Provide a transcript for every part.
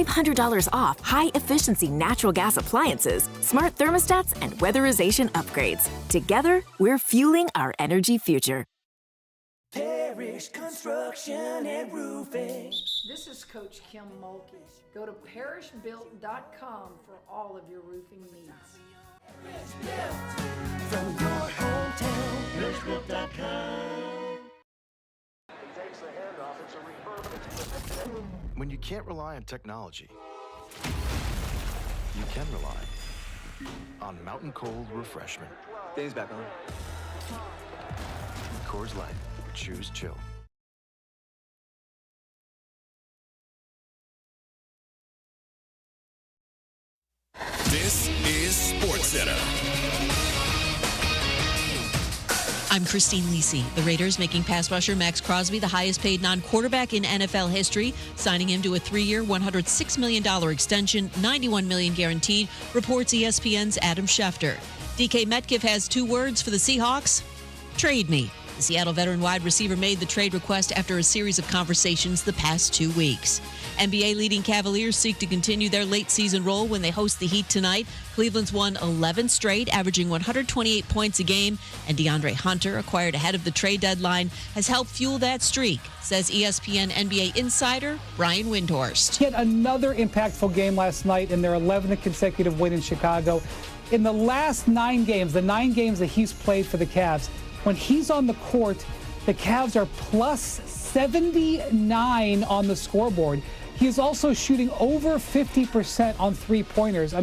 $500 off high-efficiency natural gas appliances, smart thermostats, and weatherization upgrades. Together, we're fueling our energy future. Parish Construction and Roofing. This is Coach Kim Mulkey. Go to parishbuilt.com for all of your roofing needs. From your hometown, parishbuilt.com. Takes the handoff. It's a refurb. When you can't rely on technology, you can rely on Mountain Cold Refreshment. Dave's back on. Coors Light. Choose chill. This is SportsCenter. I'm Christine Lisi. The Raiders making pass rusher Max Crosby the highest paid non-quarterback in NFL history, signing him to a 3-year, $106 million extension, $91 million guaranteed, reports ESPN's Adam Schefter. DK Metcalf has 2 words for the Seahawks: trade me. The Seattle veteran wide receiver made the trade request after a series of conversations the past 2 weeks. NBA leading Cavaliers seek to continue their late-season role when they host the Heat tonight. Cleveland's won 11 straight, averaging 128 points a game, and DeAndre Hunter, acquired ahead of the trade deadline, has helped fuel that streak, says ESPN NBA insider Brian Windhorst. Yet another impactful game last night in their 11th consecutive win in Chicago. In the last 9 games, the 9 games that he's played for the Cavs, when he's on the court, the Cavs are plus 79 on the scoreboard. He is also shooting over 50% on three-pointers.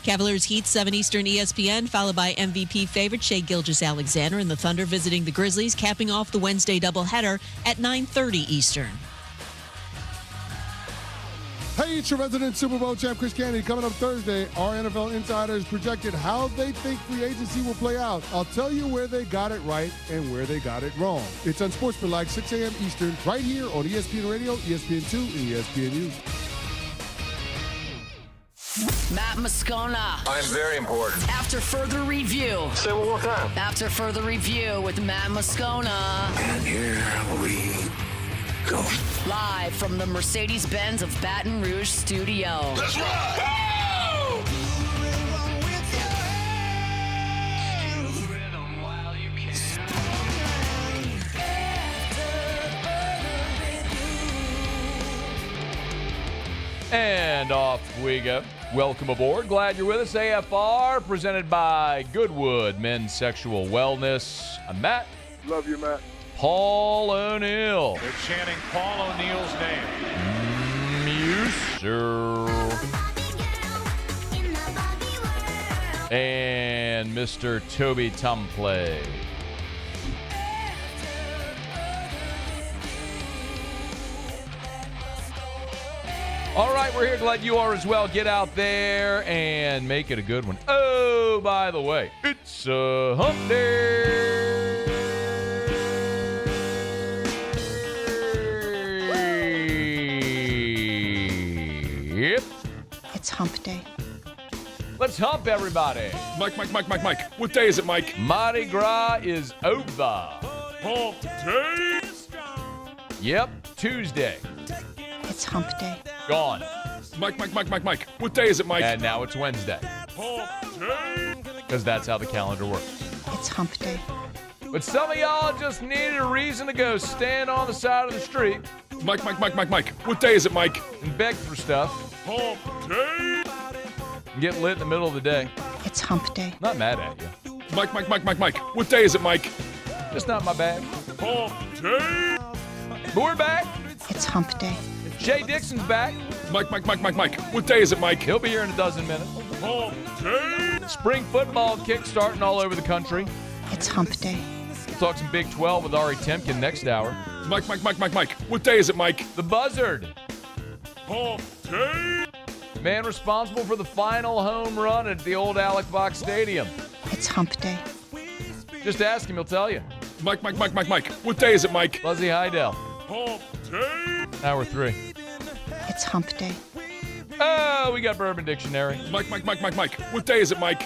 Cavaliers Heat, 7 Eastern, ESPN, followed by MVP favorite Shea Gilgeous-Alexander and the Thunder visiting the Grizzlies, capping off the Wednesday doubleheader at 9:30 Eastern. Hey, it's your resident Super Bowl champ, Chris Kennedy. Coming up Thursday, our NFL insiders projected how they think free agency will play out. I'll tell you where they got it right and where they got it wrong. It's Unsportsmanlike, 6 a.m. Eastern, right here on ESPN Radio, ESPN2, and ESPNU. Matt Moscona. I'm very important. After further review. Say it one more time. After further review with Matt Moscona. And here we go. Live from the Mercedes-Benz of Baton Rouge studio. Let's ride! Woo! And off we go. Welcome aboard. Glad you're with us. AFR presented by Goodwood Men's Sexual Wellness. I'm Matt. Love you, Matt. Paul O'Neill. They're chanting Paul O'Neill's name. You, sir. And Mr. Toby Tumplay. All right, we're here. Glad you are as well. Get out there and make it a good one. Oh, by the way, it's hump day. Yep. It's hump day. Let's hump, everybody. Mike. What day is it, Mike? Mardi Gras is over. Hump day. Yep, Tuesday. It's hump day. Gone. Mike. What day is it, Mike? And now it's Wednesday. Hump day. Because that's how the calendar works. It's hump day. But some of y'all just needed a reason to go stand on the side of the street. Mike. What day is it, Mike? And beg for stuff. Hump day. And get lit in the middle of the day. It's hump day. Not mad at you. Mike. What day is it, Mike? Just not my bag. Hump day. But we're back. It's hump day. Shea Dixon's back. Mike. What day is it, Mike? He'll be here in a dozen minutes. Hump day. Spring football kick starting all over the country. It's hump day. We'll talk some Big 12 with Ari Tempkin next hour. Mike. What day is it, Mike? The Buzzard. Hump day. Man responsible for the final home run at the old Alec Box Stadium. It's hump day. Just ask him, he'll tell you. Mike. What day is it, Mike? Buzzy Hile. Hump day. Hour 3. It's hump day. Oh, we got Bourbon Dictionary. Mike. What day is it, Mike?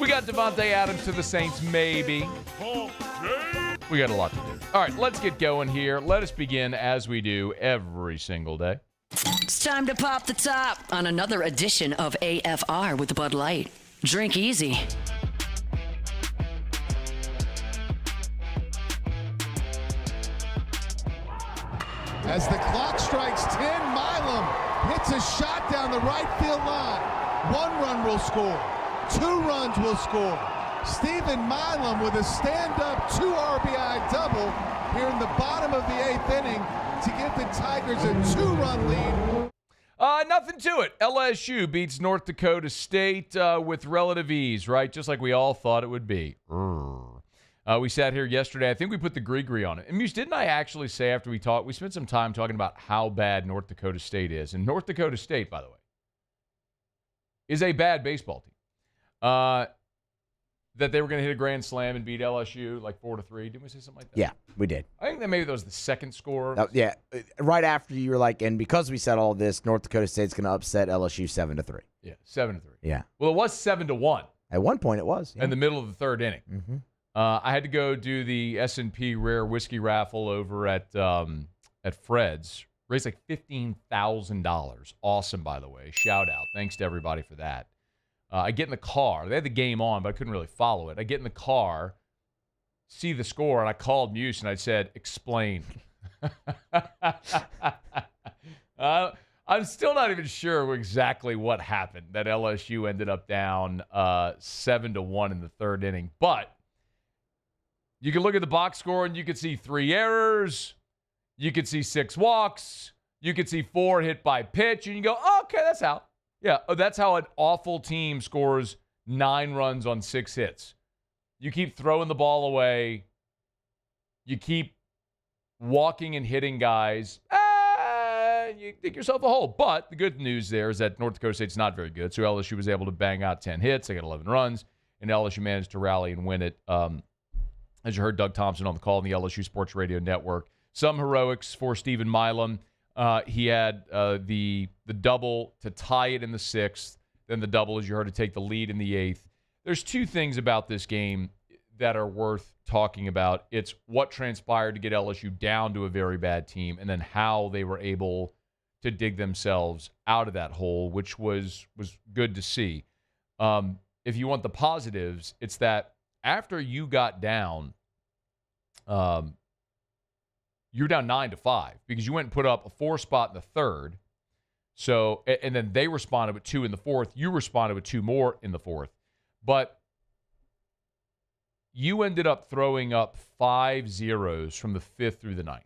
We got Davante Adams to the Saints, maybe. Hump day. We got a lot to do. All right, let's get going here. Let us begin as we do every single day. It's time to pop the top on another edition of AFR with Bud Light. Drink easy. As the clock strikes 10, Milam hits a shot down the right field line. 1 run will score. 2 runs will score. Stephen Milam with a stand-up 2 RBI double here in the bottom of the 8th inning to give the Tigers a 2-run lead. Nothing to it. LSU beats North Dakota State with relative ease, right? Just like we all thought it would be. We sat here yesterday. I think we put the gree on it. And Muse, didn't I actually say after we talked, we spent some time talking about how bad North Dakota State is. And North Dakota State, by the way, is a bad baseball team. That they were going to hit a grand slam and beat LSU like 4-3. Didn't we say something like that? Yeah, we did. I think that maybe that was the second score. Yeah, right after you were like, and because we said all this, North Dakota State's going to upset LSU 7-3. Yeah, 7-3. Yeah. Well, it was 7-1. At one point, it was. Yeah. In the middle of the 3rd inning. Mm-hmm. I had to go do the S&P Rare Whiskey raffle over at Fred's. Raised like $15,000. Awesome, by the way. Shout out. Thanks to everybody for that. I get in the car. They had the game on, but I couldn't really follow it. I get in the car, see the score, and I called Muse, and I said, explain. I'm still not even sure exactly what happened, that LSU ended up down 7-1 in the 3rd inning. But you can look at the box score, and you can see 3 errors. You can see 6 walks. You can see 4 hit by pitch, and you go, oh, okay, that's how. Yeah, that's how an awful team scores 9 runs on 6 hits. You keep throwing the ball away. You keep walking and hitting guys. You dig yourself a hole. But the good news there is that North Dakota State's not very good. So LSU was able to bang out 10 hits. They got 11 runs. And LSU managed to rally and win it. As you heard Doug Thompson on the call on the LSU Sports Radio Network. Some heroics for Stephen Milam. He had the double to tie it in the 6th, then the double, as you heard, to take the lead in the 8th. There's 2 things about this game that are worth talking about. It's what transpired to get LSU down to a very bad team, and then how they were able to dig themselves out of that hole, which was good to see. If you want the positives, it's that after you got down, you're down 9-5 because you went and put up a 4 spot in the 3rd. So, and then they responded with 2 in the 4th. You responded with 2 more in the 4th. But you ended up throwing up 5 zeros from the 5th through the 9th.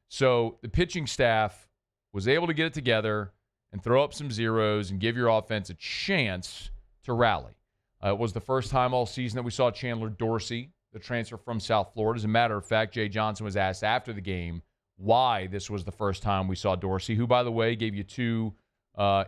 So the pitching staff was able to get it together and throw up some zeros and give your offense a chance to rally. It was the first time all season that we saw Chandler Dorsey, the transfer from South Florida. As a matter of fact, Jay Johnson was asked after the game why this was the first time we saw Dorsey, who, by the way, gave you 2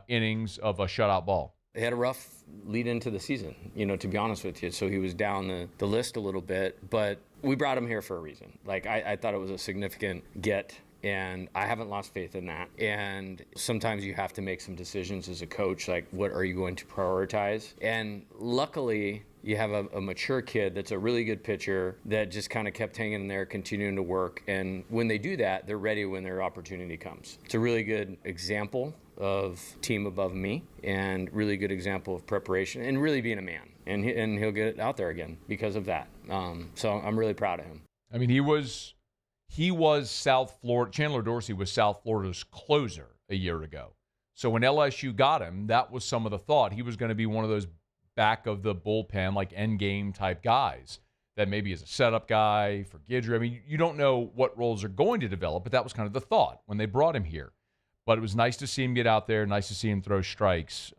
innings of a shutout ball. They had a rough lead into the season, to be honest with you. So he was down the list a little bit, but we brought him here for a reason. Like, I thought it was a significant get, and I haven't lost faith in that. And sometimes you have to make some decisions as a coach, like what are you going to prioritize? And luckily, you have a mature kid that's a really good pitcher that just kind of kept hanging in there, continuing to work. And when they do that, they're ready when their opportunity comes. It's a really good example of team above me and really good example of preparation and really being a man. And he'll get out there again because of that. So I'm really proud of him. I mean, he was South Florida. Chandler Dorsey was South Florida's closer a year ago. So when LSU got him, that was some of the thought. He was going to be one of those back of the bullpen, like end game type guys that maybe is a setup guy for Guidry. I mean, you don't know what roles are going to develop, but that was kind of the thought when they brought him here. But it was nice to see him get out there, nice to see him throw strikes.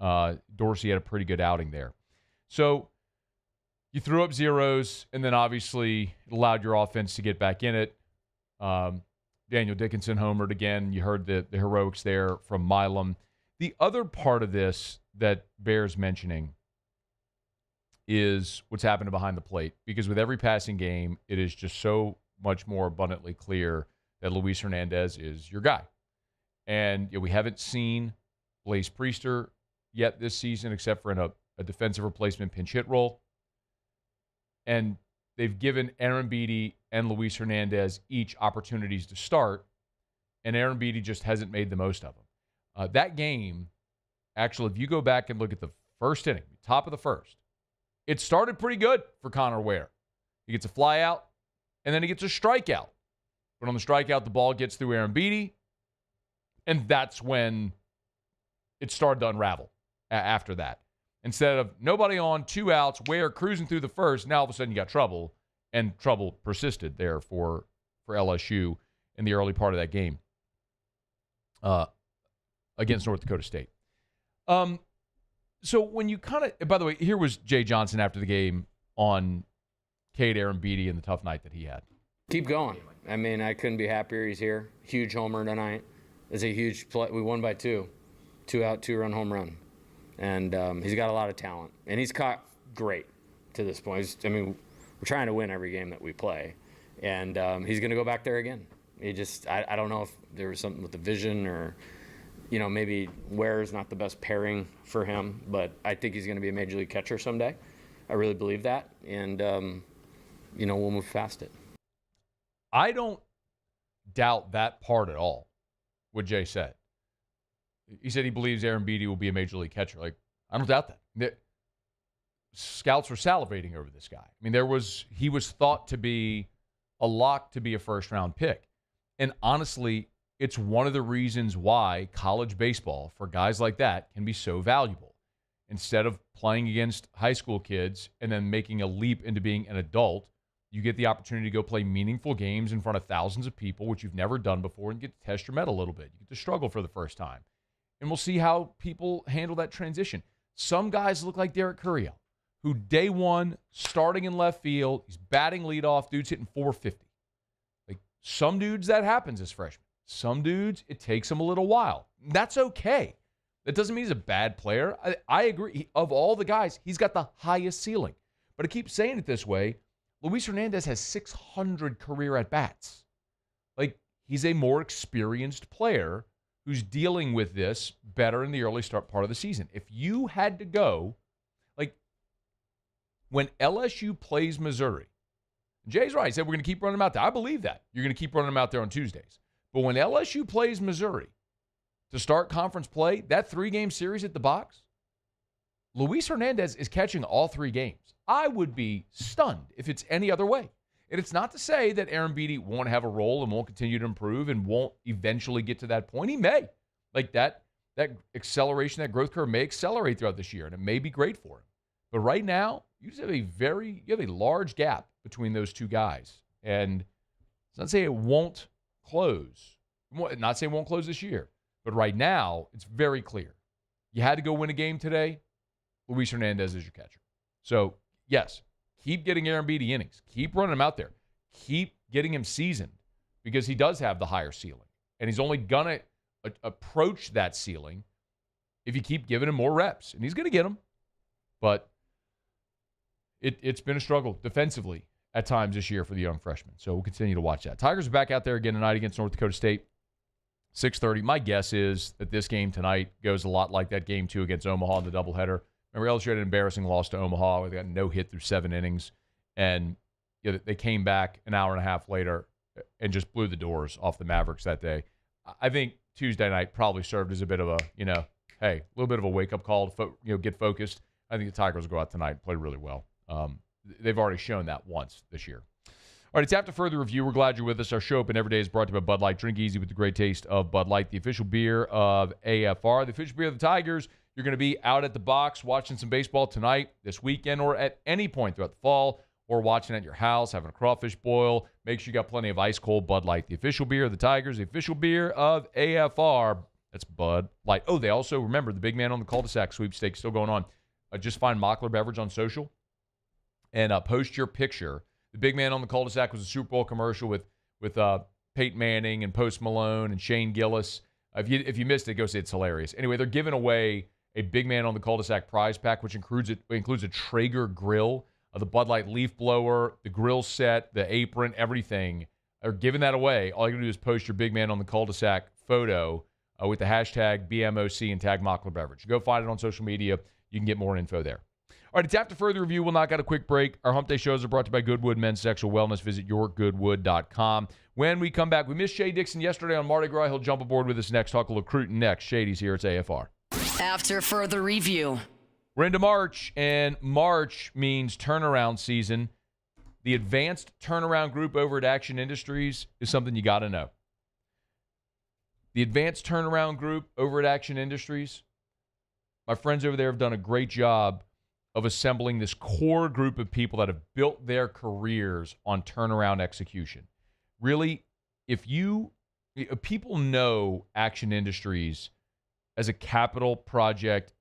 Dorsey had a pretty good outing there. So you threw up zeros, and then obviously it allowed your offense to get back in it. Daniel Dickinson homered again. You heard the heroics there from Milam. The other part of this that bears mentioning is what's happening behind the plate. Because with every passing game, it is just so much more abundantly clear that Luis Hernandez is your guy. And we haven't seen Blaze Priester yet this season, except for in a defensive replacement pinch hit role. And they've given Aaron Beatty and Luis Hernandez each opportunities to start, and Aaron Beatty just hasn't made the most of them. That game, actually, if you go back and look at the first inning, top of the first, it started pretty good for Connor Ware. He gets a fly out, and then he gets a strikeout. But on the strikeout, the ball gets through Aaron Beatty, and that's when it started to unravel after that. Instead of nobody on, 2 outs, Ware cruising through the first, now all of a sudden you got trouble, and trouble persisted there for LSU in the early part of that game against North Dakota State. So when you kind of, by the way, here was Jay Johnson after the game on Cade Aaron Beatty and the tough night that he had. Keep going. I mean, I couldn't be happier he's here. Huge homer tonight. It's a huge play. We won by 2. 2-out, 2-run home run. And he's got a lot of talent. And he's caught great to this point. We're trying to win every game that we play. And he's going to go back there again. I don't know if there was something with the vision or, maybe Ware's not the best pairing for him. But I think he's going to be a major league catcher someday. I really believe that. And, we'll move past it. I don't doubt that part at all, what Jay said. He said he believes Aaron Beatty will be a major league catcher. I don't doubt that. The scouts were salivating over this guy. He was thought to be a lock to be a first-round pick. And honestly, it's one of the reasons why college baseball, for guys like that, can be so valuable. Instead of playing against high school kids and then making a leap into being an adult, you get the opportunity to go play meaningful games in front of thousands of people, which you've never done before, and get to test your mettle a little bit. You get to struggle for the first time. And we'll see how people handle that transition. Some guys look like Derek Curiel, who day one, starting in left field, he's batting leadoff, dude's hitting 450. Some dudes, that happens as freshmen. Some dudes, it takes them a little while. That's okay. That doesn't mean he's a bad player. I agree. Of all the guys, he's got the highest ceiling. But I keep saying it this way, Luis Hernandez has 600 career at-bats. He's a more experienced player who's dealing with this better in the early start part of the season. If you had to go, when LSU plays Missouri, Jay's right. He said we're going to keep running them out there. I believe that. You're going to keep running them out there on Tuesdays. But when LSU plays Missouri to start conference play, that 3-game series at the box, Luis Hernandez is catching all 3 games. I would be stunned if it's any other way. And it's not to say that Aaron Beatty won't have a role and won't continue to improve and won't eventually get to that point. He may. That acceleration, that growth curve may accelerate throughout this year, and it may be great for him. But right now, you have a large gap between those 2 guys. And it's not to say it won't close. Not saying it won't close this year. But right now, it's very clear. You had to go win a game today. Luis Hernandez is your catcher. So, yes, keep getting Aaron Beatty innings. Keep running him out there. Keep getting him seasoned because he does have the higher ceiling. And he's only going to approach that ceiling if you keep giving him more reps. And he's going to get them. But it's been a struggle defensively at times this year for the young freshman. So we'll continue to watch that. Tigers are back out there again tonight against North Dakota State, 6:30. My guess is that this game tonight goes a lot like that game 2 against Omaha in the doubleheader. Remember, LSU had an embarrassing loss to Omaha where they got no hit through 7 innings. And they came back an hour and a half later and just blew the doors off the Mavericks that day. I think Tuesday night probably served as a bit of a, hey, a little bit of a wake-up call to get focused. I think the Tigers will go out tonight and play really well. They've already shown that once this year. All right, it's after further review. We're glad you're with us. Our show open every day is brought to you by Bud Light. Drink easy with the great taste of Bud Light, the official beer of AFR, the official beer of the Tigers. You're going to be out at the box watching some baseball tonight, this weekend, or at any point throughout the fall, or watching at your house, having a crawfish boil. Make sure you got plenty of ice-cold Bud Light, the official beer of the Tigers, the official beer of AFR. That's Bud Light. Oh, they also, remember, the big man on the cul-de-sac sweepstakes still going on. Just find Mockler Beverage on social and post your picture. The big man on the cul-de-sac was a Super Bowl commercial with Peyton Manning and Post Malone and Shane Gillis. If you missed it, go see it. It's hilarious. Anyway, they're giving away a big man on the cul-de-sac prize pack, which includes a Traeger grill, the Bud Light leaf blower, the grill set, the apron, everything. They're giving that away. All you got to do is post your big man on the cul-de-sac photo with the hashtag BMOC and tag Mockler Beverage. Go find it on social media. You can get more info there. All right, it's after further review. We'll knock out a quick break. Our Hump Day shows are brought to you by Goodwood Men's Sexual Wellness. Visit yourgoodwood.com. When we come back, we missed Shea Dixon yesterday on Mardi Gras. He'll jump aboard with us next. Talk a little recruiting next. Shady's here. It's AFR. After further review. We're into March, and March means turnaround season. The advanced turnaround group over at Action Industries is something you got to know. The advanced turnaround group over at Action Industries, my friends over there have done a great job of assembling this core group of people that have built their careers on turnaround execution. Really, people know Action Industries as a capital project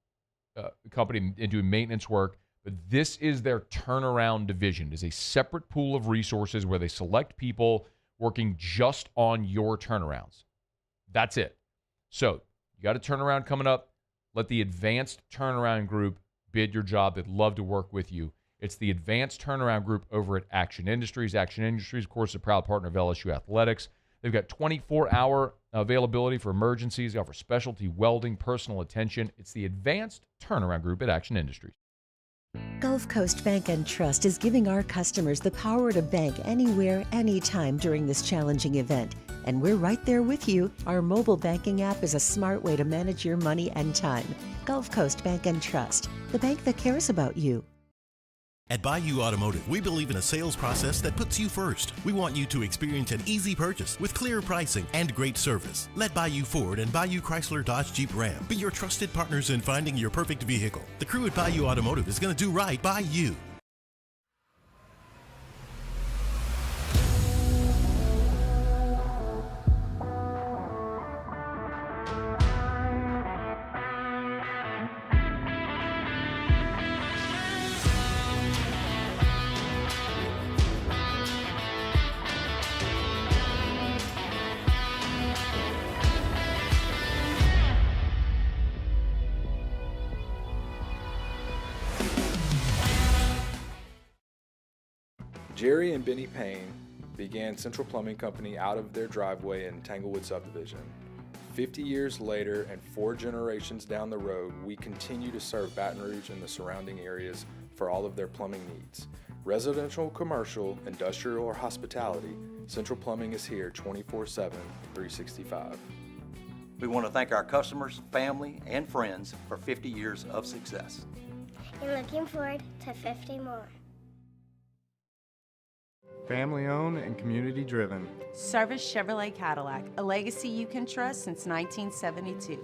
company and doing maintenance work, but this is their turnaround division. It is a separate pool of resources where they select people working just on your turnarounds. That's it. So you got a turnaround coming up. Let the advanced turnaround group bid your job. They'd love to work with you. It's the advanced turnaround group over at Action Industries. Action Industries, of course, is a proud partner of LSU Athletics. They've got 24-hour availability for emergencies. They offer specialty welding, personal attention. It's the advanced turnaround group at Action Industries. Gulf Coast Bank and Trust is giving our customers the power to bank anywhere, anytime during this challenging event. And we're right there with you. Our mobile banking app is a smart way to manage your money and time. Gulf Coast Bank and Trust, the bank that cares about you. At Bayou Automotive, we believe in a sales process that puts you first. We want you to experience an easy purchase with clear pricing and great service. Let Bayou Ford and Bayou Chrysler Dodge Jeep Ram be your trusted partners in finding your perfect vehicle. The crew at Bayou Automotive is going to do right by you. Jerry and Benny Payne began Central Plumbing Company out of their driveway in Tanglewood subdivision. 50 years later and 4 generations down the road, we continue to serve Baton Rouge and the surrounding areas for all of their plumbing needs. Residential, commercial, industrial, or hospitality, Central Plumbing is here 24/7, 365. We want to thank our customers, family, and friends for 50 years of success. And looking forward to 50 more. Family owned and community driven. Service Chevrolet Cadillac, a legacy you can trust since 1972.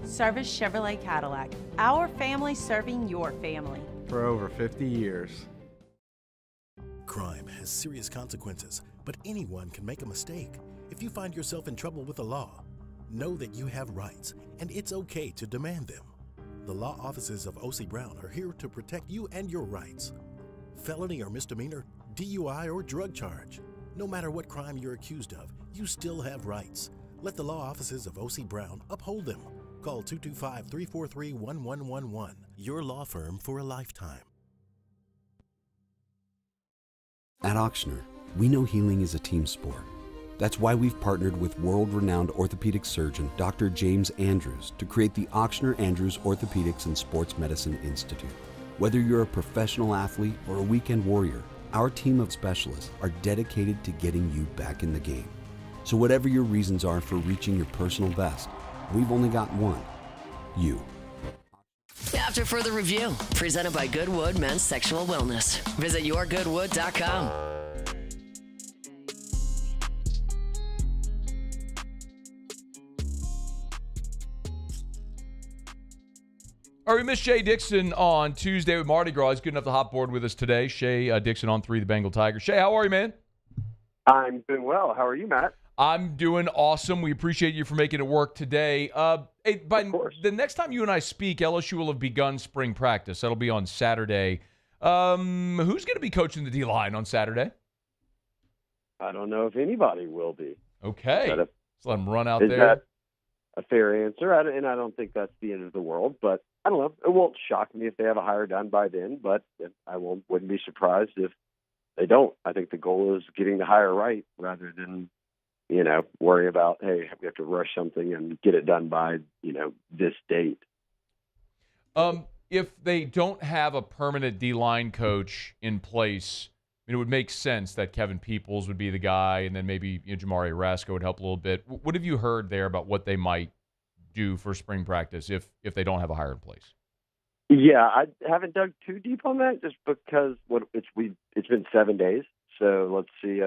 Service Chevrolet Cadillac, our family serving your family. For over 50 years. Crime has serious consequences, but anyone can make a mistake. If you find yourself in trouble with the law, know that you have rights, and it's okay to demand them. The law offices of O.C. Brown are here to protect you and your rights. Felony or misdemeanor, DUI or drug charge. No matter what crime you're accused of, you still have rights. Let the law offices of O.C. Brown uphold them. Call 225-343-1111. Your law firm for a lifetime. At Auctioner, we know healing is a team sport. That's why we've partnered with world-renowned orthopedic surgeon Dr. James Andrews to create the Auctioner Andrews Orthopedics and Sports Medicine Institute. Whether you're a professional athlete or a weekend warrior, our team of specialists are dedicated to getting you back in the game. So whatever your reasons are for reaching your personal best, we've only got one: you. After further review, presented by Goodwood Men's Sexual Wellness. Visit yourgoodwood.com. All right, we missed Shea Dixon on Tuesday with Mardi Gras. He's good enough to hop board with us today. Shea Dixon on 3, the Bengal Tiger. Shea, how are you, man? I'm doing well. How are you, Matt? I'm doing awesome. We appreciate you for making it work today. Hey, by the next time you and I speak, LSU will have begun spring practice. That'll be on Saturday. Who's going to be coaching the D-line on Saturday? I don't know if anybody will be. Okay. Let's let them run out Is there. that a fair answer? And I don't think that's the end of the world, but I don't know. It won't shock me if they have a hire done by then, but I wouldn't be surprised if they don't. I think the goal is getting the hire right rather than, worry about, hey, we have to rush something and get it done by, this date. If they don't have a permanent D-line coach in place, it would make sense that Kevin Peoples would be the guy, and then maybe Jamari Rasco would help a little bit. What have you heard there about what they might do for spring practice if they don't have a hire in place? Yeah, I haven't dug too deep on that just because it's been 7 days. So let's see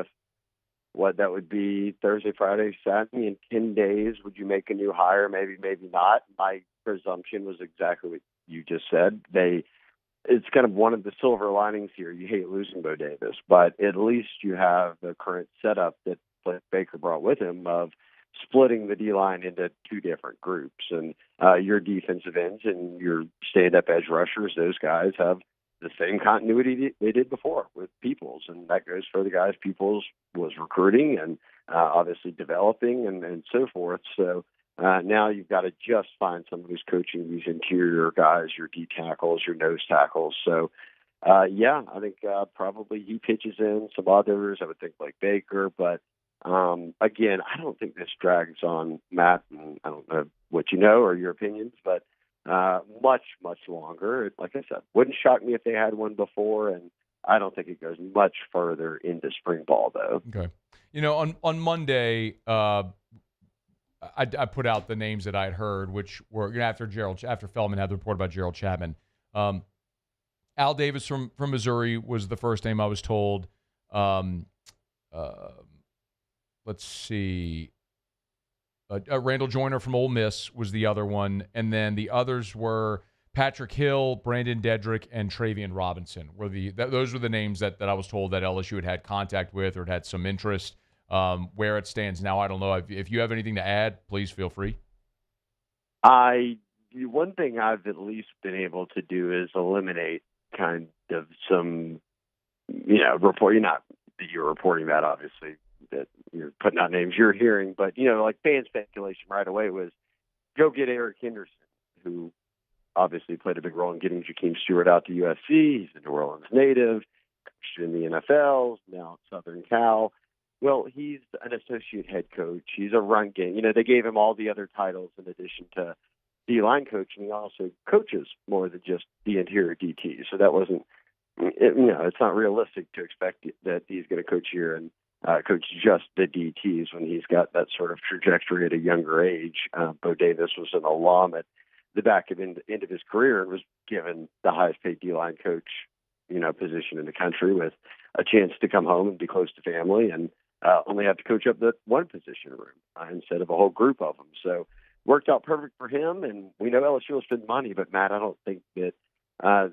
what that would be Thursday, Friday, Saturday. In 10 days, would you make a new hire? Maybe, maybe not. My presumption was exactly what you just said. It's kind of one of the silver linings here. You hate losing Bo Davis, but at least you have the current setup that Baker brought with him of splitting the D-line into two different groups. And your defensive ends and your stand-up edge rushers, those guys have the same continuity they did before with Peoples. And that goes for the guys Peoples was recruiting and obviously developing and so forth. So now you've got to just find someone who's coaching these interior guys, your D tackles, your nose tackles. So, I think probably he pitches in some others. I would think like Baker. But, again, I don't think this drags on, Matt. And I don't know what you know or your opinions, but much, much longer. Like I said, wouldn't shock me if they had one before. And I don't think it goes much further into spring ball, though. Okay. On Monday, I put out the names that I'd heard, which were after Feldman had the report about Gerald Chapman. Al Davis from Missouri was the first name I was told. Let's see. Randall Joyner from Ole Miss was the other one. And then the others were Patrick Hill, Brandon Dedrick, and Travian Robinson. Those were the names that I was told that LSU had contact with or had some interest. Where it stands now, I don't know. If you have anything to add, please feel free. One thing I've at least been able to do is eliminate kind of some, report. Not that you're reporting that, obviously, that you're putting out names you're hearing, but, like fan speculation right away was go get Eric Henderson, who obviously played a big role in getting Jakeem Stewart out to USC. He's a New Orleans native, coached in the NFL, now at Southern Cal. Well, he's an associate head coach. He's a run game. They gave him all the other titles in addition to D-line coach, and he also coaches more than just the interior DT. So that wasn't, it's not realistic to expect that he's going to coach here and coach just the DTs when he's got that sort of trajectory at a younger age. Bo Davis was an alum at the back of end of his career and was given the highest paid D-line coach, position in the country with a chance to come home and be close to family and only have to coach up the one position room instead of a whole group of them. So worked out perfect for him. And we know LSU will spend money, but Matt, I don't think that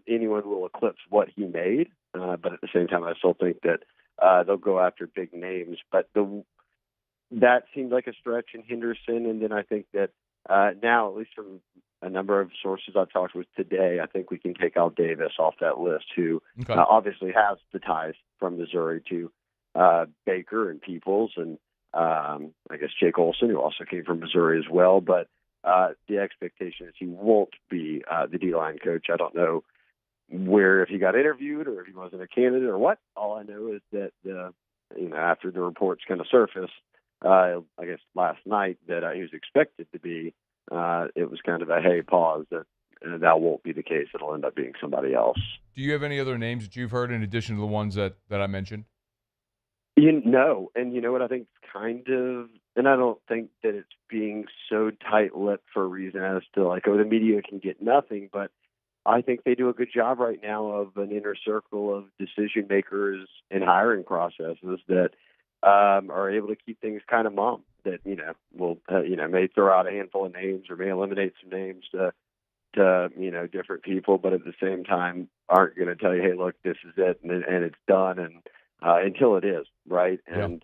anyone will eclipse what he made. But at the same time, I still think that they'll go after big names. But that seemed like a stretch in Henderson. And then I think that now, at least from a number of sources I've talked with today, I think we can take Al Davis off that list, who obviously has the ties from Missouri to Baker and Peoples and I guess Jake Olson, who also came from Missouri as well. But the expectation is he won't be the D-line coach. I don't know if he got interviewed or if he wasn't a candidate or what. All I know is that after the reports kind of surfaced, I guess last night, that he was expected to be, it was kind of a hey, pause, that won't be the case. It'll end up being somebody else. Do you have any other names that you've heard in addition to the ones that I mentioned? No, and you know what I think is kind of, and I don't think that it's being so tight-lipped for a reason as to like, the media can get nothing, but I think they do a good job right now of an inner circle of decision makers in hiring processes that are able to keep things kind of mum. That will may throw out a handful of names or may eliminate some names to different people, but at the same time aren't going to tell you, hey, look, this is it, and it's done, and until it is, right? And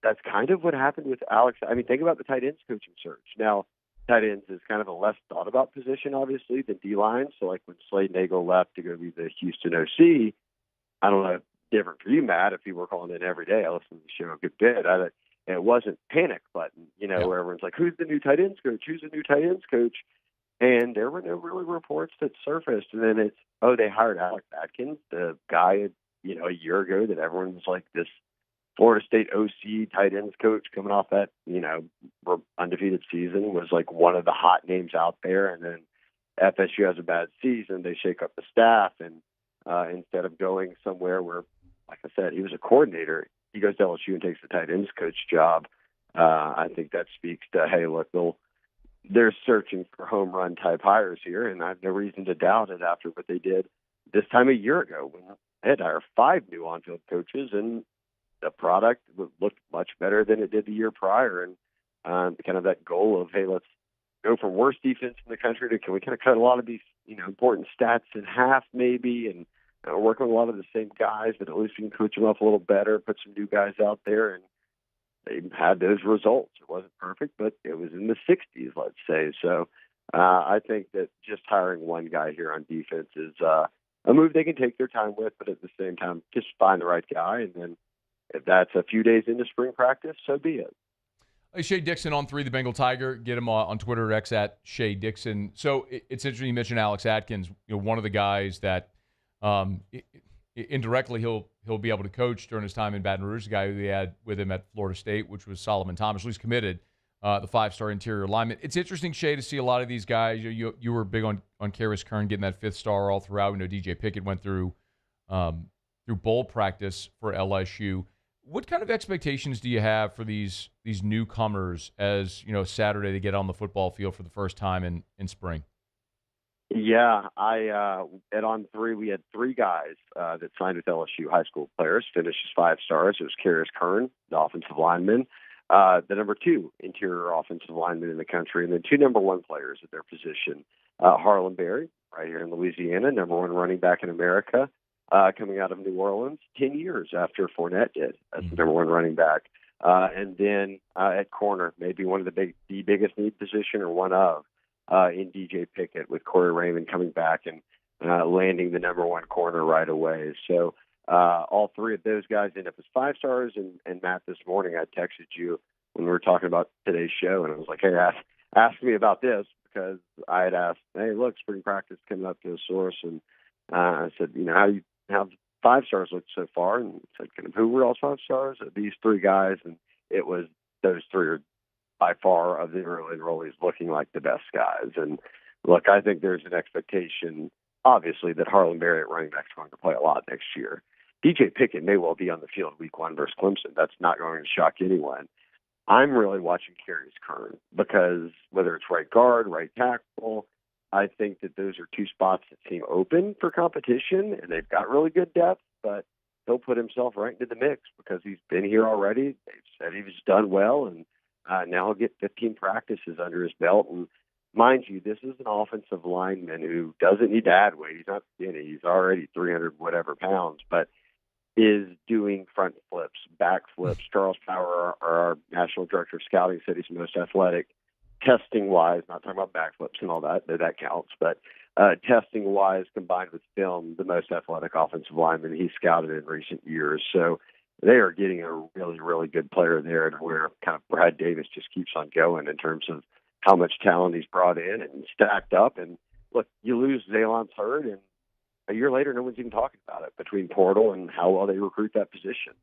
that's kind of what happened with Alex. I mean, think about the tight ends coaching search. Now, tight ends is kind of a less thought about position, obviously, than D-line. So, like when Slade Nagel left to go be the Houston OC, I don't know, different for you, Matt, if you were calling in every day. I listen to the show a good bit. It wasn't panic button, where everyone's like, who's the new tight ends coach? Who's the new tight ends coach? And there were no really reports that surfaced. And then it's, they hired Alex Atkins, the guy a year ago that everyone was like this Florida State OC tight ends coach coming off that, undefeated season was like one of the hot names out there. And then FSU has a bad season. They shake up the staff. And instead of going somewhere where, like I said, he was a coordinator, he goes to LSU and takes the tight ends coach job. I think that speaks to, hey, look, they're searching for home run type hires here. And I have no reason to doubt it after what they did this time a year ago when they had to hire 5 new on-field coaches, and the product looked much better than it did the year prior. And kind of that goal of, hey, let's go from worst defense in the country to can we kind of cut a lot of these, important stats in half maybe, and work with a lot of the same guys, but at least we can coach them up a little better, put some new guys out there. And they had those results. It wasn't perfect, but it was in the 60s, let's say. So I think that just hiring one guy here on defense is a move they can take their time with, but at the same time, just find the right guy. And then if that's a few days into spring practice, so be it. Hey, Shea Dixon on 3, the Bengal Tiger. Get him on Twitter or X at Shea Dixon. So it's interesting you mentioned Alex Atkins, one of the guys that indirectly he'll be able to coach during his time in Baton Rouge, the guy who he had with him at Florida State, which was Solomon Thomas, who's committed, the 5-star interior lineman. It's interesting, Shea, to see a lot of these guys. You were big on Karis Kern getting that 5th star all throughout. We know DJ Pickett went through bowl practice for LSU. What kind of expectations do you have for these newcomers as, Saturday they get on the football field for the first time in spring? Yeah, at On 3, we had 3 guys that signed with LSU high school players, finished as 5 stars. It was Karis Kern, the offensive lineman, the number 2 interior offensive lineman in the country, and then 2 number 1 players at their position. Harlan Berry, right here in Louisiana, number 1 running back in America, coming out of New Orleans 10 years after Fournette did as the number 1 running back. And then at corner, maybe one of the biggest need position or one of, in DJ Pickett, with Corey Raymond coming back and landing the number 1 corner right away. So all 3 of those guys end up as 5 stars. And Matt, this morning I texted you when we were talking about today's show, and I was like, hey, ask me about this, because I had asked, hey, look, spring practice coming up to a source, and I said, how 5 stars looked so far, and said, kind of, who were all 5 stars? These 3 guys, and it was those 3 are by far of the early enrollees looking like the best guys. And look, I think there's an expectation, obviously, that Harlan Berry at running back is going to play a lot next year. DJ Pickett may well be on the field week 1 versus Clemson. That's not going to shock anyone. I'm really watching Karis Kern, because whether it's right guard, right tackle, I think that those are 2 spots that seem open for competition, and they've got really good depth, but he'll put himself right into the mix because he's been here already. They've said he was done well, and now he'll get 15 practices under his belt. And mind you, this is an offensive lineman who doesn't need to add weight. He's not skinny. He's already 300 whatever pounds, but is doing front flips, back flips. Charles Power, our national director of scouting, said he's the most athletic, testing-wise, not talking about backflips and all that, though that counts, but testing-wise, combined with film, the most athletic offensive lineman he's scouted in recent years. So they are getting a really, really good player there, and where kind of Brad Davis just keeps on going in terms of how much talent he's brought in and stacked up. And look, you lose Zaylon Third, and a year later, no one's even talking about it between portal and how well they recruit that position.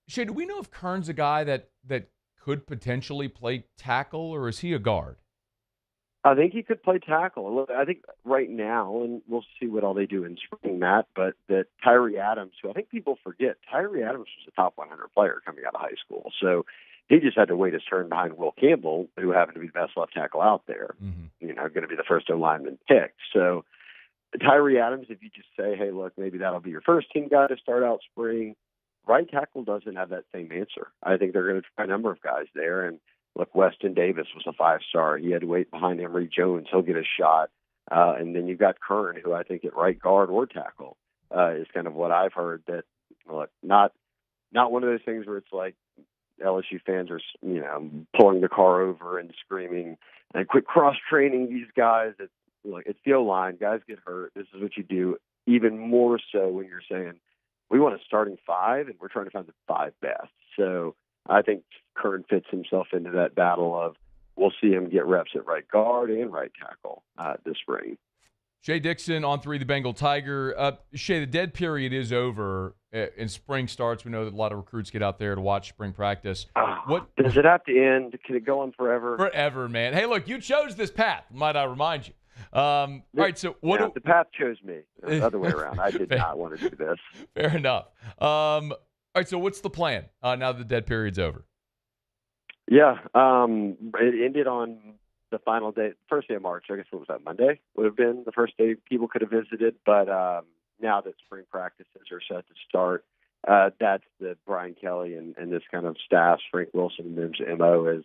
Shea, do we know if Kern's a guy that could potentially play tackle, or is he a guard? I think he could play tackle. Look, I think right now, and we'll see what all they do in spring, Matt, but that Tyree Adams, who I think people forget, Tyree Adams was a top 100 player coming out of high school. So he just had to wait his turn behind Will Campbell, who happened to be the best left tackle out there, going to be the first lineman picked. So Tyree Adams, if you just say, hey, look, maybe that'll be your first team guy to start out spring, right tackle doesn't have that same answer. I think they're going to try a number of guys there. And look, Weston Davis was a 5-star. He had to wait behind Emory Jones. He'll get a shot. And then you've got Kern, who I think at right guard or tackle is kind of what I've heard. That, look, not one of those things where it's like LSU fans are, pulling the car over and screaming and quit cross-training these guys. It's the O-line. Guys get hurt. This is what you do. Even more so when you're saying, we want a starting 5, and we're trying to find the 5 best. So I think Kern fits himself into that battle of, we'll see him get reps at right guard and right tackle this spring. Shea Dixon on 3, the Bengal Tiger. Shea, the dead period is over and spring starts. We know that a lot of recruits get out there to watch spring practice. What does it have to end? Can it go on forever? Forever, man. Hey, look, you chose this path, might I remind you. All right, so what? The path chose me. The other way around. I did not want to do this. Fair enough. All right, so what's the plan now that the dead period's over? Yeah, it ended on the final day, first day of March. I guess what was that, Monday? Would have been the first day people could have visited. But now that spring practices are set to start, that's the Brian Kelly and this kind of staff, Frank Wilson and them's MO is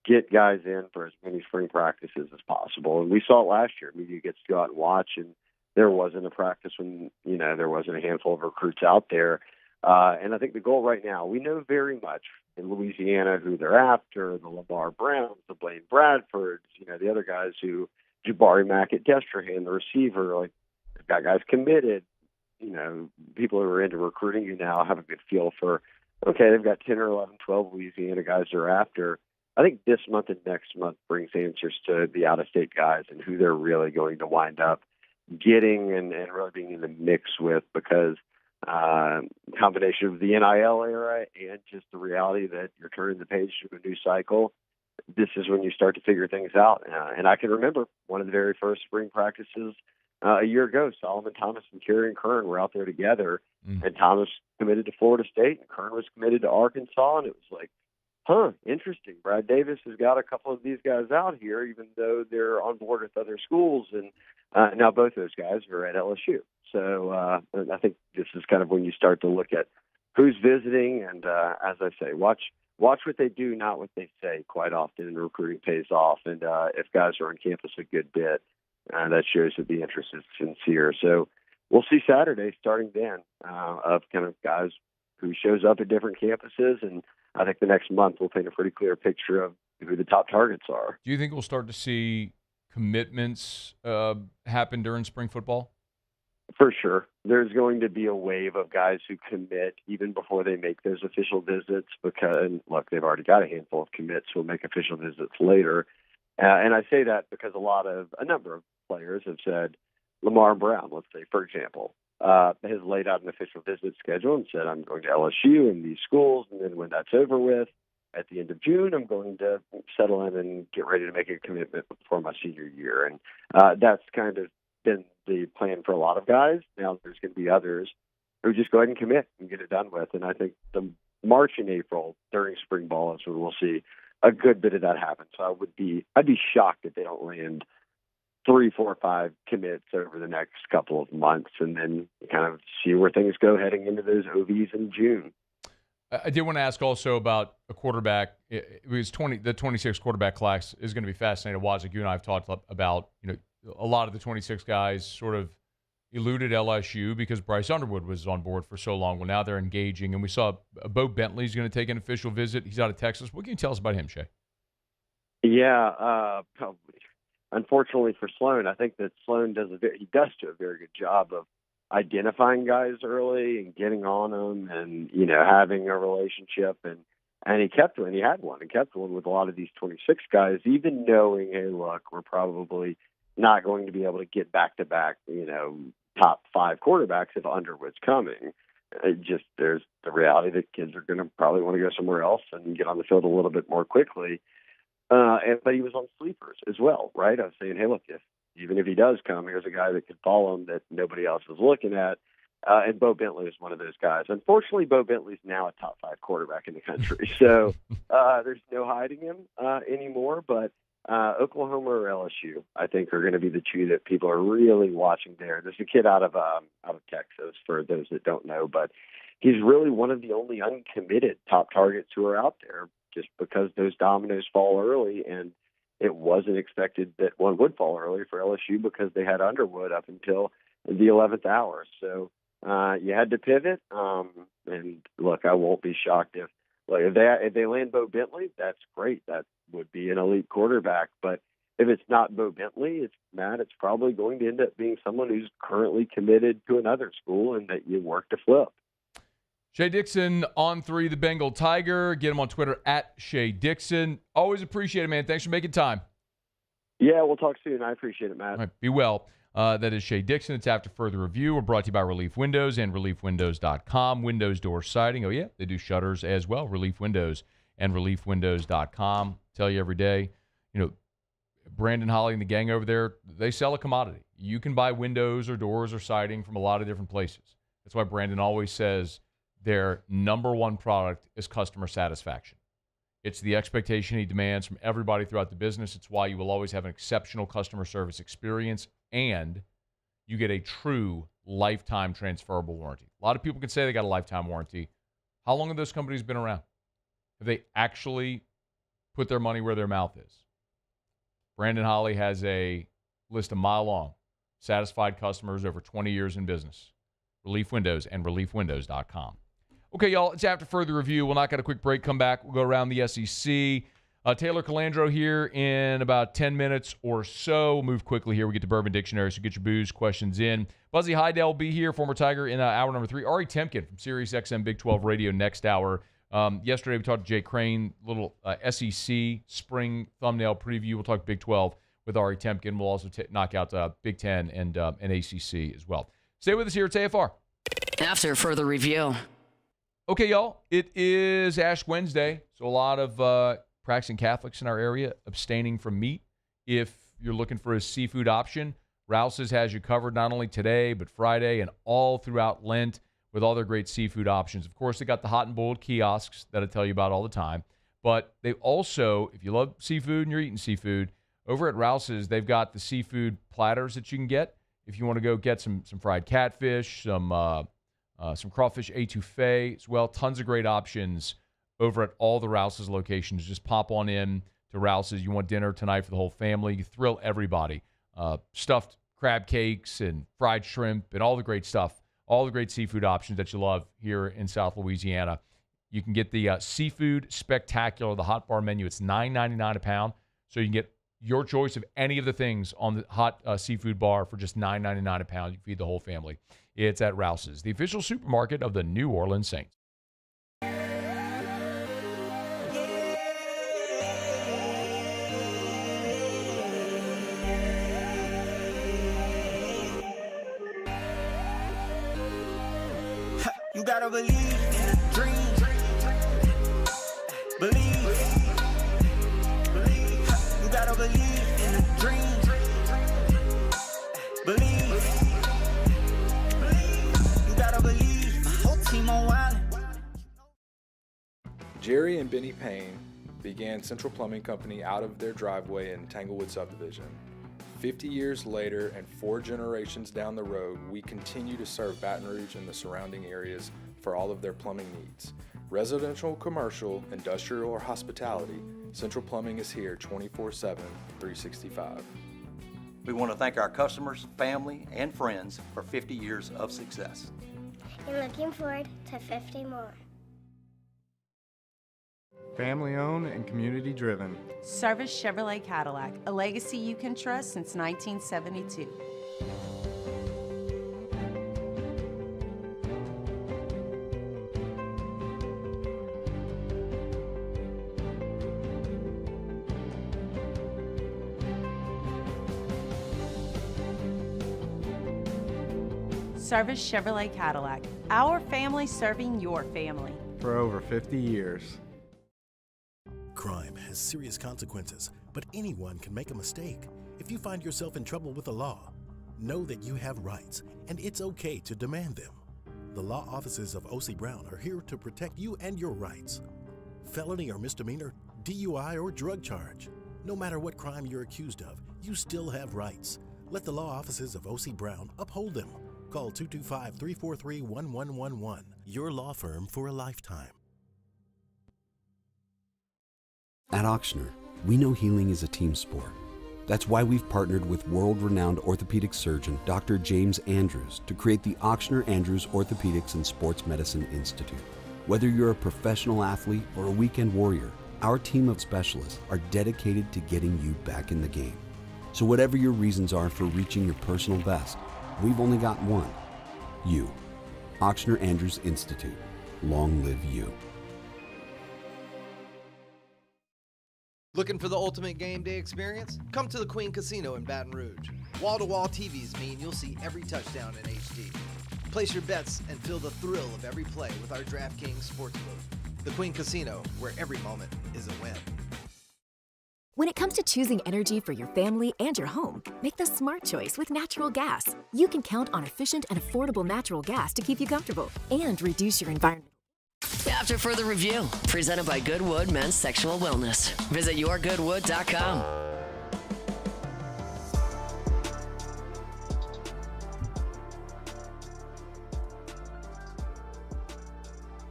get guys in for as many spring practices as possible. And we saw it last year. Media gets to go out and watch, and there wasn't a practice when, there wasn't a handful of recruits out there. And I think the goal right now, we know very much in Louisiana who they're after, the Lamar Browns, the Blaine Bradfords, the other guys who, Jabari Mack at Destrehan, the receiver, like they've got guys committed. People who are into recruiting you now have a good feel for, okay, they've got 10 or 11, 12 Louisiana guys they're after. I think this month and next month brings answers to the out-of-state guys and who they're really going to wind up getting and really being in the mix with, because combination of the NIL era and just the reality that you're turning the page to a new cycle, this is when you start to figure things out. And I can remember one of the very first spring practices a year ago, Solomon Thomas and Kerry and Kern were out there together, and Thomas committed to Florida State and Kern was committed to Arkansas, and it was like, interesting. Brad Davis has got a couple of these guys out here, even though they're on board with other schools, and now both those guys are at LSU. So I think this is kind of when you start to look at who's visiting, and as I say, watch what they do, not what they say. Quite often, and recruiting pays off. And if guys are on campus a good bit, that shows that the interest is sincere. So we'll see Saturday starting then of kind of guys who shows up at different campuses, and I think the next month we'll paint a pretty clear picture of who the top targets are. Do you think we'll start to see commitments happen during spring football? For sure. There's going to be a wave of guys who commit even before they make those official visits because, look, they've already got a handful of commits who will make official visits later. And I say that because a number of players have said, Lamar Brown, let's say, for example, has laid out an official visit schedule and said, I'm going to LSU and these schools, and then when that's over with, at the end of June, I'm going to settle in and get ready to make a commitment before my senior year. And that's kind of been the plan for a lot of guys. Now there's going to be others who just go ahead and commit and get it done with. And I think the March and April during spring ball is when we'll see a good bit of that happen. So I'd be shocked if they don't land 3, 4, 5 commits over the next couple of months, and then kind of see where things go heading into those OVs in June. I did want to ask also about a quarterback. It was the 26 quarterback class is going to be fascinating. Wazik, you and I have talked about, a lot of the 26 guys sort of eluded LSU because Bryce Underwood was on board for so long. Well, now they're engaging, and we saw Bo Bentley's going to take an official visit. He's out of Texas. What can you tell us about him, Shea? Yeah, unfortunately for Sloan, I think that Sloan does do a very good job of identifying guys early and getting on them, and having a relationship, and he kept one. He had one and kept one with a lot of these 26 guys, even knowing, hey, look, we're probably not going to be able to get back-to-back, top 5 quarterbacks if Underwood's coming. There's the reality that kids are going to probably want to go somewhere else and get on the field a little bit more quickly. But he was on sleepers as well, right? I was saying, hey, look, even if he does come, here's a guy that could follow him that nobody else is looking at. And Bo Bentley is one of those guys. Unfortunately, Bo Bentley's now a top 5 quarterback in the country. So there's no hiding him anymore. But Oklahoma or LSU, I think, are going to be the two that people are really watching there. There's a kid out of Texas, for those that don't know, but he's really one of the only uncommitted top targets who are out there, just because those dominoes fall early, and it wasn't expected that one would fall early for LSU because they had Underwood up until the 11th hour. So you had to pivot. And look, I won't be shocked if they land Bo Bentley. That's great. That would be an elite quarterback. But if it's not Bo Bentley, it's probably going to end up being someone who's currently committed to another school and that you work to flip. Shea Dixon on 3, the Bengal Tiger. Get him on Twitter at Shea Dixon. Always appreciate it, man. Thanks for making time. Yeah, we'll talk soon. I appreciate it, Matt. All right, be well. That is Shea Dixon. It's After Further Review. We're brought to you by Relief Windows and ReliefWindows.com. Windows door siding. Oh, yeah, they do shutters as well. Relief Windows and ReliefWindows.com. Tell you every day, Brandon Holly and the gang over there, they sell a commodity. You can buy windows or doors or siding from a lot of different places. That's why Brandon always says their number one product is customer satisfaction. It's the expectation he demands from everybody throughout the business. It's why you will always have an exceptional customer service experience, and you get a true lifetime transferable warranty. A lot of people can say they got a lifetime warranty. How long have those companies been around? Have they actually put their money where their mouth is? Brandon Holly has a list a mile long. Satisfied customers over 20 years in business. Relief Windows and ReliefWindows.com. Okay, y'all, it's After Further Review. We'll knock out a quick break, come back. We'll go around the SEC. Taylor Calandro here in about 10 minutes or so. We'll move quickly here. We get to Bourbon Dictionary, so get your booze questions in. Buzzy Hile will be here, former Tiger, in hour number 3. Ari Tempkin from Sirius XM Big 12 Radio next hour. Yesterday we talked to Jay Crane, little SEC spring thumbnail preview. We'll talk Big 12 with Ari Tempkin. We'll also knock out Big 10 and ACC as well. Stay with us here at AFR. After Further Review. Okay, y'all, it is Ash Wednesday, so a lot of practicing Catholics in our area abstaining from meat. If you're looking for a seafood option, Rouse's has you covered not only today, but Friday and all throughout Lent with all their great seafood options. Of course, they got the hot and boiled kiosks that I tell you about all the time, but they also, if you love seafood and you're eating seafood, over at Rouse's, they've got the seafood platters that you can get. If you want to go get some fried catfish, some crawfish etouffee as well. Tons of great options over at all the Rouse's locations. Just pop on in to Rouse's. You want dinner tonight for the whole family. You thrill everybody. Stuffed crab cakes and fried shrimp and all the great stuff. All the great seafood options that you love here in South Louisiana. You can get the Seafood Spectacular, the hot bar menu. It's $9.99 a pound. So you can get your choice of any of the things on the hot seafood bar for just $9.99 a pound. You can feed the whole family. It's at Rouse's, the official supermarket of the New Orleans Saints. You gotta believe in a dream. Believe. You gotta believe in a dream. Believe. You gotta believe. My whole team on wild. Jerry and Benny Payne began Central Plumbing Company out of their driveway in Tanglewood subdivision. 50 years later and 4 generations down the road, we continue to serve Baton Rouge and the surrounding areas for all of their plumbing needs. Residential, commercial, industrial, or hospitality, Central Plumbing is here 24/7, 365. We want to thank our customers, family, and friends for 50 years of success. And looking forward to 50 more. Family owned and community driven. Service Chevrolet Cadillac, a legacy you can trust since 1972. Service Chevrolet Cadillac, our family serving your family. For over 50 years. Crime has serious consequences, but anyone can make a mistake. If you find yourself in trouble with the law, know that you have rights, and it's okay to demand them. The law offices of O.C. Brown are here to protect you and your rights. Felony or misdemeanor, DUI or drug charge. No matter what crime you're accused of, you still have rights. Let the law offices of O.C. Brown uphold them. Call 225-343-1111, your law firm for a lifetime. At Auctioner, we know healing is a team sport. That's why we've partnered with world-renowned orthopedic surgeon Dr. James Andrews to create the Auctioner Andrews Orthopedics and Sports Medicine Institute. Whether you're a professional athlete or a weekend warrior, our team of specialists are dedicated to getting you back in the game. So whatever your reasons are for reaching your personal best, we've only got one. You. Auctioner Andrews Institute. Long live you. Looking for the ultimate game day experience? Come to the Queen Casino in Baton Rouge. Wall-to-wall TVs mean you'll see every touchdown in HD. Place your bets and feel the thrill of every play with our DraftKings Sportsbook, the Queen Casino, where every moment is a win. When it comes to choosing energy for your family and your home, make the smart choice with natural gas. You can count on efficient and affordable natural gas to keep you comfortable and reduce your environmental. After further review, presented by Goodwood Men's Sexual Wellness. Visit yourgoodwood.com.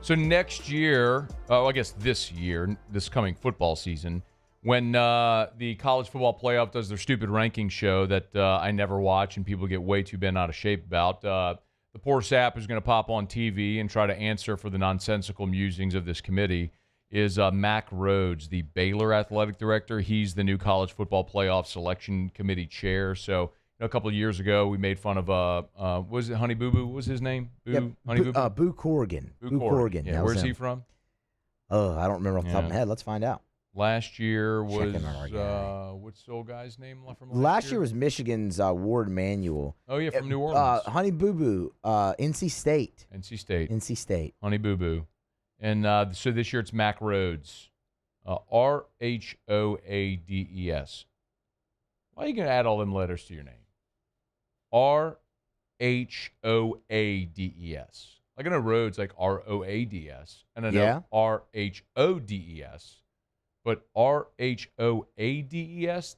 So next year, I guess this year, this coming football season, when the college football playoff does their stupid ranking show that I never watch and people get way too bent out of shape about, the poor sap who's going to pop on TV and try to answer for the nonsensical musings of this committee is Mack Rhodes, the Baylor athletic director. He's the new college football playoff selection committee chair. So a couple of years ago, we made fun of, was it Honey Boo Boo? What was his name? Honey Boo Boo? Boo Corrigan. Boo Corrigan. Yeah, where's he from? I don't remember off the top of my head. Let's find out. Last year was, what's the old guy's name from last year? Was Michigan's Ward Manuel. Oh, yeah, from New Orleans. Honey Boo Boo, NC State. NC State. Honey Boo Boo. And so this year it's Mack Rhodes. Rhoades. Why are you going to add all them letters to your name? Rhoades. Like I know Rhodes like Roads, and I know Rhodes. But Rhoades,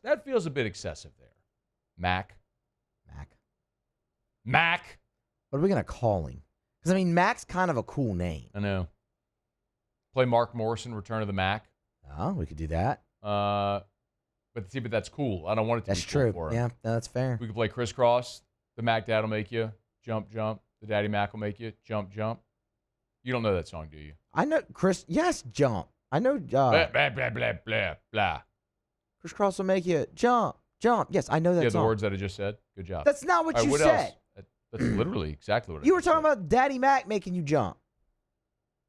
that feels a bit excessive there. Mac. What are we going to call him? Because, I mean, Mac's kind of a cool name. I know. Play Mark Morrison, Return of the Mac. Oh, we could do that. But that's cool. I don't want it to be cool for him. Yeah, that's fair. We could play Crisscross. The Mac Dad will make you jump, jump. The Daddy Mac will make you jump, jump. You don't know that song, do you? I know, Chris. Yes, jump. I know. Blah, blah, blah, blah, blah, blah. Crisscross will make you jump, jump. Yes, I know that song. The words that I just said? Good job. That's not what you what said. That's literally exactly what I You were talking about Daddy Mac making you jump.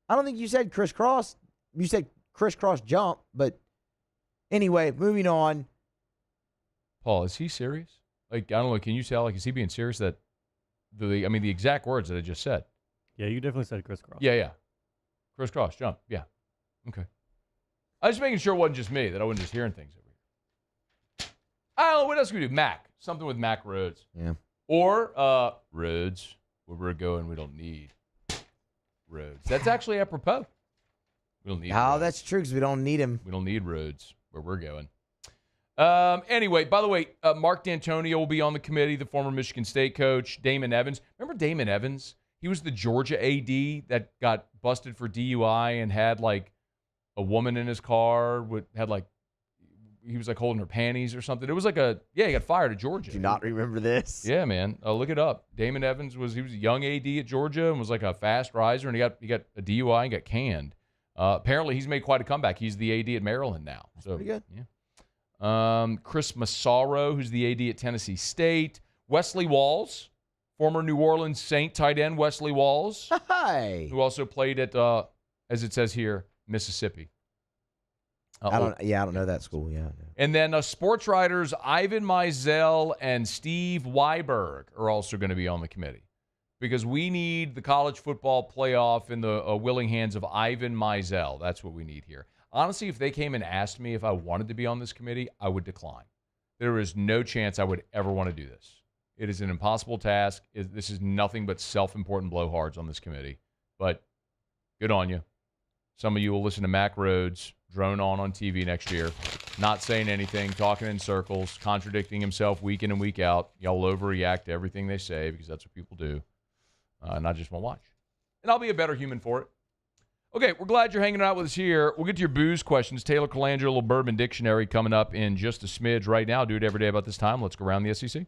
I don't think you said crisscross. You said crisscross jump, but anyway, moving on. Paul, is he serious? Like, I don't know. Can you tell? Like, is he being serious that the exact words that I just said? Yeah, you definitely said crisscross. Yeah. Crisscross jump. Yeah. Okay. I was just making sure it wasn't just me, that I wasn't just hearing things over here. I don't know. What else can we do? Mac. Something with Mack Rhodes. Yeah. Or Rhodes, where we're going, we don't need Rhodes. That's actually apropos. We don't need Rhodes. That's true, because we don't need him. We don't need Rhodes where we're going. Anyway, by the way, Mark D'Antonio will be on the committee, the former Michigan State coach. Damon Evans. Remember Damon Evans? He was the Georgia AD that got busted for DUI and had, like, a woman in his car. He was, like, holding her panties or something. It was like he got fired at Georgia. Do you not remember this? Yeah, man. Look it up. Damon Evans was a young AD at Georgia and was like a fast riser, and he got a DUI and got canned. Apparently, he's made quite a comeback. He's the AD at Maryland now. That's pretty good. Yeah. Chris Massaro, who's the AD at Tennessee State. Wesley Walls, former New Orleans Saint tight end Wesley Walls. Hi. Who also played at, as it says here, Mississippi. I don't know that school. Yeah. And then sports writers Ivan Mizell and Steve Weiberg are also going to be on the committee because we need the college football playoff in the willing hands of Ivan Mizell. That's what we need here. Honestly, if they came and asked me if I wanted to be on this committee, I would decline. There is no chance I would ever want to do this. It is an impossible task. This is nothing but self-important blowhards on this committee. But good on you. Some of you will listen to Mack Rhodes drone on TV next year, not saying anything, talking in circles, contradicting himself week in and week out. Y'all overreact to everything they say because that's what people do. And I just won't watch. And I'll be a better human for it. Okay, we're glad you're hanging out with us here. We'll get to your booze questions. Taylor Calandro, little Bourbon Dictionary coming up in just a smidge right now. Do it every day about this time. Let's go around the SEC.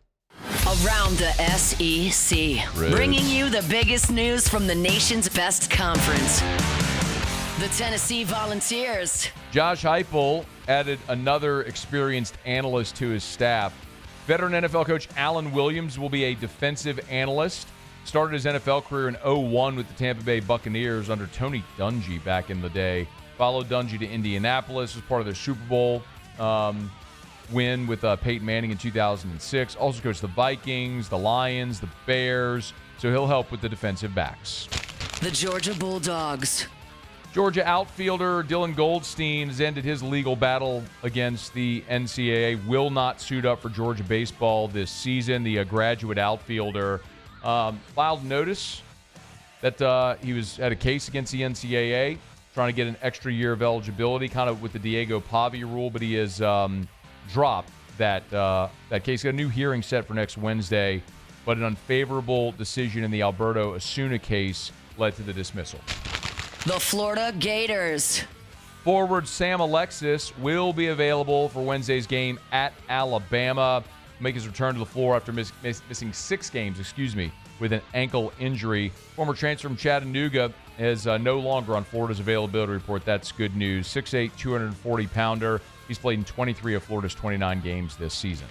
Around the SEC, bringing you the biggest news from the nation's best conference. The Tennessee Volunteers. Josh Heupel added another experienced analyst to his staff. Veteran NFL coach Alan Williams will be a defensive analyst. Started his NFL career in 2001 with the Tampa Bay Buccaneers under Tony Dungy back in the day. Followed Dungy to Indianapolis as part of their Super Bowl win with Peyton Manning in 2006. Also coached the Vikings, the Lions, the Bears. So he'll help with the defensive backs. The Georgia Bulldogs. Georgia outfielder Dylan Goldstein has ended his legal battle against the NCAA. Will not suit up for Georgia baseball this season. The graduate outfielder filed notice that he had a case against the NCAA, trying to get an extra year of eligibility, kind of with the Diego Pavia rule, but he has dropped that case. Got a new hearing set for next Wednesday, but an unfavorable decision in the Alberto Osuna case led to the dismissal. The Florida Gators. Forward Sam Alexis will be available for Wednesday's game at Alabama. Make his return to the floor after missing 6 games, with an ankle injury. Former transfer from Chattanooga is no longer on Florida's availability report. That's good news. 6'8", 240-pounder. He's played in 23 of Florida's 29 games this season.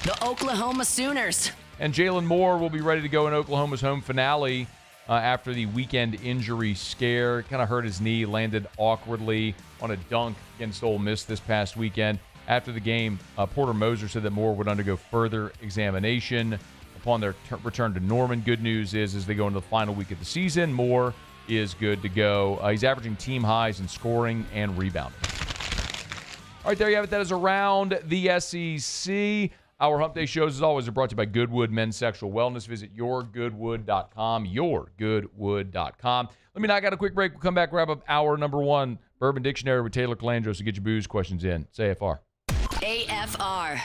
The Oklahoma Sooners. And Jalen Moore will be ready to go in Oklahoma's home finale after the weekend injury scare. Kind of hurt his knee, landed awkwardly on a dunk against Ole Miss this past weekend. After the game, Porter Moser said that Moore would undergo further examination upon their return to Norman. Good news is, as they go into the final week of the season, Moore is good to go. He's averaging team highs in scoring and rebounding. All right, there you have it. That is around the SEC. Our Hump Day shows, as always, are brought to you by Goodwood Men's Sexual Wellness. Visit yourgoodwood.com, yourgoodwood.com. Let me knock out a quick break. We'll come back, wrap up hour number 1, Bourbon Dictionary with Taylor Calandro, so get your booze questions in. Say AFR. AFR.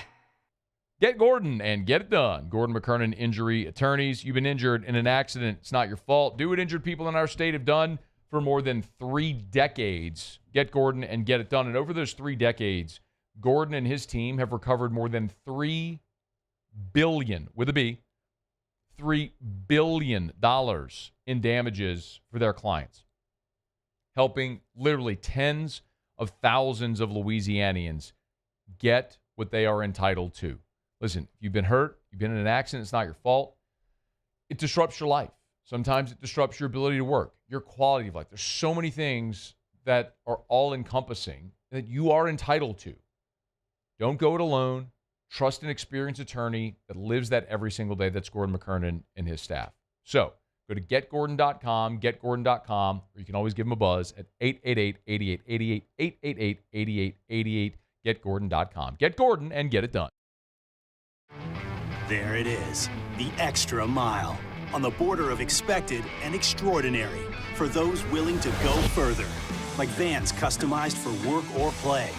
Get Gordon and get it done. Gordon McKernan Injury Attorneys. You've been injured in an accident. It's not your fault. Do what injured people in our state have done for more than 3 decades. Get Gordon and get it done. And over those 3 decades, Gordon and his team have recovered more than $3 billion, with a B, $3 billion in damages for their clients, helping literally tens of thousands of Louisianians get what they are entitled to. Listen, if you've been hurt, you've been in an accident, it's not your fault. It disrupts your life. Sometimes it disrupts your ability to work, your quality of life. There's so many things that are all-encompassing that you are entitled to. Don't go it alone. Trust an experienced attorney that lives that every single day. That's Gordon McKernan and his staff. So go to getgordon.com, getgordon.com, or you can always give him a buzz at 888-8888, 888-8888, getgordon.com. Get Gordon and get it done. There it is, the extra mile, on the border of expected and extraordinary for those willing to go further, like vans customized for work or play,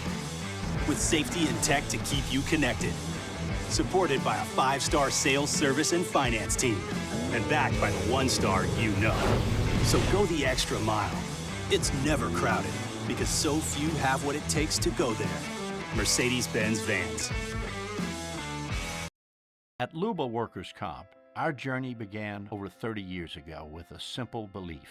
with safety and tech to keep you connected. Supported by a 5-star sales, service, and finance team. And backed by the 1-star you know. So go the extra mile. It's never crowded because so few have what it takes to go there. Mercedes-Benz Vans. At Luba Workers' Comp, our journey began over 30 years ago with a simple belief.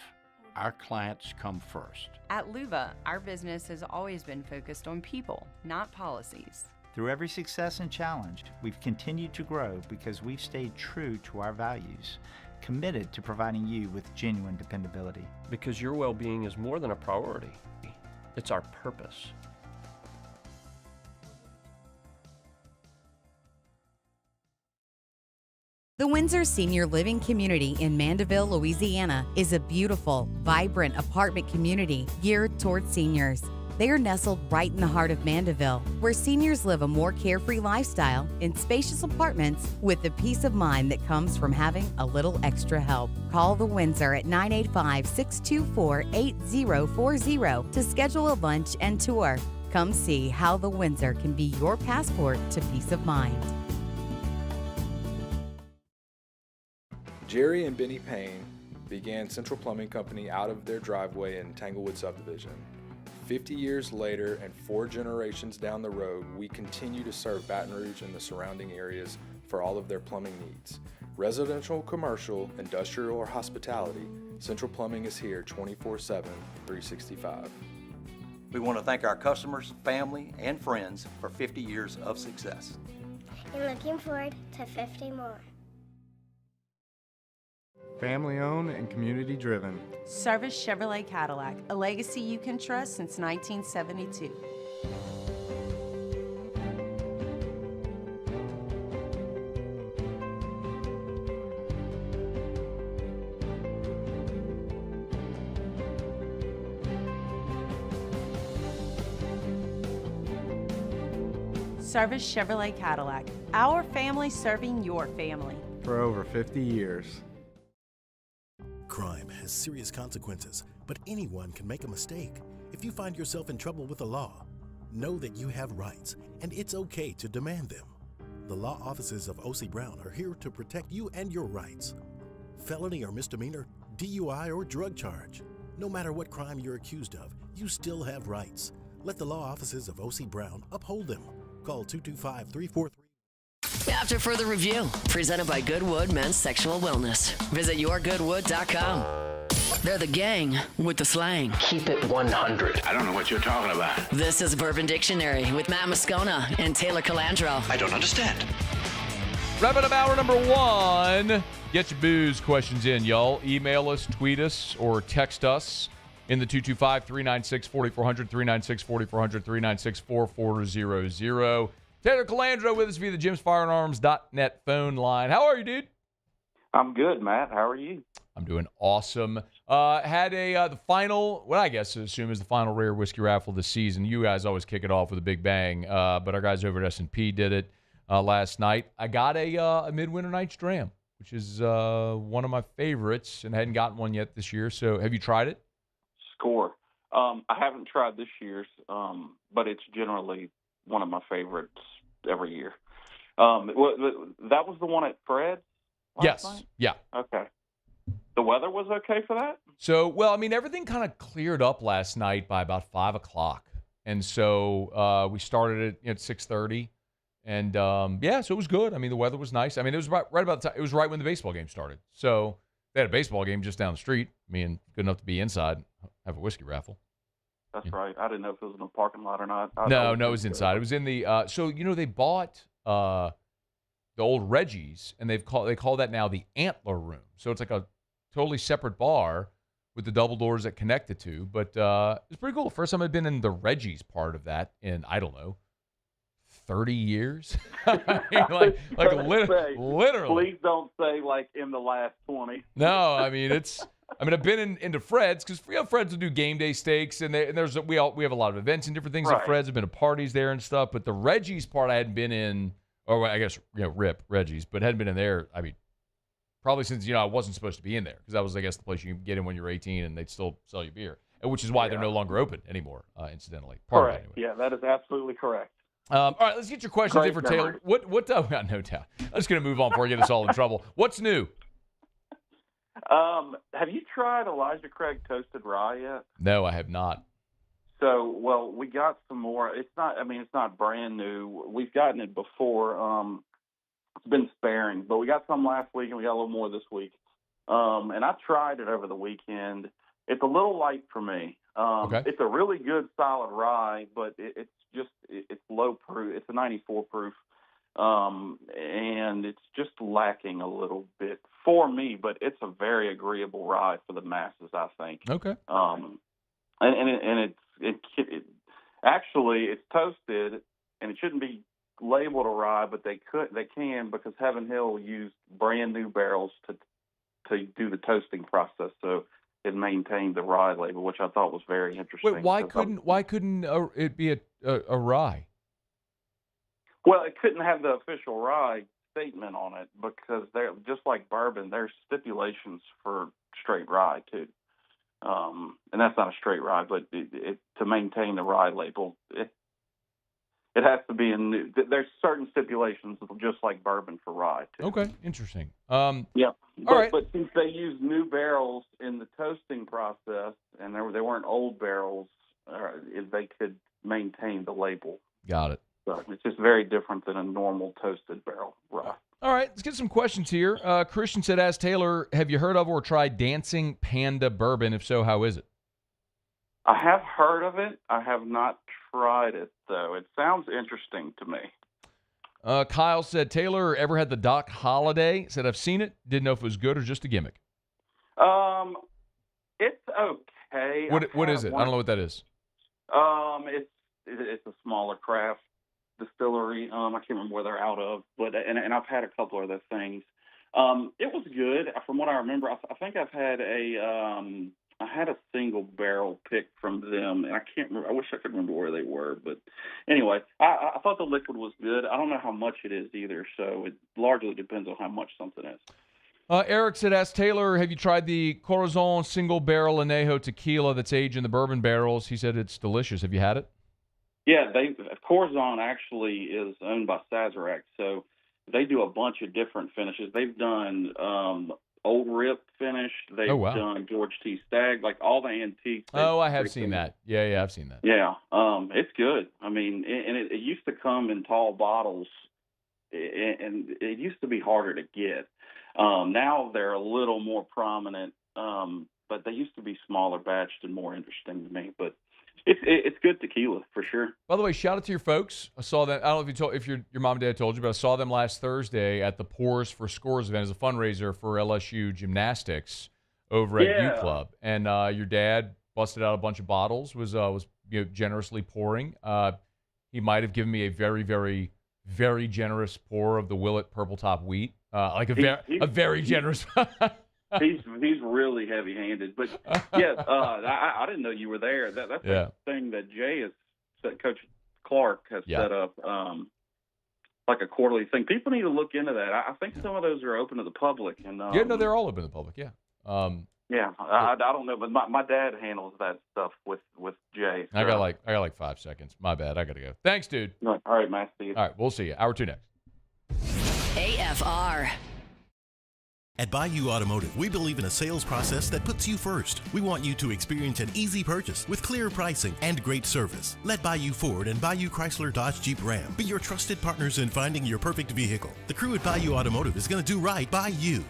Our clients come first. At Luba, our business has always been focused on people, not policies. Through every success and challenge, we've continued to grow because we've stayed true to our values, committed to providing you with genuine dependability. Because your well-being is more than a priority. It's our purpose. The Windsor Senior Living Community in Mandeville, Louisiana is a beautiful, vibrant apartment community geared towards seniors. They are nestled right in the heart of Mandeville, where seniors live a more carefree lifestyle in spacious apartments with the peace of mind that comes from having a little extra help. Call the Windsor at 985-624-8040 to schedule a lunch and tour. Come see how the Windsor can be your passport to peace of mind. Jerry and Benny Payne began Central Plumbing Company out of their driveway in Tanglewood subdivision. 50 years later and 4 generations down the road, we continue to serve Baton Rouge and the surrounding areas for all of their plumbing needs. Residential, commercial, industrial, or hospitality, Central Plumbing is here 24/7, 365. We want to thank our customers, family, and friends for 50 years of success. And looking forward to 50 more. Family owned and community driven. Service Chevrolet Cadillac, a legacy you can trust since 1972. Service Chevrolet Cadillac. Our family serving your family. For over 50 years. Crime has serious consequences, but anyone can make a mistake. If you find yourself in trouble with the law, know that you have rights, and it's okay to demand them. The law offices of O.C. Brown are here to protect you and your rights. Felony or misdemeanor, DUI or drug charge. No matter what crime you're accused of, you still have rights. Let the law offices of O.C. Brown uphold them. Call 225-343. After further review, presented by Goodwood Men's Sexual Wellness. Visit yourgoodwood.com. They're the gang with the slang. Keep it 100. I don't know what you're talking about. This is Bourbon Dictionary with Matt Moscona and Taylor Calandro. I don't understand. Wrapping up hour number 1. Get your booze questions in, y'all. Email us, tweet us, or text us in the 225-396-4400, 396-4400, 396-4400. Taylor Calandro with us via the JimsFirearms.net phone line. How are you, dude? I'm good, Matt. How are you? I'm doing awesome. Had the final, what I guess to assume is the final rare whiskey raffle this season. You guys always kick it off with a big bang, but our guys over at S&P did it last night. I got a Midwinter Night's Dram, which is one of my favorites, and I hadn't gotten one yet this year. So have you tried it? Score. I haven't tried this year's, but it's generally one of my favorites every year. That was the one at Fred's last night? Yeah. Okay. The weather was okay for that? So, well, I mean, everything kind of cleared up last night by about 5 o'clock. And so we started at 6:30. And, so it was good. I mean, the weather was nice. I mean, it was right about the time. It was right when the baseball game started. So they had a baseball game just down the street. I mean, good enough to be inside, have a whiskey raffle. That's right. I didn't know if it was in a parking lot or not. No, it was inside. It was in the they bought the old Reggie's, and they call that now the Antler Room. So it's like a totally separate bar with the double doors that connect the two. But it's pretty cool. First time I've been in the Reggie's part of that in, I don't know, 30 years. I mean, literally. Please don't say like in the last 20. No, I mean I've been into Fred's because Fred's will do game day steaks, and we have a lot of events and different things at Fred's. I've been to parties there and stuff, but the Reggie's part I hadn't been in, or I guess RIP Reggie's, but hadn't been in there. I mean, probably since I wasn't supposed to be in there because that was, I guess, the place you can get in when you're 18 and they'd still sell you beer, which is why they're no longer open anymore. Incidentally, correct. Anyway. Yeah, that is absolutely correct. All right, let's get your questions in for Taylor. What? No doubt. I'm just going to move on before I get us all in trouble. What's new? Have you tried Elijah Craig Toasted Rye yet? No, I have not. So, well, we got some more. It's not brand new. We've gotten it before. It's been sparing, but we got some last week and we got a little more this week. And I tried it over the weekend. It's a little light for me. Okay. It's a really good solid rye, but it's low proof. It's a 94 proof. And it's just lacking a little bit for me, but it's a very agreeable rye for the masses, I think. Okay. And it's actually toasted, and it shouldn't be labeled a rye, but they can because Heaven Hill used brand new barrels to do the toasting process, so it maintained the rye label, which I thought was very interesting. Wait, why couldn't it be a rye? Well, it couldn't have the official rye statement on it because they're just like bourbon. There's stipulations for straight rye too, and that's not a straight rye, but to maintain the rye label, it has to be there's certain stipulations just like bourbon for rye too. Okay, interesting. Yeah. All right. But since they use new barrels in the toasting process, and they weren't old barrels, they could maintain the label. Got it. So it's just very different than a normal toasted barrel rye. All right, let's get some questions here. Christian said, ask Taylor, have you heard of or tried Dancing Panda Bourbon? If so, how is it? I have heard of it. I have not tried it, though. It sounds interesting to me. Kyle said, Taylor, ever had the Doc Holiday? Said, I've seen it. Didn't know if it was good or just a gimmick. It's okay. What is it? I don't know what that is. It's a smaller craft distillery. I can't remember where they're out of, but and I've had a couple of those things. It was good from what I remember. I think I've had a had a single barrel pick from them, and I can't remember. I wish I could remember where they were, but anyway, I thought the liquid was good. I don't know how much it is either, so it largely depends on how much something is. Eric said, ask Taylor, have you tried the Corazon single barrel añejo tequila that's aged in the bourbon barrels? He said it's delicious. Have you had it? Yeah, Corazon actually is owned by Sazerac, so they do a bunch of different finishes. They've done Old Rip finish. They've done George T. Stagg, like all the antiques. I have seen that. Yeah, I've seen that. Yeah, it's good. I mean, and it used to come in tall bottles, and it used to be harder to get. Now they're a little more prominent, but they used to be smaller batched and more interesting to me. But it's good tequila for sure. By the way, shout out to your folks. I saw that. I don't know if your mom and dad told you, but I saw them last Thursday at the Pours for Scores event as a fundraiser for LSU gymnastics over at U Club. And your dad busted out a bunch of bottles. Was generously pouring. He might have given me a very, very, very generous pour of the Willet Purple Top Wheat. A very generous. He's really heavy-handed, but yeah, I didn't know you were there. That's the thing that Coach Clark has set up, like a quarterly thing. People need to look into that. I think some of those are open to the public. And they're all open to the public. Yeah. I don't know, but my dad handles that stuff with Jay. So. I got like 5 seconds. My bad. I gotta go. Thanks, dude. All right, Matt. See you. All right, we'll see you. Hour 2 next. AFR. At Bayou Automotive, we believe in a sales process that puts you first. We want you to experience an easy purchase with clear pricing and great service. Let Bayou Ford and Bayou Chrysler Dodge Jeep Ram be your trusted partners in finding your perfect vehicle. The crew at Bayou Automotive is going to do right by you.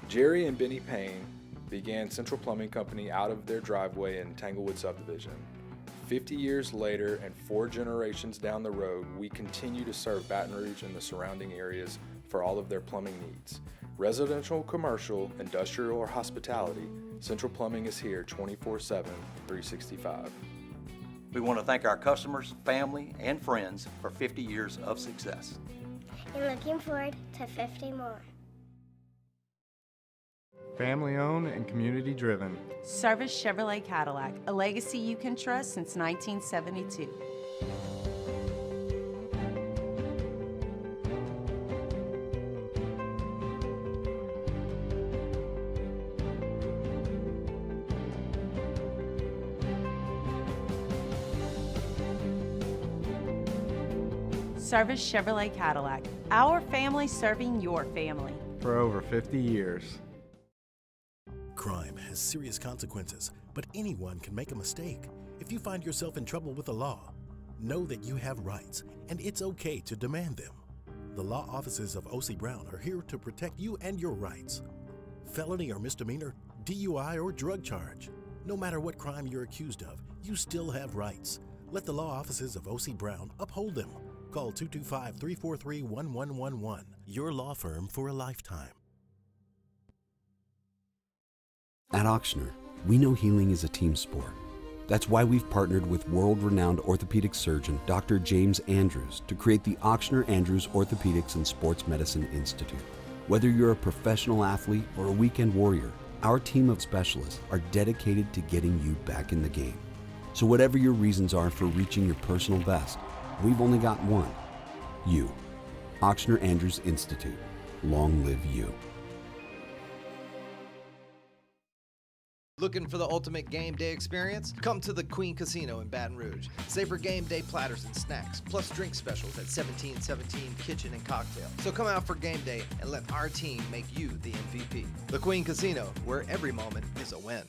Jerry and Benny Payne began Central Plumbing Company out of their driveway in Tanglewood subdivision. 50 years later and 4 generations down the road, we continue to serve Baton Rouge and the surrounding areas for all of their plumbing needs. Residential, commercial, industrial, or hospitality, Central Plumbing is here 24/7, 365. We want to thank our customers, family, and friends for 50 years of success. And looking forward to 50 more. Family owned and community driven. Service Chevrolet Cadillac, a legacy you can trust since 1972. Service Chevrolet Cadillac, our family serving your family. For over 50 years. Crime has serious consequences, but anyone can make a mistake. If you find yourself in trouble with the law, know that you have rights, and it's okay to demand them. The law offices of O.C. Brown are here to protect you and your rights. Felony or misdemeanor, DUI or drug charge. No matter what crime you're accused of, you still have rights. Let the law offices of O.C. Brown uphold them. Call 225-343-1111. Your law firm for a lifetime. At Auctioner, we know healing is a team sport. That's why we've partnered with world-renowned orthopedic surgeon Dr. James Andrews to create the Auctioner Andrews Orthopedics and Sports Medicine Institute. Whether you're a professional athlete or a weekend warrior, our team of specialists are dedicated to getting you back in the game. So whatever your reasons are for reaching your personal best, we've only got one: you. Auctioner Andrews Institute. Long live you. Looking for the ultimate game day experience? Come to the Queen Casino in Baton Rouge. Savor game day platters and snacks, plus drink specials at 1717 Kitchen and Cocktail. So come out for game day and let our team make you the MVP. The Queen Casino, where every moment is a win.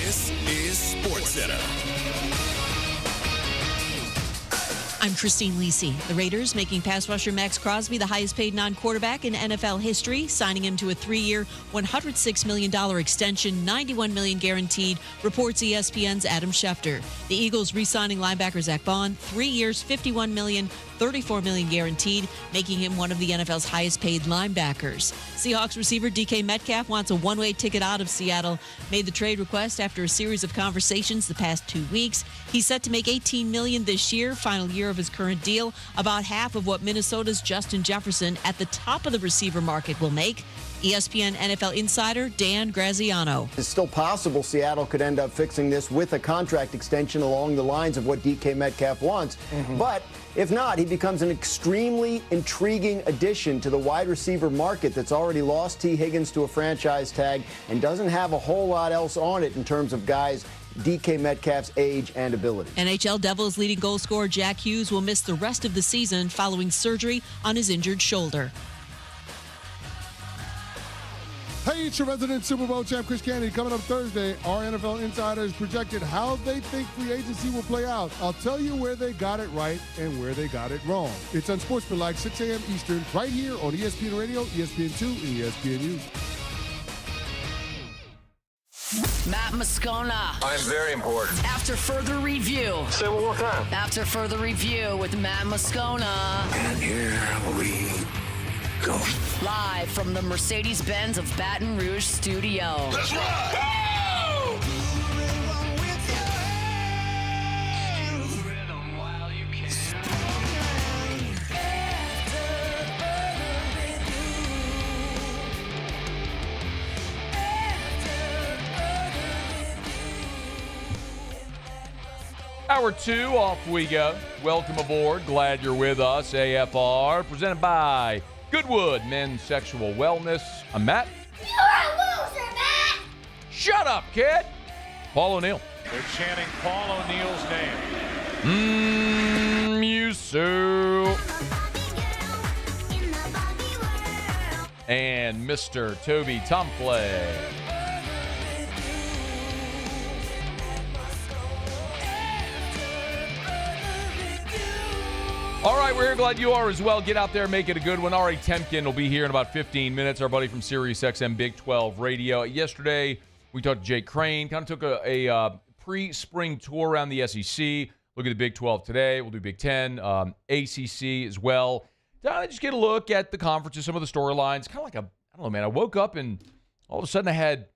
This is SportsCenter. I'm Christine Lisi. The Raiders making pass rusher Max Crosby the highest paid non-quarterback in NFL history, signing him to a 3-year, $106 million extension, $91 million guaranteed, reports ESPN's Adam Schefter. The Eagles re-signing linebacker Zach Bond, 3 years, $51 million, $34 million guaranteed, making him one of the NFL's highest paid linebackers. Seahawks receiver DK Metcalf wants a one-way ticket out of Seattle, made the trade request after a series of conversations the past 2 weeks. He's set to make $18 million this year, final year of his current deal, about half of what Minnesota's Justin Jefferson at the top of the receiver market will make. ESPN NFL insider Dan Graziano. It's still possible Seattle could end up fixing this with a contract extension along the lines of what DK Metcalf wants. But if not, he becomes an extremely intriguing addition to the wide receiver market that's already lost T. Higgins to a franchise tag and doesn't have a whole lot else on it in terms of guys DK Metcalf's age and ability. NHL Devils leading goal scorer Jack Hughes will miss the rest of the season following surgery on his injured shoulder. Hey, it's your resident Super Bowl champ, Chris Kennedy. Coming up Thursday, our NFL insiders projected how they think free agency will play out. I'll tell you where they got it right and where they got it wrong. It's Unsportsmanlike, 6 a.m. Eastern, right here on ESPN Radio, ESPN2, and ESPNU. Matt Moscona. I'm very important. After further review. Say it one more time. After further review with Matt Moscona. And here we go. Live from the Mercedes-Benz of Baton Rouge studio. Let's ride! Go! Hour 2, off we go. Welcome aboard. Glad you're with us. AFR, presented by Goodwood Men's Sexual Wellness. I'm Matt. You're a loser, Matt! Shut up, kid! Paul O'Neill. They're chanting Paul O'Neill's name. Musu. And Mr. Toby Tumpley. All right, we're here. Glad you are as well. Get out there, make it a good one. Ari Tempkin will be here in about 15 minutes, our buddy from SiriusXM Big 12 Radio. Yesterday, we talked to Jake Crane, kind of took a pre-spring tour around the SEC. Look at the Big 12 today. We'll do Big 10, ACC as well. Just get a look at the conferences, some of the storylines. Kind of like I don't know, man. I woke up and all of a sudden I had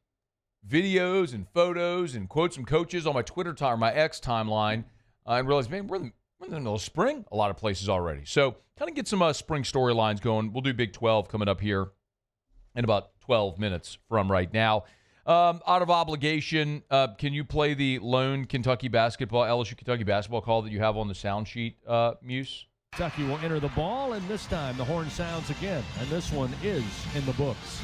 videos and photos and quotes from coaches on my Twitter time, my X timeline, and realized, man, we're in the middle of spring, a lot of places already. So kind of get some spring storylines going. We'll do Big 12 coming up here in about 12 minutes from right now. Out of obligation, can you play the lone Kentucky LSU Kentucky basketball call that you have on the sound sheet, Muse? Kentucky will enter the ball, and this time the horn sounds again, and this one is in the books.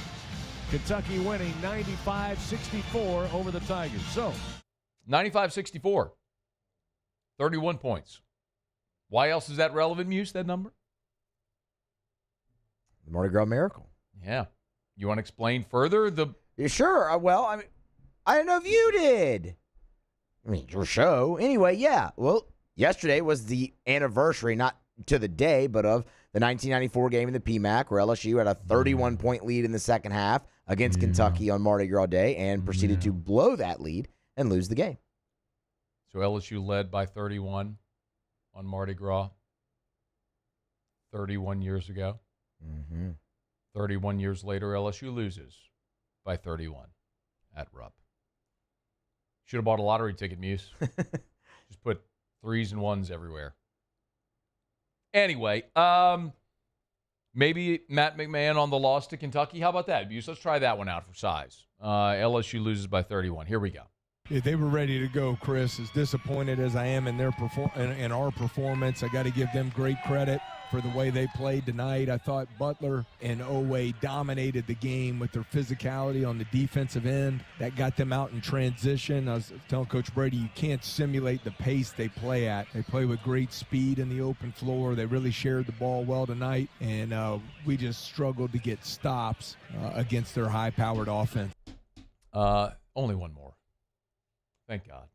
Kentucky winning 95-64 over the Tigers. So 95-64, 31 points. Why else is that relevant, Muse, that number? The Mardi Gras Miracle. Yeah. You want to explain further? Sure. Well, I don't know if you did. I mean, your show. Anyway, yeah. Well, yesterday was the anniversary, not to the day, but of the 1994 game in the PMAC, where LSU had a 31-point lead in the second half against Kentucky on Mardi Gras Day and proceeded to blow that lead and lose the game. So LSU led by 31 on Mardi Gras 31 years ago. 31 years later, LSU loses by 31 at Rupp. Should have bought a lottery ticket, Muse. Just put 3s and 1s everywhere. Anyway, maybe Matt McMahon on the loss to Kentucky. How about that, Muse? Let's try that one out for size. LSU loses by 31. Here we go. Yeah, they were ready to go, Chris. As disappointed as I am in their in our performance, I got to give them great credit for the way they played tonight. I thought Butler and Oweh dominated the game with their physicality on the defensive end. That got them out in transition. I was telling Coach Brady, you can't simulate the pace they play at. They play with great speed in the open floor. They really shared the ball well tonight, and we just struggled to get stops against their high-powered offense. Only one more. Thank God.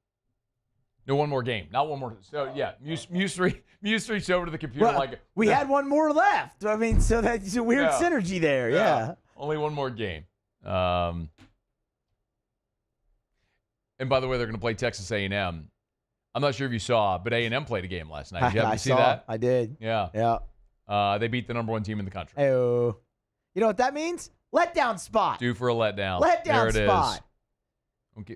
No, one more game. Not one more. So, yeah, Muse reached over to the computer Well, we had one more left. I mean, so that's a weird synergy there. Yeah. Only one more game. And by the way, they're going to play Texas A&M. I'm not sure if you saw, but A&M played a game last night. Did you happen to see that? I did. Yeah. Yeah. They beat the number 1 team in the country. Hey-oh. You know what that means? Letdown spot. Due for a letdown. Letdown there it spot. is.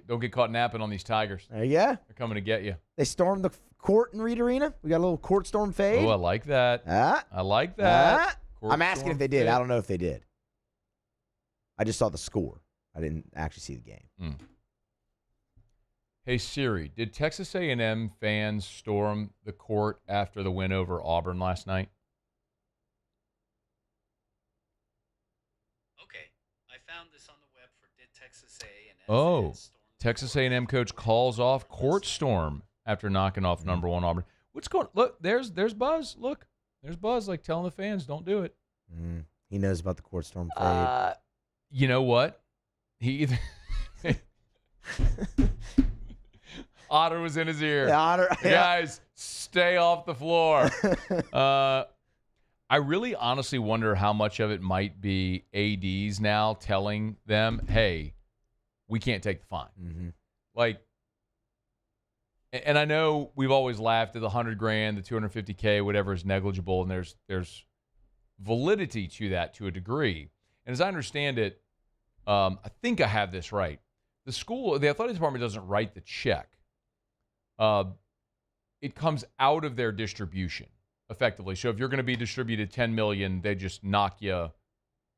Don't get caught napping on these Tigers. There you go. They're coming to get you. They stormed the court in Reed Arena. We got a little court storm fade. Oh, I like that. I like that. I'm asking if they did. Fade. I don't know if they did. I just saw the score. I didn't actually see the game. Hey, Siri, did Texas A&M fans storm the court after the win over Auburn last night? Okay. I found this on the web for did Texas A&M Texas A&M coach calls off court storm after knocking off number 1 Auburn. What's going? Look, there's Buzz. Look, there's Buzz, like telling the fans, don't do it. He knows about the court storm fade. You know what? He either Otter was in his ear. Yeah, Otter. Guys, stay off the floor. I really honestly wonder how much of it might be ADs now telling them, hey, we can't take the fine. Like, and I know we've always laughed at the $100,000, the $250K, whatever is negligible, and there's validity to that to a degree. And as I understand it, I think I have this right. The athletic department doesn't write the check. It comes out of their distribution, effectively. So if you're going to be distributed $10 million, they just knock you.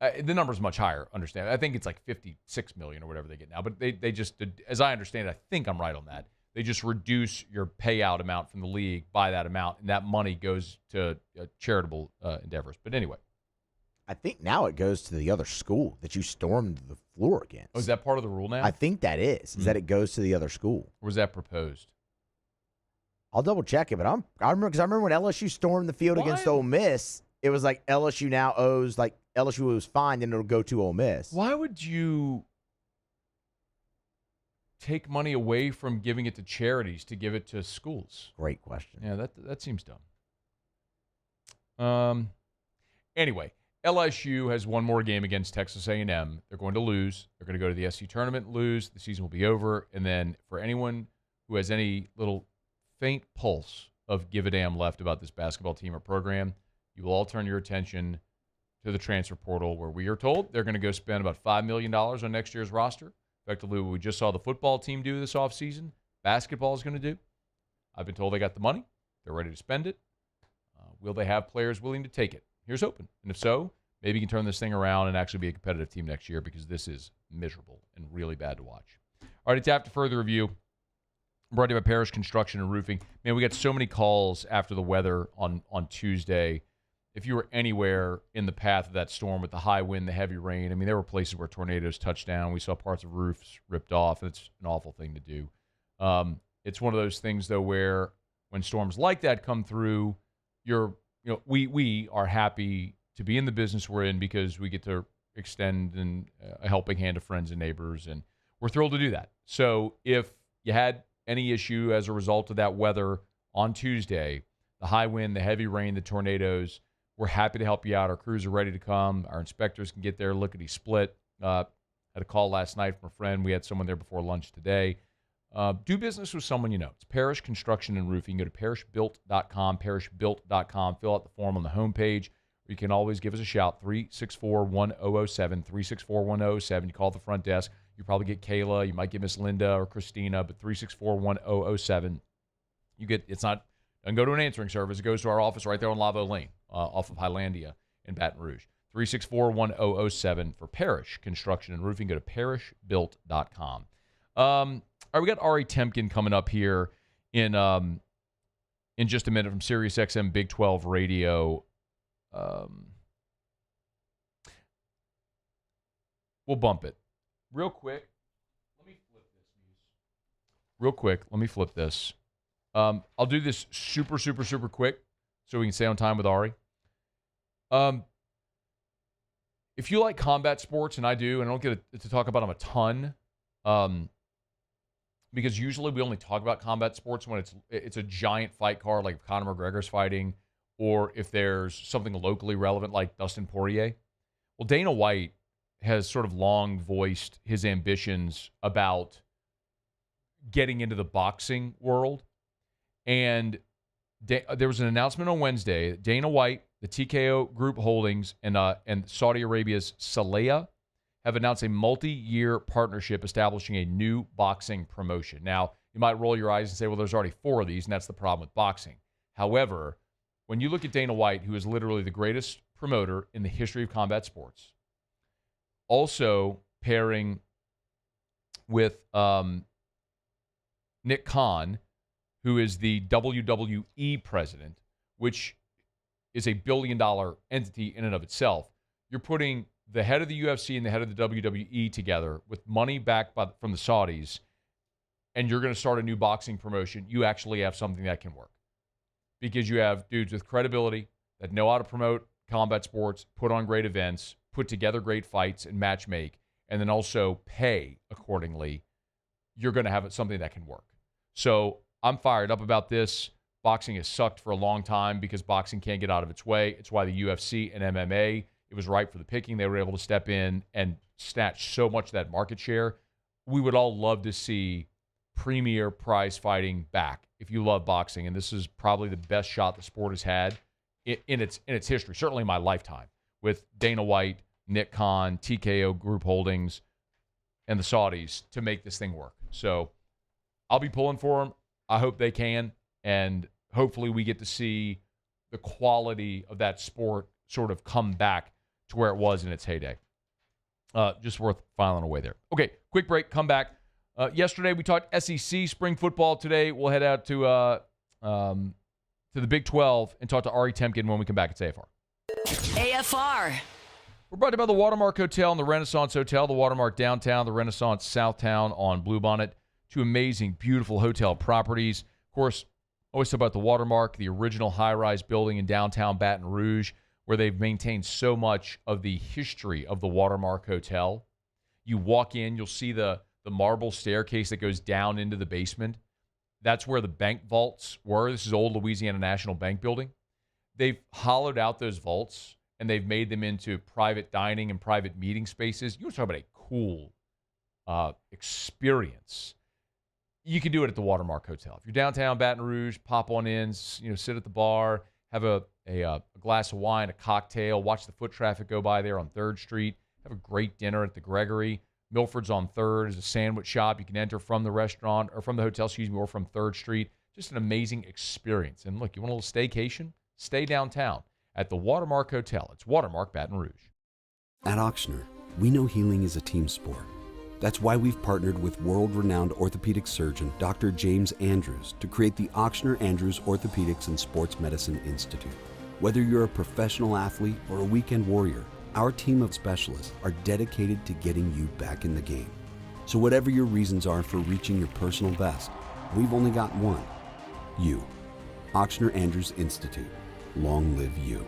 The number's much higher, understand. I think it's like $56 million or whatever they get now. But they just, as I understand it, I think I'm right on that. They just reduce your payout amount from the league by that amount, and that money goes to charitable endeavors. But anyway. I think now it goes to the other school that you stormed the floor against. Oh, is that part of the rule now? I think that is that it goes to the other school. Or was that proposed? I'll double check it, but I remember when LSU stormed the field against Ole Miss, it was like LSU now owes, like LSU was fined and it'll go to Ole Miss. Why would you take money away from giving it to charities to give it to schools? Great question. Yeah, that seems dumb. Anyway, LSU has one more game against Texas A&M. They're going to lose. They're going to go to the SC tournament, lose. The season will be over. And then for anyone who has any little faint pulse of give a damn left about this basketball team or program, you will all turn your attention to the transfer portal, where we are told they're going to go spend about $5 million on next year's roster. Effectively, what we just saw the football team do this offseason, basketball is going to do. I've been told they got the money. They're ready to spend it. Will they have players willing to take it? Here's hoping. And if so, maybe you can turn this thing around and actually be a competitive team next year, because this is miserable and really bad to watch. All right, it's after further review. Brought to you by Parish Construction and Roofing. Man, we got so many calls after the weather on Tuesday. If you were anywhere in the path of that storm with the high wind, the heavy rain, I mean, there were places where tornadoes touched down. We saw parts of roofs ripped off, and it's an awful thing to do. It's one of those things, though, where when storms like that come through, we are happy to be in the business we're in, because we get to extend a helping hand to friends and neighbors, and we're thrilled to do that. So if you had any issue as a result of that weather on Tuesday, the high wind, the heavy rain, the tornadoes, we're happy to help you out. Our crews are ready to come. Our inspectors can get there, lickety-split. Had a call last night from a friend. We had someone there before lunch today. Do business with someone you know. It's Parish Construction and Roofing. Go to parishbuilt.com, parishbuilt.com. Fill out the form on the homepage. You can always give us a shout, 364-1007, 364-1007. You call the front desk. You probably get Kayla. You might get Miss Linda or Christina, but 364-1007. Doesn't go to an answering service. It goes to our office right there on Lavo Lane, off of Highlandia in Baton Rouge. 364-1007 for Parish Construction and Roofing. Go to parishbuilt.com. All right, we got Ari Tempkin coming up here in just a minute from SiriusXM Big 12 Radio. We'll bump it. Real quick, let me flip this. I'll do this super, super, super quick so we can stay on time with Ari. If you like combat sports, and I do, and I don't get to talk about them a ton, because usually we only talk about combat sports when it's a giant fight card, like if Conor McGregor's fighting, or if there's something locally relevant like Dustin Poirier. Well, Dana White has sort of long voiced his ambitions about getting into the boxing world. And there was an announcement on Wednesday. Dana White, the TKO Group Holdings, and Saudi Arabia's Saleh have announced a multi-year partnership establishing a new boxing promotion. Now, you might roll your eyes and say, well, there's already 4 of these, and that's the problem with boxing. However, when you look at Dana White, who is literally the greatest promoter in the history of combat sports, also pairing with Nick Khan, who is the WWE president, which is a billion-dollar entity in and of itself. You're putting the head of the UFC and the head of the WWE together with money backed from the Saudis, and you're going to start a new boxing promotion. You actually have something that can work because you have dudes with credibility that know how to promote combat sports, put on great events, put together great fights, and match make, and then also pay accordingly. You're going to have something that can work. So I'm fired up about this. Boxing has sucked for a long time because boxing can't get out of its way. It's why the UFC and MMA, it was ripe for the picking. They were able to step in and snatch so much of that market share. We would all love to see premier prize fighting back if you love boxing. And this is probably the best shot the sport has had in its history, certainly in my lifetime, with Dana White, Nick Khan, TKO Group Holdings, and the Saudis to make this thing work. So I'll be pulling for them. I hope they can. And hopefully we get to see the quality of that sport sort of come back to where it was in its heyday. Just worth filing away there. Okay, quick break, come back. Yesterday we talked SEC spring football. Today we'll head out to the Big 12 and talk to Ari Tempkin when we come back at AFR. AFR. We're brought to you by the Watermark Hotel and the Renaissance Hotel, the Watermark Downtown, the Renaissance Southtown on Bluebonnet. 2 amazing, beautiful hotel properties. Of course, always talk about the Watermark, the original high-rise building in downtown Baton Rouge, where they've maintained so much of the history of the Watermark Hotel. You walk in, you'll see the marble staircase that goes down into the basement. That's where the bank vaults were. This is old Louisiana National Bank building. They've hollowed out those vaults, and they've made them into private dining and private meeting spaces. You want to talk about a cool experience. You can do it at the Watermark Hotel. If you're downtown Baton Rouge, pop on in, sit at the bar, have a glass of wine, a cocktail, watch the foot traffic go by there on 3rd Street, have a great dinner at the Gregory. Milford's on 3rd is a sandwich shop. You can enter from the restaurant, or from the hotel, or from 3rd Street. Just an amazing experience. And look, you want a little staycation? Stay downtown at the Watermark Hotel. It's Watermark Baton Rouge. At Auctioner, we know healing is a team sport. That's why we've partnered with world-renowned orthopedic surgeon Dr. James Andrews to create the Auctioner Andrews Orthopedics and Sports Medicine Institute. Whether you're a professional athlete or a weekend warrior, our team of specialists are dedicated to getting you back in the game. So whatever your reasons are for reaching your personal best, we've only got one. You. Auctioner Andrews Institute. Long live you.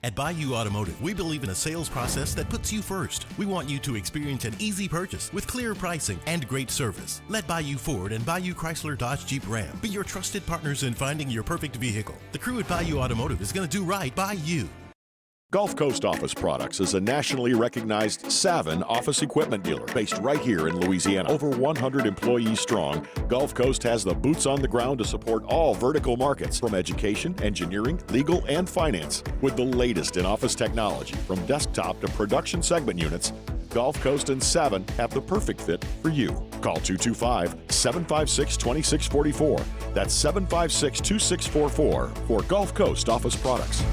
At Bayou Automotive, we believe in a sales process that puts you first. We want you to experience an easy purchase with clear pricing and great service. Let Bayou Ford and Bayou Chrysler Dodge Jeep Ram be your trusted partners in finding your perfect vehicle. The crew at Bayou Automotive is going to do right by you. Gulf Coast Office Products is a nationally recognized Savin office equipment dealer based right here in Louisiana. Over 100 employees strong, Gulf Coast has the boots on the ground to support all vertical markets from education, engineering, legal, and finance. With the latest in office technology from desktop to production segment units, Gulf Coast and Savin have the perfect fit for you. Call 225-756-2644. That's 756-2644 for Gulf Coast Office Products.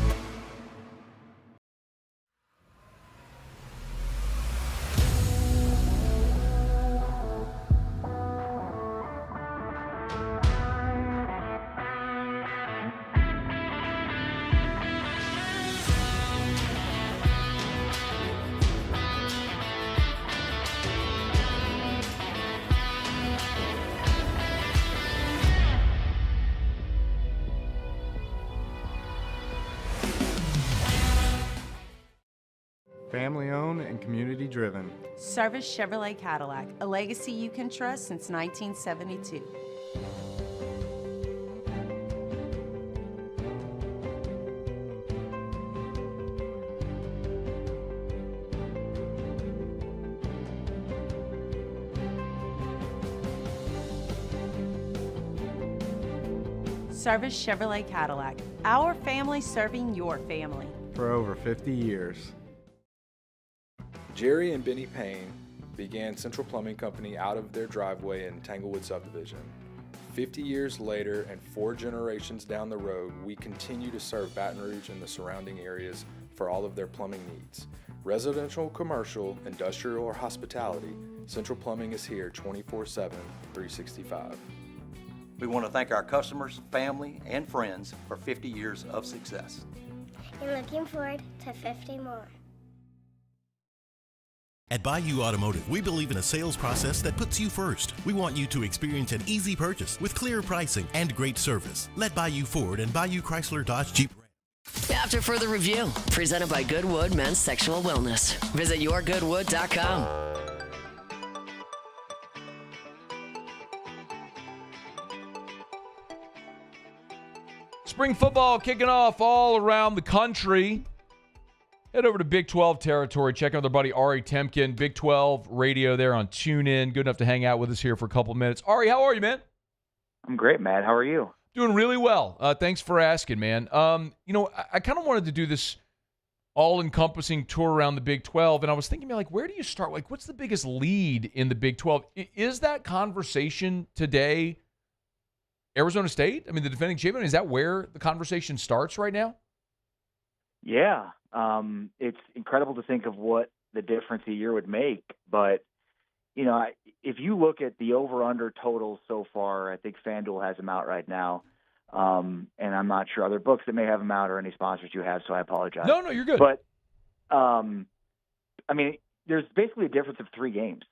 Family-owned and community-driven. Service Chevrolet Cadillac, a legacy you can trust since 1972. Service Chevrolet Cadillac, our family serving your family. For over 50 years. Jerry and Benny Payne began Central Plumbing Company out of their driveway in Tanglewood subdivision. 50 years later and 4 generations down the road, we continue to serve Baton Rouge and the surrounding areas for all of their plumbing needs. Residential, commercial, industrial, or hospitality, Central Plumbing is here 24/7, 365. We want to thank our customers, family, and friends for 50 years of success. And looking forward to 50 more. At Bayou Automotive, we believe in a sales process that puts you first. We want you to experience an easy purchase with clear pricing and great service. Let Bayou Ford and Bayou Chrysler Dodge Jeep. After further review, presented by Goodwood Men's Sexual Wellness. Visit yourgoodwood.com. Spring football kicking off all around the country. Head over to Big 12 territory. Check out their buddy Ari Tempkin, Big 12 radio there on TuneIn. Good enough to hang out with us here for a couple minutes. Ari, how are you, man? I'm great, Matt. How are you? Doing really well. Thanks for asking, man. I kind of wanted to do this all-encompassing tour around the Big 12, and I was thinking, like, where do you start? Like, what's the biggest lead in the Big 12? Is that conversation today Arizona State? I mean, the defending champion, is that where the conversation starts right now? Yeah. It's incredible to think of what the difference a year would make. But, if you look at the over-under totals so far, I think FanDuel has them out right now. And I'm not sure other books that may have them out or any sponsors you have, so I apologize. No, you're good. But, there's basically a difference of 3 games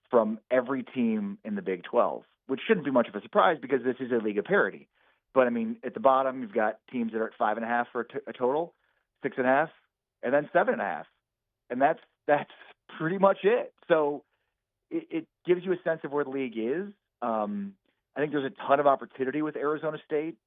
from every team in the Big 12. Which shouldn't be much of a surprise because this is a league of parity. But, at the bottom, you've got teams that are at 5.5 for a total, 6.5, and then 7.5. And that's pretty much it. So it gives you a sense of where the league is. I think there's a ton of opportunity with Arizona State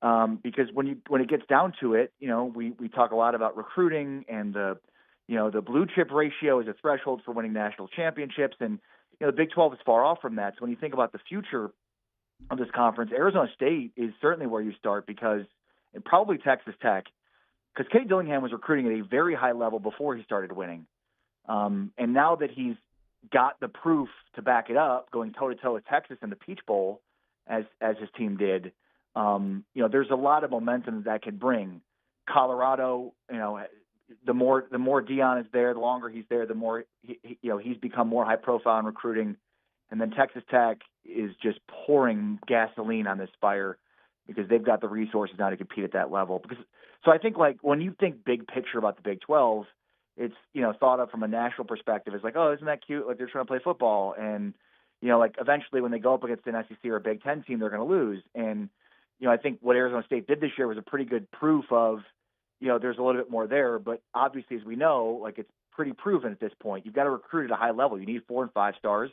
because when it gets down to it, we talk a lot about recruiting and the blue chip ratio is a threshold for winning national championships. And the Big 12 is far off from that. So when you think about the future of this conference, Arizona State is certainly where you start and probably Texas Tech, because Cade Dillingham was recruiting at a very high level before he started winning. And now that he's got the proof to back it up, going toe-to-toe with Texas in the Peach Bowl, as his team did, there's a lot of momentum that can bring. Colorado, the more Dion is there, the longer he's there, the more he's become more high profile in recruiting. And then Texas Tech is just pouring gasoline on this fire because they've got the resources now to compete at that level. So I think when you think big picture about the Big 12, it's thought of from a national perspective. It's like, oh, isn't that cute? Like they're trying to play football, and eventually when they go up against an SEC or a Big 10 team, they're going to lose. And I think what Arizona State did this year was a pretty good proof of. There's a little bit more there, but obviously, as we know, it's pretty proven at this point. You've got to recruit at a high level. You need 4 and 5 stars.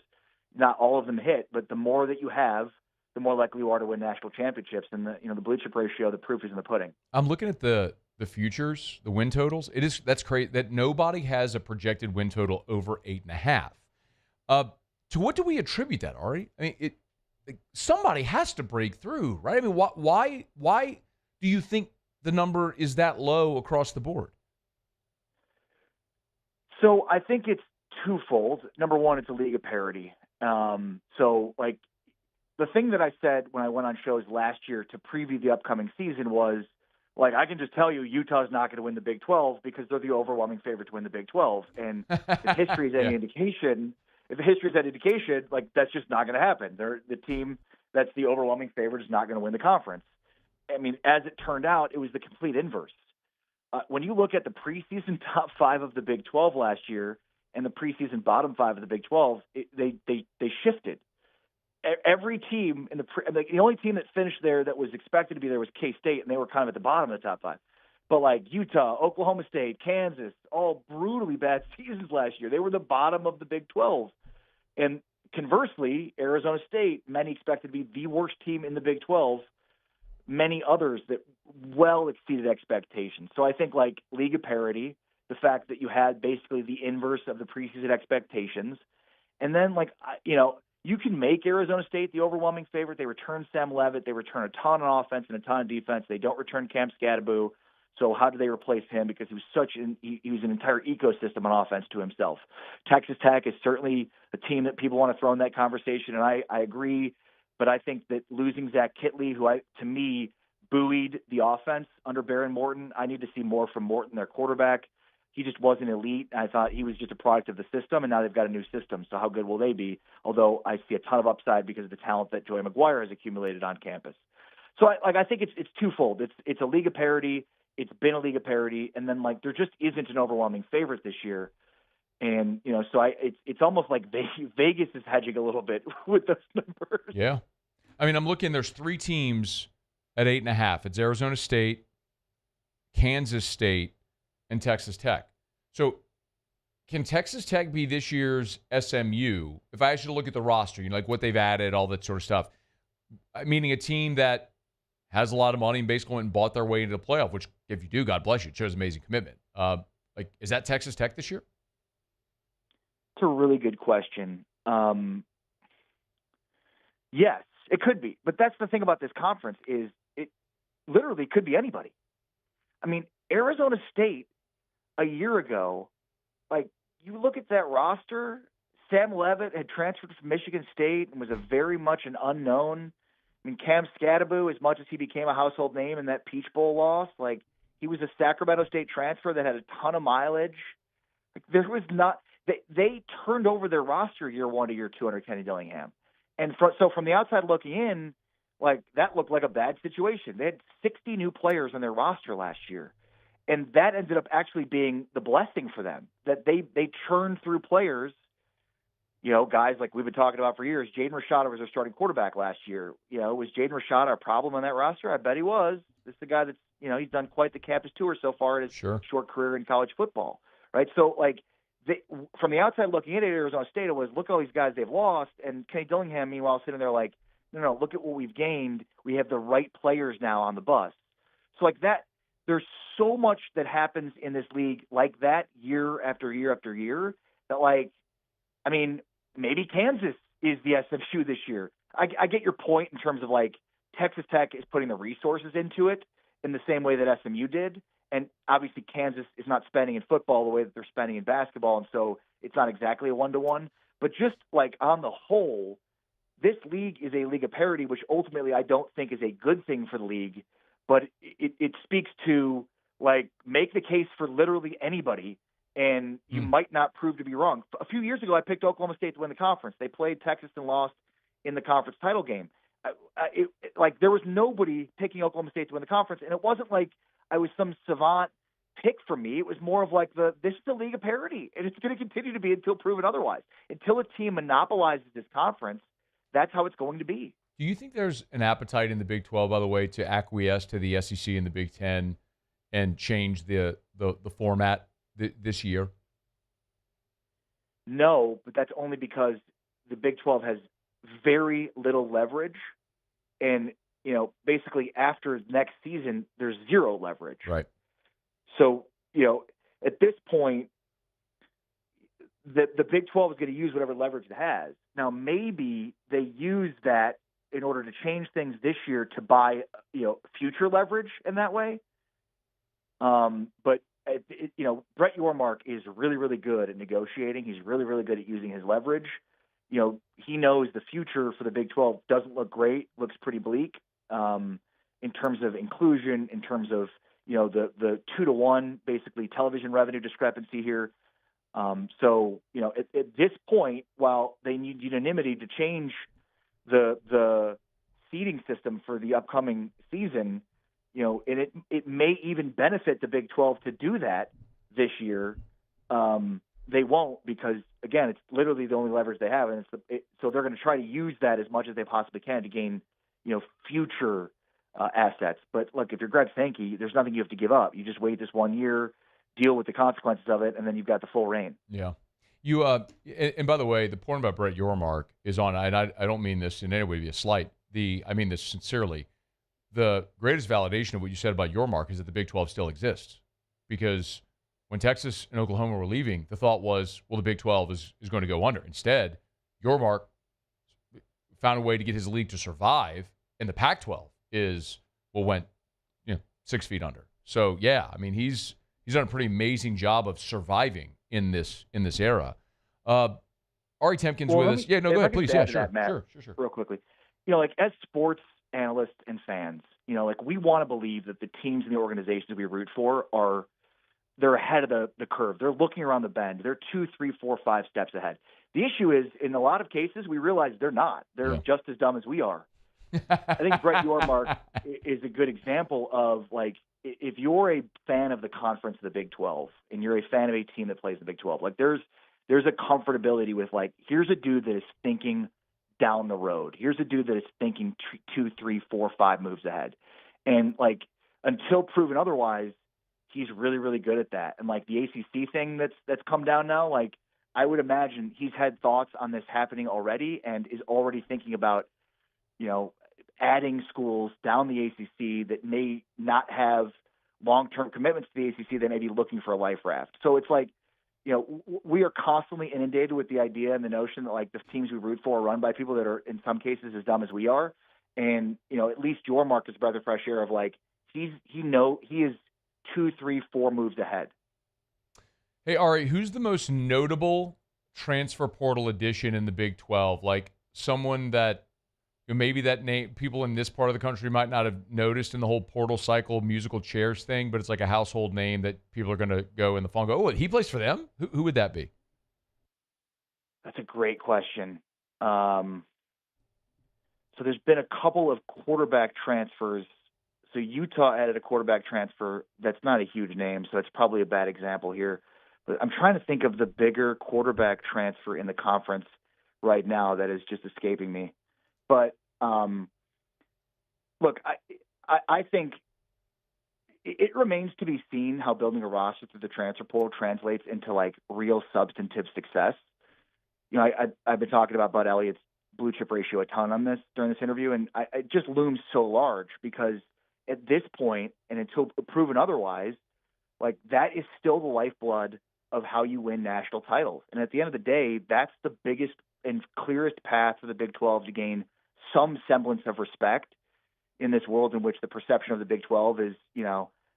Not all of them hit, but the more that you have, the more likely you are to win national championships. And the blue chip ratio, the proof is in the pudding. I'm looking at the futures, the win totals. That's crazy that nobody has a projected win total over 8.5. To what do we attribute that, Ari? I mean, somebody has to break through, right? I mean, why do you think the number is that low across the board? So I think it's twofold. Number one, it's a league of parity. The thing that I said when I went on shows last year to preview the upcoming season was, I can just tell you Utah's not going to win the Big 12 because they're the overwhelming favorite to win the Big 12. And if history is any indication, that's just not going to happen. They're the team that's the overwhelming favorite is not going to win the conference. I mean, as it turned out, it was the complete inverse. When you look at the preseason top 5 of the Big 12 last year and the preseason bottom 5 of the Big 12, they shifted. Every team in the only team that finished there that was expected to be there was K-State, and they were kind of at the bottom of the top 5. But like Utah, Oklahoma State, Kansas, all brutally bad seasons last year. They were the bottom of the Big 12. And conversely, Arizona State, many expected to be the worst team in the Big 12. Many others that well exceeded expectations. So I think like league of parity, the fact that you had basically the inverse of the preseason expectations. And then like, you can make Arizona State the overwhelming favorite. They return Sam Leavitt. They return a ton on offense and a ton on defense. They don't return Cam Scadaboo. So how do they replace him? Because he was an entire ecosystem on offense to himself. Texas Tech is certainly a team that people want to throw in that conversation, and I agree. But I think that losing Zach Kittley, who to me buoyed the offense under Baron Morton, I need to see more from Morton, their quarterback. He just wasn't elite. I thought he was just a product of the system, and now they've got a new system. So how good will they be? Although I see a ton of upside because of the talent that Joey McGuire has accumulated on campus. So I think it's twofold. It's a league of parity. It's been a league of parity, and then like there just isn't an overwhelming favorite this year. And so it's almost like Vegas is hedging a little bit with those numbers. Yeah, I mean, I'm looking. There's 3 teams at 8.5. It's Arizona State, Kansas State, and Texas Tech. So can Texas Tech be this year's SMU? If I asked you to look at the roster, like what they've added, all that sort of stuff, meaning a team that has a lot of money and basically went and bought their way into the playoff, which if you do, God bless you, it shows amazing commitment. Is that Texas Tech this year? It's a really good question. Yes, it could be. But that's the thing about this conference is it literally could be anybody. I mean, Arizona State a year ago, like you look at that roster, Sam Leavitt had transferred from Michigan State and was a very much an unknown. I mean, Cam Scadaboo, as much as he became a household name in that Peach Bowl loss, like he was a Sacramento State transfer that had a ton of mileage. Like there was not they turned over their roster year 1 to year 2 under Kenny Dillingham, and so from the outside looking in, like that looked like a bad situation. They had 60 new players on their roster last year, and that ended up actually being the blessing for them that they churned through players. Guys like we've been talking about for years. Jaden Rashada was their starting quarterback last year. Was Jaden Rashada a problem on that roster? I bet he was. This is a guy that's, he's done quite the campus tour so far in his short career in college football, right? So, like, from the outside looking in at Arizona State, it was, look at all these guys they've lost. And Kenny Dillingham, meanwhile, sitting there like, no, look at what we've gained. We have the right players now on the bus. So, like that, there's so much that happens in this league like that year after year after year that, like, I mean, maybe Kansas is the SMU this year. I get your point in terms of like Texas Tech is putting the resources into it in the same way that SMU did. And obviously Kansas is not spending in football the way that they're spending in basketball. And so it's not exactly a 1-to-1, but just like on the whole, this league is a league of parity, which ultimately I don't think is a good thing for the league, but it speaks to like make the case for literally anybody. And you might not prove to be wrong. A few years ago, I picked Oklahoma State to win the conference. They played Texas and lost in the conference title game. There was nobody picking Oklahoma State to win the conference, and it wasn't like I was some savant pick for me. It was more of like this is a league of parity, and it's going to continue to be until proven otherwise. Until a team monopolizes this conference, that's how it's going to be. Do you think there's an appetite in the Big 12, by the way, to acquiesce to the SEC and the Big 10 and change the format this year? No, but that's only because the Big 12 has very little leverage. And, basically after next season, there's zero leverage. Right. So, at this point, the Big 12 is going to use whatever leverage it has. Now, maybe they use that in order to change things this year to buy, future leverage in that way. But Brett Yormark is really, really good at negotiating. He's really, really good at using his leverage. He knows the future for the Big 12 doesn't look great, looks pretty bleak in terms of inclusion, in terms of, the 2-to-1, basically television revenue discrepancy here. So, at this point, while they need unanimity to change the seeding system for the upcoming season, and it may even benefit the Big 12 to do that this year. They won't because, again, it's literally the only leverage they have, and so they're going to try to use that as much as they possibly can to gain, future assets. But look, if you're Greg Sankey, there's nothing you have to give up. You just wait this 1 year, deal with the consequences of it, and then you've got the full reign. Yeah. You and by the way, the point about Brett Yormark is on, and I don't mean this in any way to be a slight. I mean this sincerely. The greatest validation of what you said about Yormark is that the Big 12 still exists. Because when Texas and Oklahoma were leaving, the thought was, well, the Big 12 is going to go under. Instead, Yormark found a way to get his league to survive, and the Pac-12 went 6 feet under. So yeah, I mean he's done a pretty amazing job of surviving in this era. Ari Tempkin's with us. Go ahead, please. Yeah, sure, Matt, sure. Real quickly, like as sports analysts and fans, like we want to believe that the teams and the organizations we root for they're ahead of the curve. They're looking around the bend. They're 2, 3, 4, 5 steps ahead. The issue is, in a lot of cases, we realize they're not. They're just as dumb as we are. I think Brett Yormark is a good example of, like, if you're a fan of the conference of the Big 12 and you're a fan of a team that plays the Big 12, like there's a comfortability with, like, here's a dude that is thinking down the road. Here's a dude that is thinking 2, 3, 4, 5 moves ahead. And, like, until proven otherwise, he's really, really good at that. And, like, the ACC thing that's come down now, like, I would imagine he's had thoughts on this happening already and is already thinking about, adding schools down the ACC that may not have long-term commitments to the ACC. They may be looking for a life raft. So it's like, we are constantly inundated with the idea and the notion that, like, the teams we root for are run by people that are in some cases as dumb as we are. And, at least Yormark is a breath of fresh air of, like, he is 2, 3, 4 moves ahead. Hey, Ari, who's the most notable transfer portal addition in the Big 12? Like someone that maybe that name people in this part of the country might not have noticed in the whole portal cycle musical chairs thing, but it's like a household name that people are going to go in the phone and go, oh, he plays for them? Who would that be? That's a great question. So there's been a couple of quarterback transfers. So Utah added a quarterback transfer. That's not a huge name, so it's probably a bad example here. But I'm trying to think of the bigger quarterback transfer in the conference right now that is just escaping me. But look, I think it remains to be seen how building a roster through the transfer portal translates into, like, real substantive success. I've been talking about Bud Elliott's blue chip ratio a ton on this during this interview, and it just looms so large because at this point, and until proven otherwise, like, that is still the lifeblood of how you win national titles. And at the end of the day, that's the biggest and clearest path for the Big 12 to gain some semblance of respect in this world in which the perception of the Big 12 is,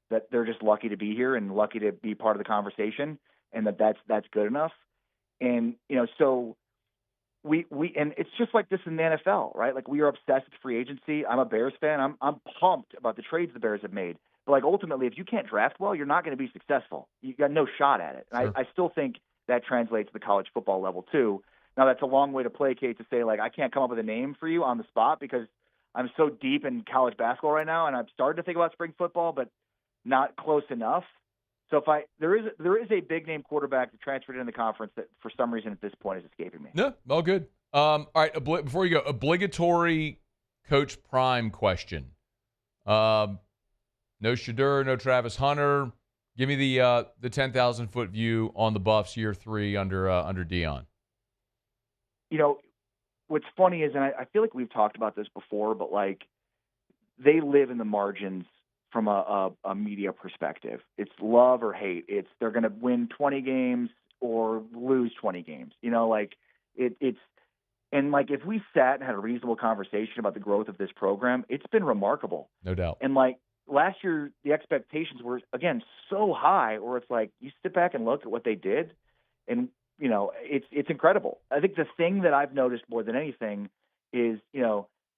that they're just lucky to be here and lucky to be part of the conversation, and that's good enough. And, so we and it's just like this in the NFL, right? Like, we are obsessed with free agency. I'm a Bears fan. I'm pumped about the trades the Bears have made. But, like, ultimately, if you can't draft well, you're not going to be successful. You got no shot at it. And I still think that translates to the college football level too. Now, that's a long way to placate to say, like, I can't come up with a name for you on the spot because I'm so deep in college basketball right now, and I've started to think about spring football, but not close enough. So there is a big name quarterback that transferred in the conference that for some reason at this point is escaping me. No, all good. All right, before you go, obligatory Coach Prime question. No Shadur, no Travis Hunter. Give me the 10,000-foot view on the Buffs year 3 under Deion. What's funny is, and I feel like we've talked about this before, but, like, they live in the margins from a media perspective. It's love or hate. It's they're going to win 20 games or lose 20 games. And, like, if we sat and had a reasonable conversation about the growth of this program, it's been remarkable. No doubt. And, like, last year, the expectations were, again, so high, or it's like you sit back and look at what they did, and, it's incredible. I think the thing that I've noticed more than anything is,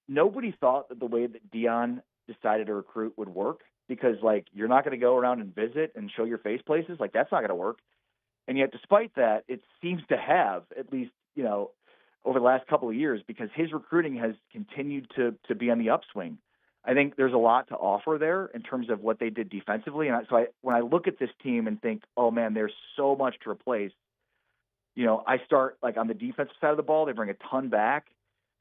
nobody thought that the way that Deion decided to recruit would work because, like, you're not going to go around and visit and show your face places. Like, that's not going to work. And yet, despite that, it seems to have, at least, over the last couple of years, because his recruiting has continued to be on the upswing. I think there's a lot to offer there in terms of what they did defensively. And so when I look at this team and think, oh, man, there's so much to replace, I start, like, on the defensive side of the ball. They bring a ton back.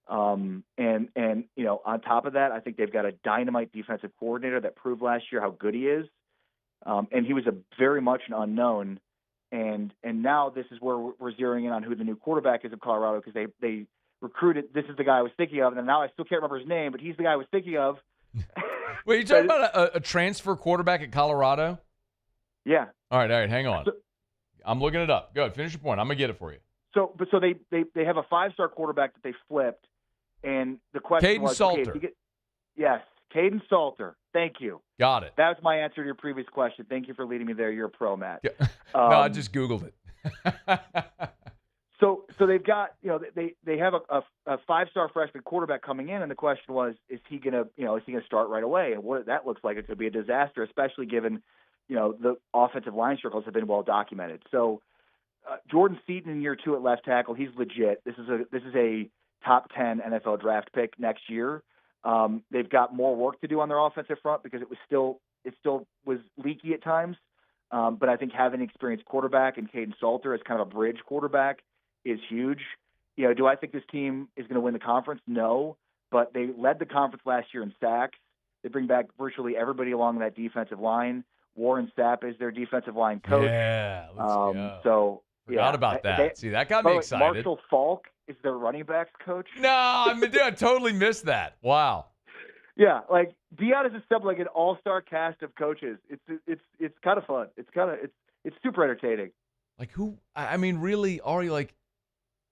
And on top of that, I think they've got a dynamite defensive coordinator that proved last year how good he is. And he was very much an unknown. And now this is where we're zeroing in on who the new quarterback is of Colorado, because they recruited. This is the guy I was thinking of, and now I still can't remember his name, but he's the guy I was thinking of. Wait, you're talking about a transfer quarterback at Colorado? Yeah. All right, hang on. I'm looking it up. Go ahead, finish your point. I'm gonna get it for you. So they have a 5-star quarterback that they flipped, and the question Caden was, Salter. Okay, yes, Caden Salter. Thank you. Got it. That was my answer to your previous question. Thank you for leading me there. You're a pro, Matt. Yeah. No, I just Googled it. So they've got, they have a 5-star freshman quarterback coming in, and the question was, is he gonna start right away? And what that looks like, it could be a disaster, especially given, the offensive line struggles have been well documented. So Jordan Seaton in year 2 at left tackle, he's legit. This is a top 10 NFL draft pick next year. They've got more work to do on their offensive front because it still was leaky at times. But I think having an experienced quarterback and Caden Salter as kind of a bridge quarterback is huge. Do I think this team is going to win the conference? No, but they led the conference last year in sacks. They bring back virtually everybody along that defensive line. Warren Sapp is their defensive line coach. Yeah, let's go. So Forgot about that. See, that got me excited. Marshall Falk is their running backs coach. No, I totally missed that. Wow. Yeah, like Dion has assembled like an all-star cast of coaches. It's kind of fun. It's super entertaining. Like who? I mean, really, Ari? Like,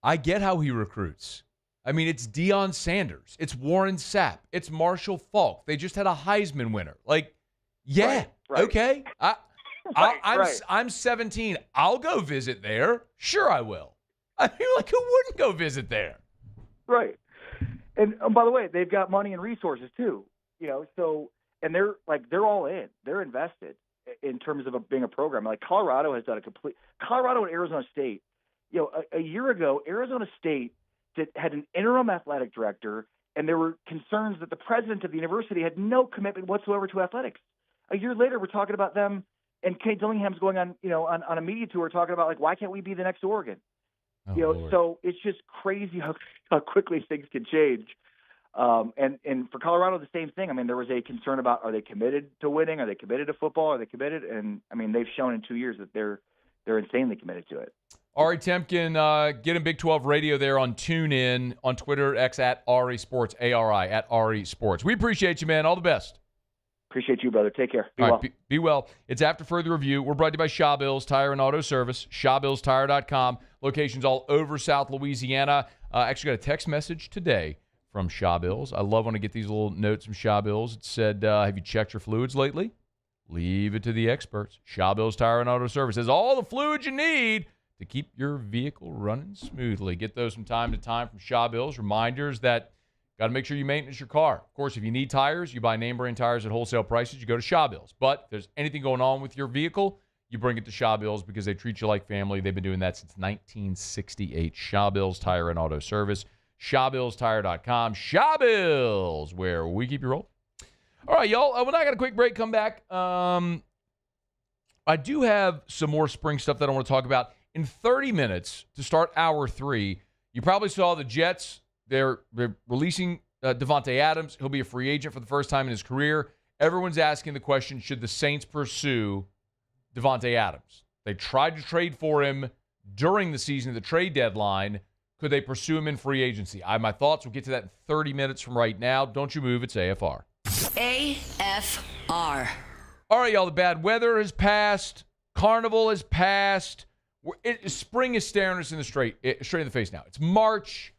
I get how he recruits. I mean, it's Deion Sanders, it's Warren Sapp, it's Marshall Falk. They just had a Heisman winner. Like, yeah, right. Okay. I'm 17. I'll go visit there. Sure, I will. I mean, like, who wouldn't go visit there? Right. And by the way, they've got money and resources too. So and they're all in. They're invested in terms of being a program. Like Colorado has done Colorado and Arizona State. A year ago, Arizona State had an interim athletic director, and there were concerns that the president of the university had no commitment whatsoever to athletics. A year later, we're talking about them, and Kate Dillingham's going on a media tour talking about, like, why can't we be the next Oregon? Lord. So it's just crazy how quickly things can change. And for Colorado, the same thing. I mean, there was a concern about, are they committed to winning? Are they committed to football? Are they committed? And I mean, they've shown in 2 years that they're insanely committed to it. Ari Tempkin, get in Big 12 Radio there on TuneIn, on Twitter, X at Ari Sports, ARI at Ari Sports. We appreciate you, man. All the best. Appreciate you, brother. Take care. Be All well. right, be well. It's After Further Review. We're brought to you by Shaw Bills Tire and Auto Service, ShawBillsTire.com. Locations all over South Louisiana. Actually got a text message today from Shaw Bills. I love when I get these little notes from Shaw Bills. It said, have you checked your fluids lately? Leave it to the experts. Shaw Bills Tire and Auto Service has all the fluids you need to keep your vehicle running smoothly. Get those from time to time from Shaw Bills. Reminders that got to make sure you maintenance your car. Of course, if you need tires, you buy name brand tires at wholesale prices. You go to Shaw Bills. But if there's anything going on with your vehicle, you bring it to Shaw Bills because they treat you like family. They've been doing that since 1968. Shaw Bills Tire and Auto Service. ShawBillsTire.com. Shaw Bills, where we keep you rolling. All right, y'all. When I got a quick break, come back. I do have some more spring stuff that I want to talk about. In 30 minutes to start hour 3, you probably saw the Jets. They're releasing Davante Adams. He'll be a free agent for the first time in his career. Everyone's asking the question, should the Saints pursue Davante Adams? They tried to trade for him during the season of the trade deadline. Could they pursue him in free agency? I have my thoughts. We'll get to that in 30 minutes from right now. Don't you move. It's AFR. AFR. All right, y'all. The bad weather has passed. Carnival has passed. Spring is staring us in the straight in the face now. It's March.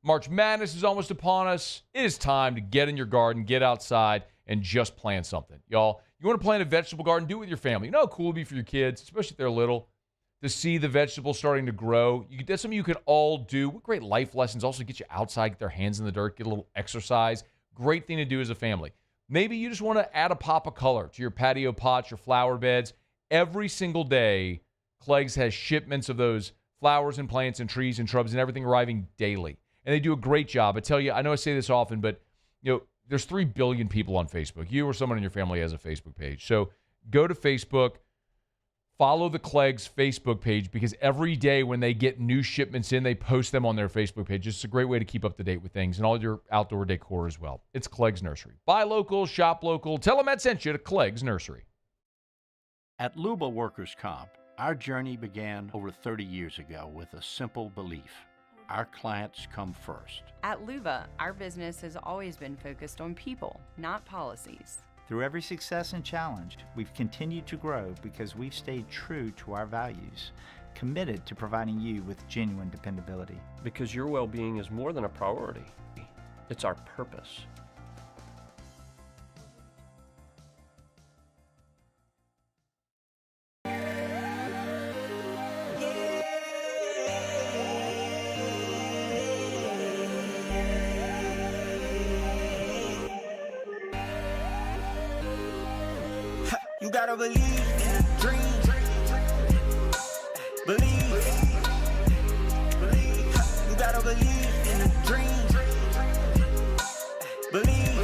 March Madness is almost upon us. It is time to get in your garden, get outside, and just plant something. Y'all, you want to plant a vegetable garden, do it with your family. You know how cool it would be for your kids, especially if they're little, to see the vegetables starting to grow. That's something you can all do. What great life lessons. Also get you outside, get their hands in the dirt, get a little exercise. Great thing to do as a family. Maybe you just want to add a pop of color to your patio pots, your flower beds. Every single day, Clegg's has shipments of those flowers and plants and trees and shrubs and everything arriving daily. And they do a great job. I tell you, I know I say this often, but there's 3 billion people on Facebook. You or someone in your family has a Facebook page. So go to Facebook, follow the Clegg's Facebook page because every day when they get new shipments in, they post them on their Facebook page. It's a great way to keep up to date with things and all your outdoor decor as well. It's Clegg's Nursery. Buy local, shop local. Tell them Matt sent you to Clegg's Nursery. At Luba Workers' Comp, our journey began over 30 years ago with a simple belief. Our clients come first. At Luba, our business has always been focused on people, not policies. Through every success and challenge, we've continued to grow because we've stayed true to our values, committed to providing you with genuine dependability. Because your well-being is more than a priority. It's our purpose. You gotta believe in a dream. Believe. You gotta believe in a dream. Believe.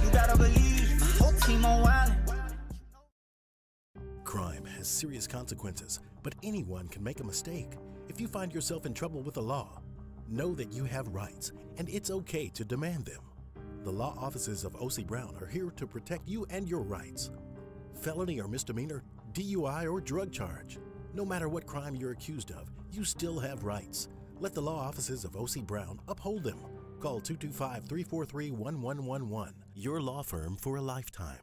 You gotta believe. My whole team on wild. Crime has serious consequences, but anyone can make a mistake. If you find yourself in trouble with the law, know that you have rights, and it's okay to demand them. The law offices of O.C. Brown are here to protect you and your rights. Felony or misdemeanor, DUI or drug charge. No matter what crime you're accused of, you still have rights. Let the law offices of O.C. Brown uphold them. Call 225-343-1111. Your law firm for a lifetime.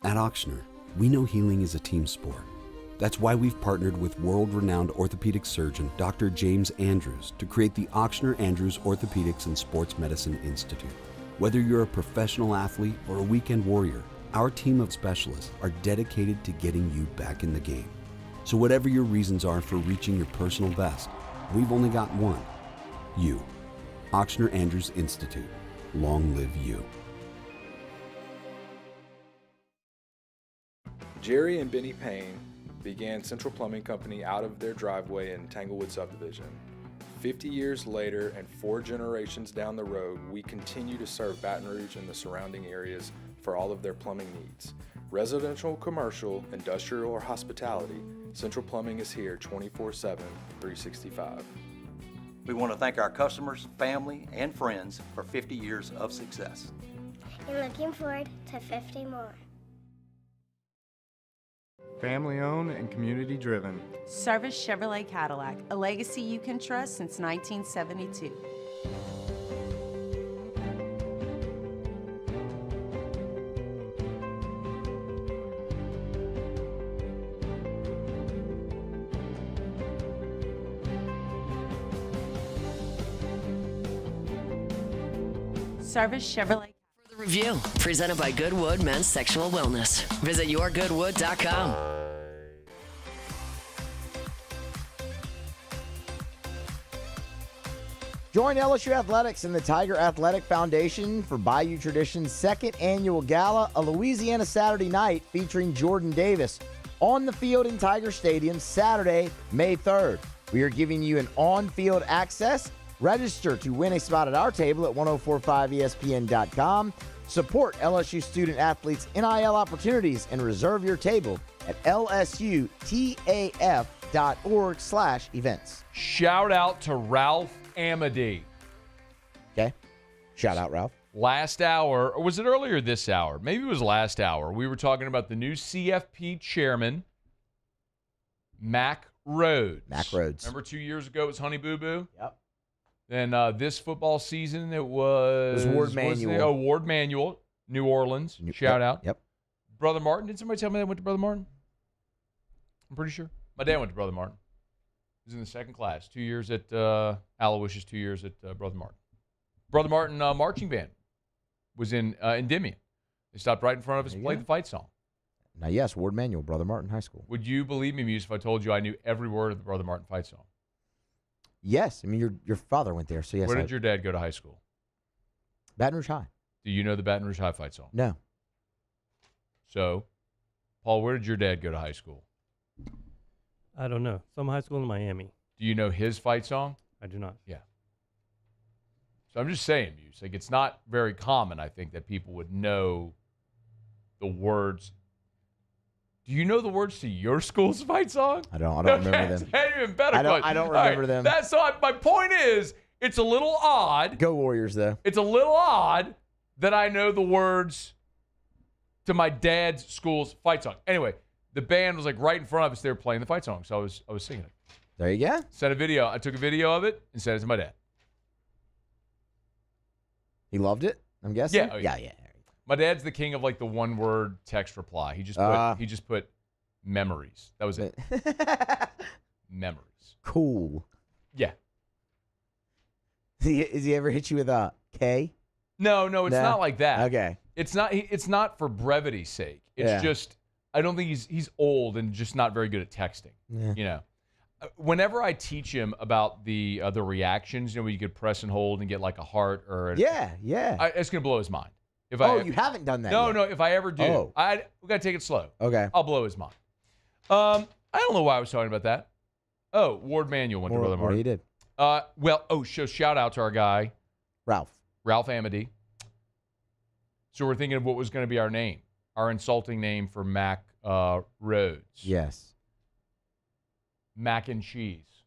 At Auctioner, we know healing is a team sport. That's why we've partnered with world-renowned orthopedic surgeon Dr. James Andrews to create the Auctioner Andrews Orthopedics and Sports Medicine Institute. Whether you're a professional athlete or a weekend warrior, our team of specialists are dedicated to getting you back in the game. So whatever your reasons are for reaching your personal best, we've only got one. You. Auctioner Andrews Institute. Long live you. Jerry and Benny Payne began Central Plumbing Company out of their driveway in Tanglewood subdivision. 50 years later and 4 generations down the road, we continue to serve Baton Rouge and the surrounding areas for all of their plumbing needs. Residential, commercial, industrial, or hospitality, Central Plumbing is here 24/7, 365. We want to thank our customers, family, and friends for 50 years of success. And looking forward to 50 more. Family owned and community driven. Service Chevrolet Cadillac, a legacy you can trust since 1972. Service Chevrolet. The review, presented by Goodwood Men's Sexual Wellness. Visit yourgoodwood.com. Join LSU Athletics and the Tiger Athletic Foundation for Bayou Tradition's second annual gala, a Louisiana Saturday night featuring Jordan Davis on the field in Tiger Stadium Saturday, May 3rd. We are giving you an on-field access. Register to win a spot at our table at 1045ESPN.com. Support LSU student athletes' NIL opportunities and reserve your table at lsutaf.org/events. Shout out to Ralph Amity. Okay. Shout out, Ralph. Last hour, or was it earlier this hour? Maybe it was last hour. We were talking about the new CFP chairman, Mac Rhodes. Mac Rhodes. Remember 2 years ago it was Honey Boo Boo? Yep. Then this football season it was Ward Manuel. Ward Manuel, New Orleans. Shout out. Yep. Brother Martin. Did somebody tell me they went to Brother Martin? I'm pretty sure. My dad went to Brother Martin. He was in the second class. 2 years at Aloysius, 2 years at Brother Martin. Brother Martin marching band was in Endymion. They stopped right in front of us and played the fight song. Now, yes, Ward Manuel, Brother Martin High School. Would you believe me, Muse, if I told you I knew every word of the Brother Martin fight song? Yes. I mean, your father went there, so yes. Where did your dad go to high school? Baton Rouge High. Do you know the Baton Rouge High fight song? No. So, Paul, where did your dad go to high school? I don't know. Some high school in Miami. Do you know his fight song? I do not. Yeah. So I'm just saying, Muse, like it's not very common, I think, that people would know the words. Do you know the words to your school's fight song? I don't remember them. That's even better. I don't remember them. My point is, it's a little odd. Go Warriors, though. It's a little odd that I know the words to my dad's school's fight song. Anyway, the band was like right in front of us. They were playing the fight song, so I was singing it. There you go. Sent a video. I took a video of it and sent it to my dad. He loved it, I'm guessing? Yeah. My dad's the king of like the one-word text reply. He just put memories. That was it. Memories. Cool. Yeah. Has he ever hit you with a K? No, it's not like that. Okay. It's not for brevity's sake. It's just I don't think he's old and just not very good at texting. Yeah. You know. Whenever I teach him about the reactions, where you could press and hold and get like a heart or it's gonna blow his mind. You haven't done that yet. No. If I ever do, we gotta take it slow. Okay. I'll blow his mind. I don't know why I was talking about that. Oh, Ward Manuel went to Brother Martin. He did. Shout out to our guy, Ralph Amity. So we're thinking of what was going to be our name, our insulting name for Mac Rhodes. Yes. Mac and cheese.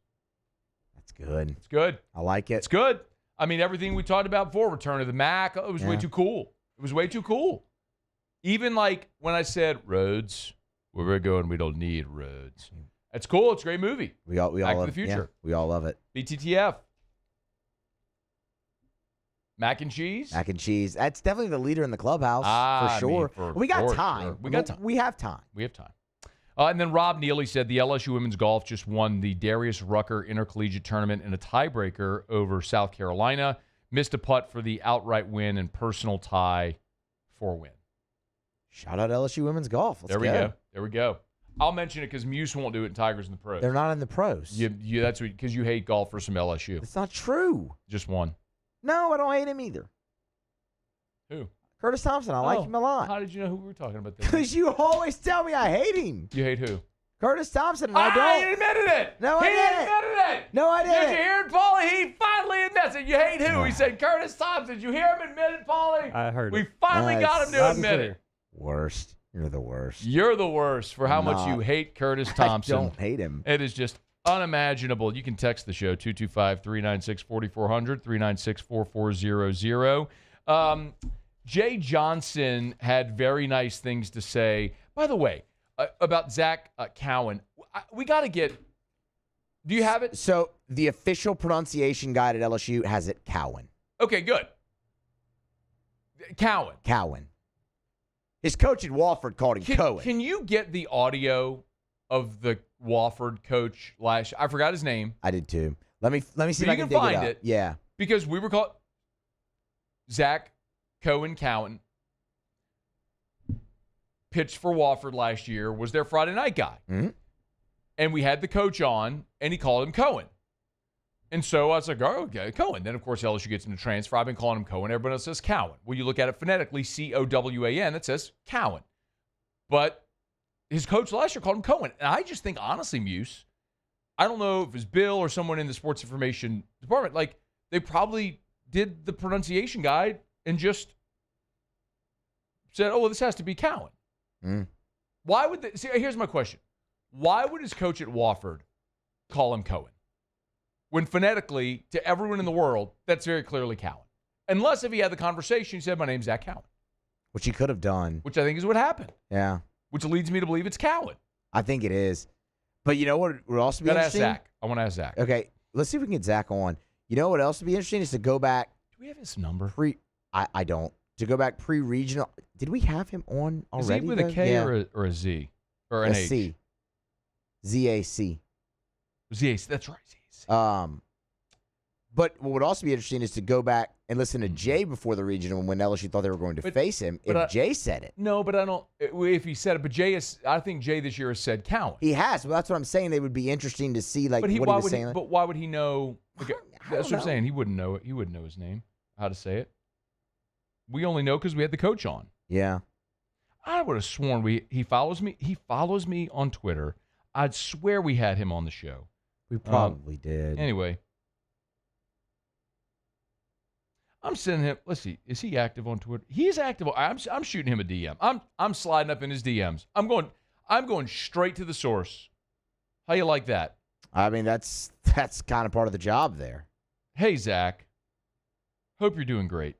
That's good. It's good. I like it. It's good. I mean, everything we talked about before, Return of the Mac, it was way too cool. It was way too cool. Even like when I said, Rhodes, where we're going, we don't need roads. It's cool. It's a great movie. We all Back love to the Future. Yeah, we all love it. BTTF. Mac and cheese? Mac and cheese. That's definitely the leader in the clubhouse, for sure. We got time. Sure. We got time. We have time. We have time. And then Rob Neely said the LSU women's golf just won the Darius Rucker Intercollegiate Tournament in a tiebreaker over South Carolina. Missed a putt for the outright win and personal tie for win. Shout out LSU women's golf. Let's There we go. I'll mention it because Muse won't do it in Tigers in the pros. They're not in the pros. That's because you hate golfers from LSU. It's not true. Just one. No, I don't hate him either. Who? Curtis Thompson. I like him a lot. How did you know who we were talking about? Because you always tell me I hate him. You hate who? Curtis Thompson, and I don't. He admitted it. No, I didn't. He admitted it. No, I didn't. Did you hear it, Paulie? He finally admits it. You hate who? He said Curtis Thompson. Did you hear him admit it, Paulie? I heard it. We finally got him to admit it. Worst. You're the worst. You're the worst for how much you hate Curtis Thompson. I don't hate him. It is just unimaginable. You can text the show, 225-396-4400, 396-4400. Jay Johnson had very nice things to say. By the way, about Zach Cowan, we got to get – do you have it? So the official pronunciation guide at LSU has it Cowan. Okay, good. Cowan. His coach at Wofford called him Cohen. Can you get the audio of the Wofford coach last? I forgot his name. I did too. Let me see if I can dig find it. Yeah, because we were called Zach Cowan. Pitched for Wofford last year. Was their Friday night guy, and we had the coach on, and he called him Cohen. And so I was like, oh, okay, Cohen. Then, of course, LSU gets into transfer. I've been calling him Cohen. Everyone else says Cowan. Well, you look at it phonetically, C-O-W-A-N, it says Cowan. But his coach last year called him Cohen. And I just think, honestly, Muse, I don't know if it's Bill or someone in the sports information department, like, they probably did the pronunciation guide and just said, oh, well, this has to be Cowan. Why would they? See, here's my question. Why would his coach at Wofford call him Cohen? When phonetically, to everyone in the world, that's very clearly Cowan. Unless if he had the conversation, he said, my name's Zach Cowan. which he could have done. Which I think is what happened. Yeah. Which leads me to believe it's Cowan. I think it is. But you know what would also be Gotta interesting? ask Zach. I want to ask Zach. Okay, let's see if we can get Zach on. You know what else would be interesting is to go back. Do we have his number? I don't. To go back pre-regional. Did we have him on already? Is he with a K or a Z? Or an a H? C. Z-A-C. Z-A-C, that's right. But what would also be interesting is to go back and listen to Jay before the regional when LSU thought they were going to face him. If Jay said it. No, but I don't. If he said it, but Jay is. I think Jay this year has said Cowan. He has. Well, that's what I'm saying. They would be interesting to see what he was saying. But why would he know? That's what I'm saying. He wouldn't know it. He wouldn't know his name, how to say it. We only know because we had the coach on. Yeah. I would have sworn he follows me. He follows me on Twitter. I'd swear we had him on the show. We probably did. Anyway. I'm sending him. Let's see. Is he active on Twitter? He's active. I'm shooting him a DM. I'm sliding up in his DMs. I'm going straight to the source. How you like that? I mean, that's kind of part of the job there. Hey, Zach. Hope you're doing great.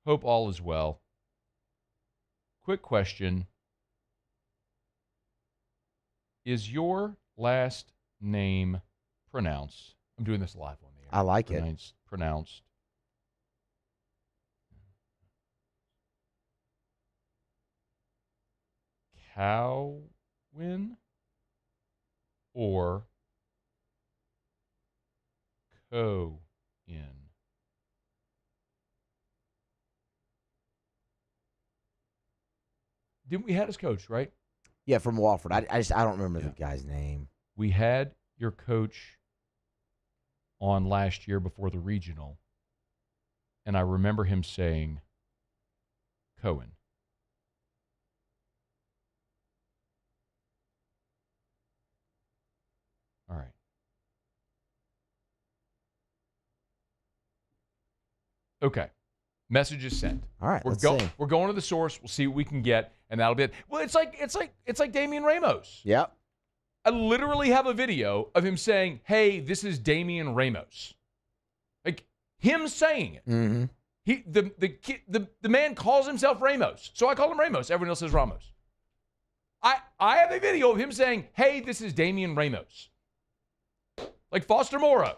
Hope all is well. Quick question. Is your last name pronounced? I'm doing this live on the air. I like it. Pronounced. Cowan or Cohen? Didn't we had his coach, right? Yeah, from Wofford. I don't remember the guy's name. We had your coach on last year before the regional, and I remember him saying Cohen. All right. Okay. Message is sent. All right. We're going to the source. We'll see what we can get, and that'll be it. Well, it's like Damian Ramos. Yep. I literally have a video of him saying, "Hey, this is Damian Ramos." Like him saying it. Mm-hmm. The man calls himself Ramos, so I call him Ramos. Everyone else says Ramos. I have a video of him saying, "Hey, this is Damian Ramos." Like Foster Moreau.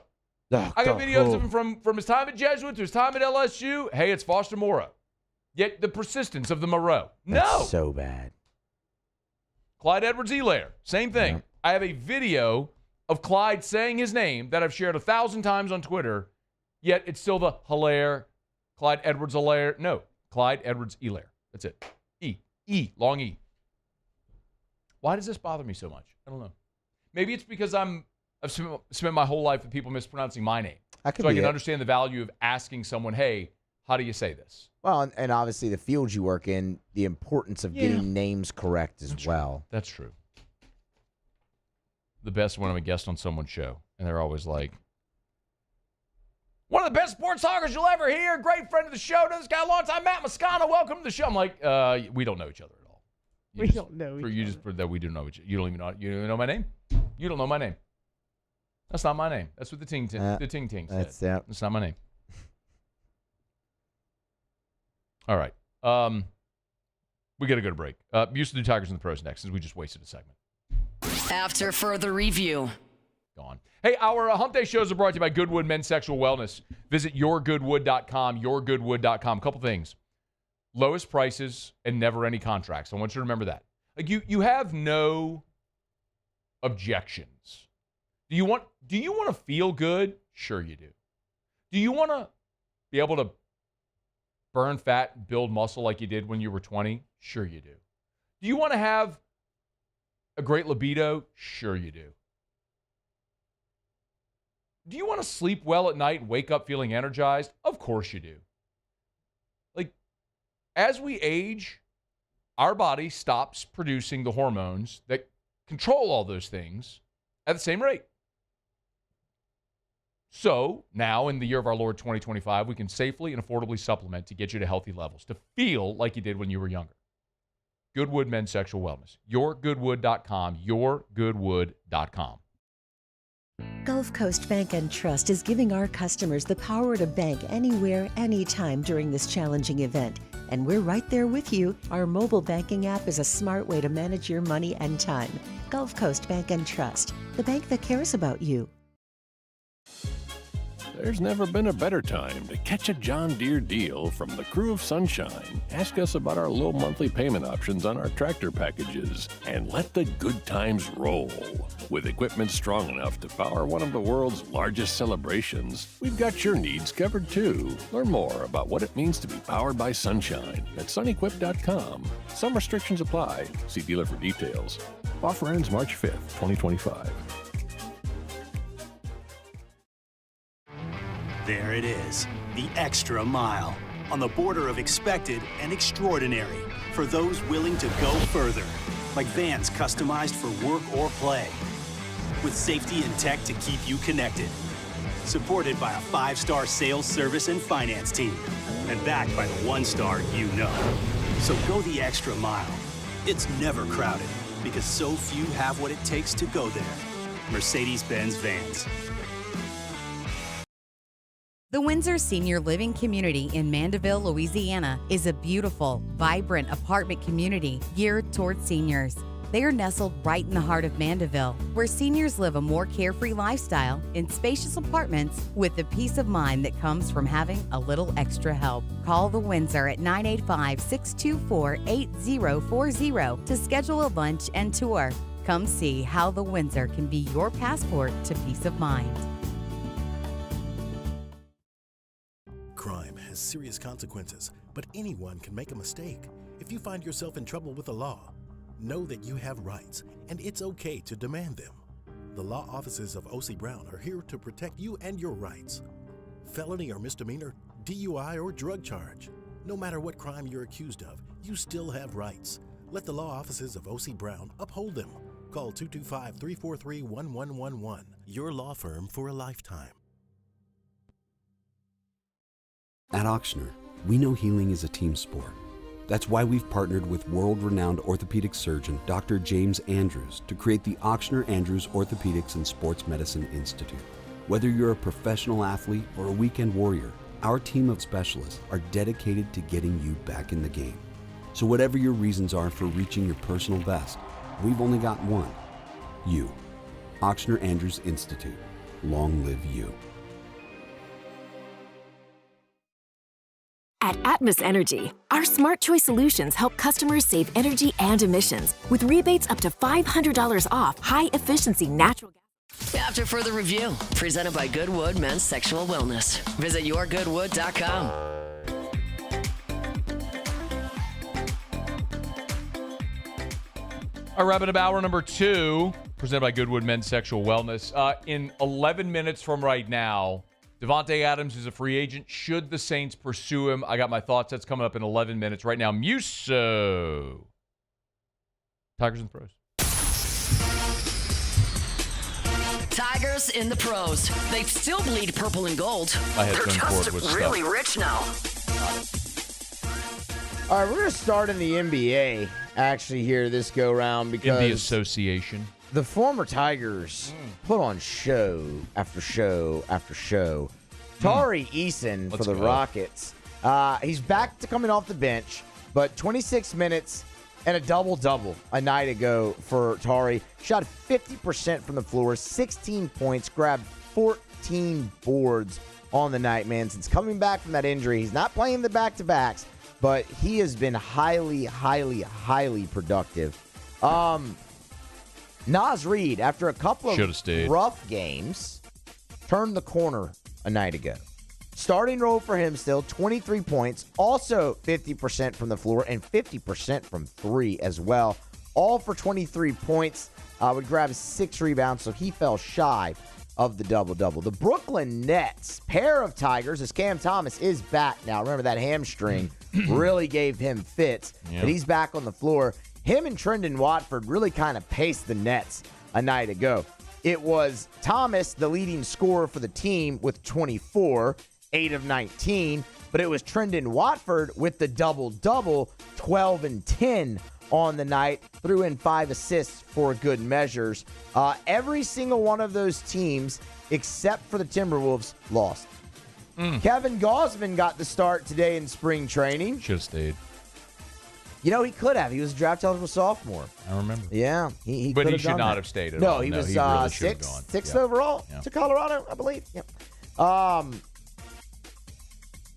I got videos of him from his time at Jesuit to his time at LSU. Hey, it's Foster Moreau. Yet the persistence of the Moreau. That's so bad. Clyde Edwards-Helaire, same thing. Yeah. I have a video of Clyde saying his name that I've shared 1,000 times on Twitter, yet it's still the Hilaire, Clyde Edwards-Helaire. No, Clyde Edwards-Helaire. That's it. Long E. Why does this bother me so much? I don't know. Maybe it's because I've spent my whole life with people mispronouncing my name. I can understand the value of asking someone, hey, how do you say this? Well, and obviously the field you work in, the importance of getting names correct as well. That's true. The best when I'm a guest on someone's show, and they're always like, one of the best sports talkers you'll ever hear, great friend of the show, known this guy a long time, Matt Moscona, welcome to the show. I'm like, we don't know each other at all. We don't know each other. That we do know each other. You don't even know my name? You don't know my name. That's not my name. That's what the ting said. That's not my name. All right. We got to go to break. Used to do Tigers and the Pros next, since we just wasted a segment. After further review. Gone. Hey, our Hump Day shows are brought to you by Goodwood Men's Sexual Wellness. Visit yourgoodwood.com, yourgoodwood.com. A couple things. Lowest prices and never any contracts. I want you to remember that. Like you have no objections. Do you want to feel good? Sure you do. Do you want to be able to burn fat and build muscle like you did when you were 20? Sure you do. Do you want to have a great libido? Sure you do. Do you want to sleep well at night and wake up feeling energized? Of course you do. Like, as we age, our body stops producing the hormones that control all those things at the same rate. So now, in the year of our Lord 2025, we can safely and affordably supplement to get you to healthy levels, to feel like you did when you were younger. Goodwood Men's Sexual Wellness. Yourgoodwood.com. Yourgoodwood.com. Gulf Coast Bank and Trust is giving our customers the power to bank anywhere, anytime during this challenging event. And we're right there with you. Our mobile banking app is a smart way to manage your money and time. Gulf Coast Bank and Trust, the bank that cares about you. There's never been a better time to catch a John Deere deal from the crew of Sunshine. Ask us about our low monthly payment options on our tractor packages and let the good times roll. With equipment strong enough to power one of the world's largest celebrations, we've got your needs covered too. Learn more about what it means to be powered by Sunshine at sunequip.com. Some restrictions apply. See dealer for details. Offer ends March 5th, 2025. There it is, the extra mile, on the border of expected and extraordinary for those willing to go further, like vans customized for work or play, with safety and tech to keep you connected. supported by a 5-star sales, service, and finance team, and backed by the 1-star you know. So go the extra mile. It's never crowded because so few have what it takes to go there. Mercedes-Benz Vans. The Windsor Senior Living Community in Mandeville, Louisiana is a beautiful, vibrant apartment community geared toward seniors. They are nestled right in the heart of Mandeville, where seniors live a more carefree lifestyle in spacious apartments with the peace of mind that comes from having a little extra help. Call the Windsor at 985-624-8040 to schedule a lunch and tour. Come see how the Windsor can be your passport to peace of mind. Crime has serious consequences, but anyone can make a mistake. If you find yourself in trouble with the law, know that you have rights, and it's okay to demand them. The law offices of O.C. Brown are here to protect you and your rights. Felony or misdemeanor, DUI or drug charge. No matter what crime you're accused of, you still have rights. Let the law offices of O.C. Brown uphold them. Call 225-343-1111. Your law firm for a lifetime. At Ochsner, we know healing is a team sport. That's why we've partnered with world-renowned orthopedic surgeon Dr. James Andrews to create the Ochsner Andrews Orthopedics and Sports Medicine Institute. Whether you're a professional athlete or a weekend warrior, our team of specialists are dedicated to getting you back in the game. So whatever your reasons are for reaching your personal best, we've only got one: you. Ochsner Andrews Institute. Long live you. At Atmos Energy, our Smart Choice solutions help customers save energy and emissions with rebates up to $500 off high-efficiency natural gas. After further review, presented by Goodwood Men's Sexual Wellness. Visit yourgoodwood.com. All right, wrapping up hour number 2, presented by Goodwood Men's Sexual Wellness. In 11 minutes from right now, Davante Adams is a free agent. Should the Saints pursue him? I got my thoughts. That's coming up in 11 minutes. Right now, Muso. Tigers and Pros. Tigers in the pros. They still bleed purple and gold. They're just really rich now. All right, we're going to start in the NBA, actually, here this go-round because... In the association. The former Tigers put on show after show after show. Tari Eason for the Rockets. He's back to coming off the bench, but 26 minutes and a double-double a night ago for Tari. Shot 50% from the floor, 16 points, grabbed 14 boards on the night, man. Since coming back from that injury, he's not playing the back-to-backs, but he has been highly, highly, highly productive. Naz Reid, after a couple of rough games, turned the corner a night ago. Starting role for him still, 23 points, also 50% from the floor and 50% from three as well. All for 23 points, would grab 6 rebounds, so he fell shy of the double-double. The Brooklyn Nets, pair of Tigers, as Cam Thomas is back now. Remember that hamstring really gave him fits, but he's back on the floor. Him and Trendon Watford really kind of paced the Nets a night ago. It was Thomas, the leading scorer for the team, with 24, 8 of 19, but it was Trendon Watford with the double-double, 12 and 10 on the night, threw in 5 assists for good measures. Every single one of those teams, except for the Timberwolves, lost. Kevin Gausman got the start today in spring training. Should have stayed. You know, he could have. He was a draft-eligible sophomore. I remember. Yeah. He but could he have should done not that. have stayed at no, all. He was he really should have gone. sixth overall to Colorado, I believe. Yeah.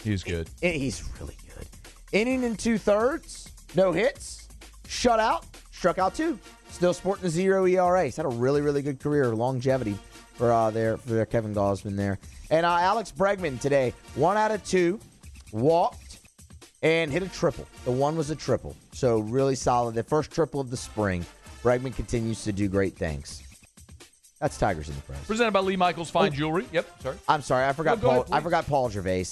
He's good. He's really good. Inning and 2/3, no hits, shutout, struck out 2. Still sporting a 0 ERA. He's had a really, really good career, longevity for their Kevin Gausman there. And Alex Bregman today, 1 out of 2, walked and hit a triple. The one was a triple. So really solid. The first triple of the spring. Bregman continues to do great things. That's Tigers in the Pros. Presented by Lee Michaels Fine Jewelry. Yep, sorry. I'm sorry. I forgot Go Paul. ahead, I forgot Paul Gervais.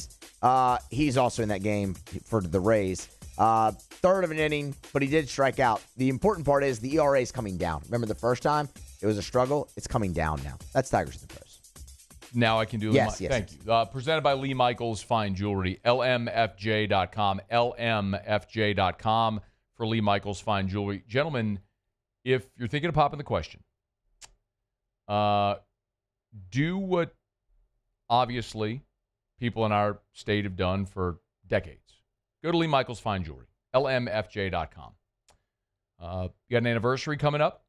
He's also in that game for the Rays. Third of an inning, but he did strike out. The important part is the ERA is coming down. Remember the first time? It was a struggle. It's coming down now. That's Tigers in the Pros. Now I can do yes. Thank you. Presented by Lee Michaels Fine Jewelry, lmfj.com, lmfj.com for Lee Michaels Fine Jewelry. Gentlemen, if you're thinking of popping the question, do what obviously people in our state have done for decades. Go to Lee Michaels Fine Jewelry, lmfj.com. You got an anniversary coming up.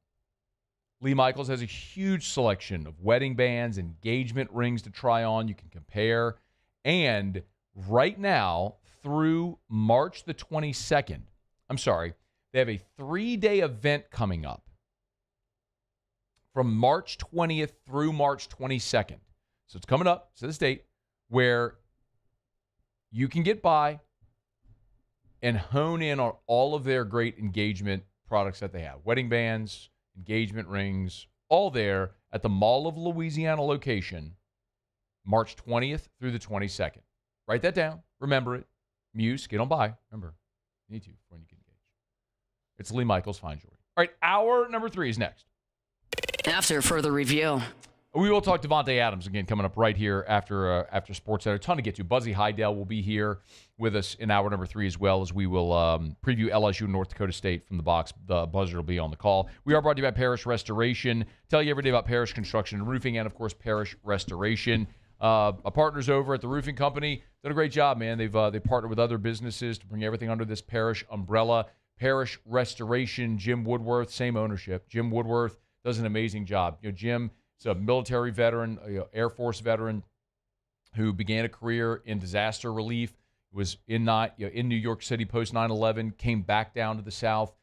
Lee Michaels has a huge selection of wedding bands, engagement rings to try on. You can compare. And right now, through March the 22nd, they have a 3-day event coming up from March 20th through March 22nd. So it's coming up, so this date, where you can get by and hone in on all of their great engagement products that they have. Wedding bands, engagement rings, all there at the Mall of Louisiana location, March 20th through the 22nd. Write that down. Remember it. Muse, get on by. Remember, you need to when you get engaged. It's Lee Michaels Fine Jewelry. All right, hour number 3 is next. After further review. We will talk Davante Adams again coming up right here after Sports Center. A ton to get to. Buzzy Hile will be here with us in hour number 3 as well, as we will preview LSU and North Dakota State from the box. The buzzer will be on the call. We are brought to you by Parish Restoration. Tell you every day about Parish Construction and Roofing and, of course, Parish Restoration. A partners over at the roofing company did a great job, man. They partnered with other businesses to bring everything under this Parish umbrella. Parish Restoration, Jim Woodworth, same ownership. Jim Woodworth does an amazing job. Jim is a military veteran, Air Force veteran who began a career in disaster relief, was in New York City post 9/11, came back down to the South.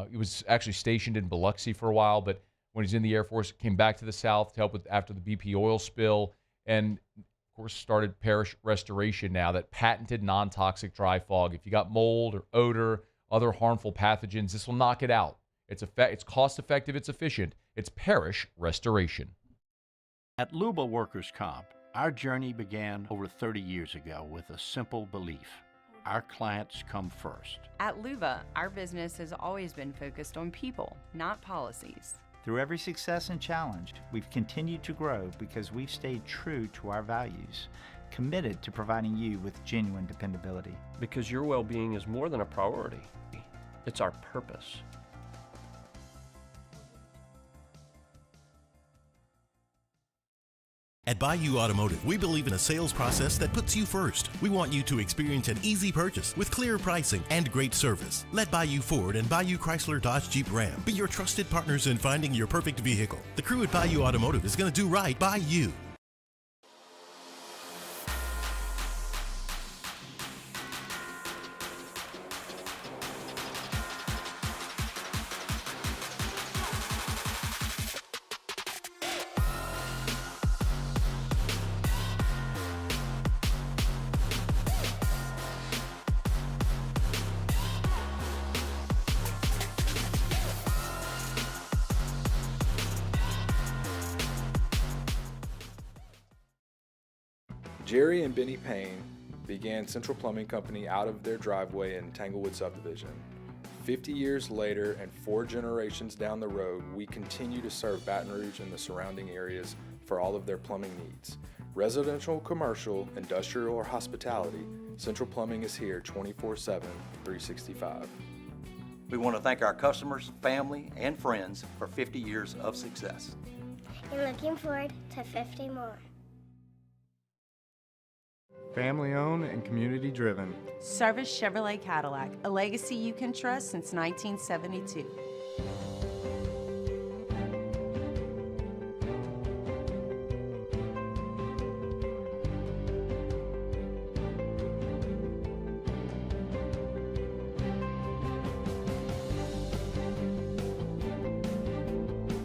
He was actually stationed in Biloxi for a while, but when he's in the Air Force, came back to the South to help with after the BP oil spill, and of course started Parish Restoration now, that patented non-toxic dry fog. If you got mold or odor, other harmful pathogens, this will knock it out. It's cost-effective, it's efficient. It's Parish Restoration. At Luba Workers' Comp, our journey began over 30 years ago with a simple belief. Our clients come first. At Luba, our business has always been focused on people, not policies. Through every success and challenge, we've continued to grow because we've stayed true to our values, committed to providing you with genuine dependability. Because your well-being is more than a priority. It's our purpose. At Bayou Automotive, we believe in a sales process that puts you first. We want you to experience an easy purchase with clear pricing and great service. Let Bayou Ford and Bayou Chrysler Dodge Jeep Ram be your trusted partners in finding your perfect vehicle. The crew at Bayou Automotive is going to do right by you. Jerry and Benny Payne began Central Plumbing Company out of their driveway in Tanglewood subdivision. 50 years later and 4 generations down the road, we continue to serve Baton Rouge and the surrounding areas for all of their plumbing needs. Residential, commercial, industrial, or hospitality, Central Plumbing is here 24/7, 365. We want to thank our customers, family, and friends for 50 years of success. And looking forward to 50 more. Family owned and community driven. Service Chevrolet Cadillac, a legacy you can trust since 1972.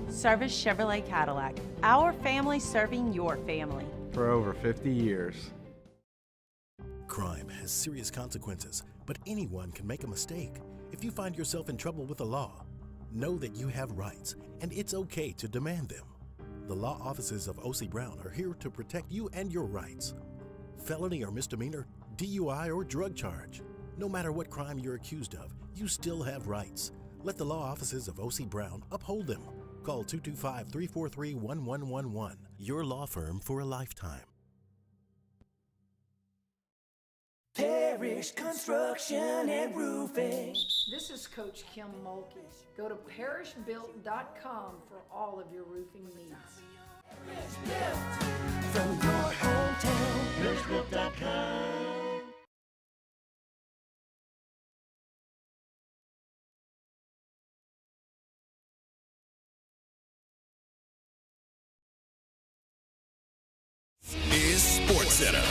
Service Chevrolet Cadillac, our family serving your family. For over 50 years. Crime has serious consequences, but anyone can make a mistake. If you find yourself in trouble with the law, know that you have rights, and it's okay to demand them. The law offices of O.C. Brown are here to protect you and your rights. Felony or misdemeanor, DUI or drug charge. No matter what crime you're accused of, you still have rights. Let the law offices of O.C. Brown uphold them. Call Call 225-343-1111. Your law firm for a lifetime. Parish Construction and Roofing. This is Coach Kim Mulkey. Go to parishbuilt.com for all of your roofing needs. From your hometown, parishbuilt.com. Is SportsCenter.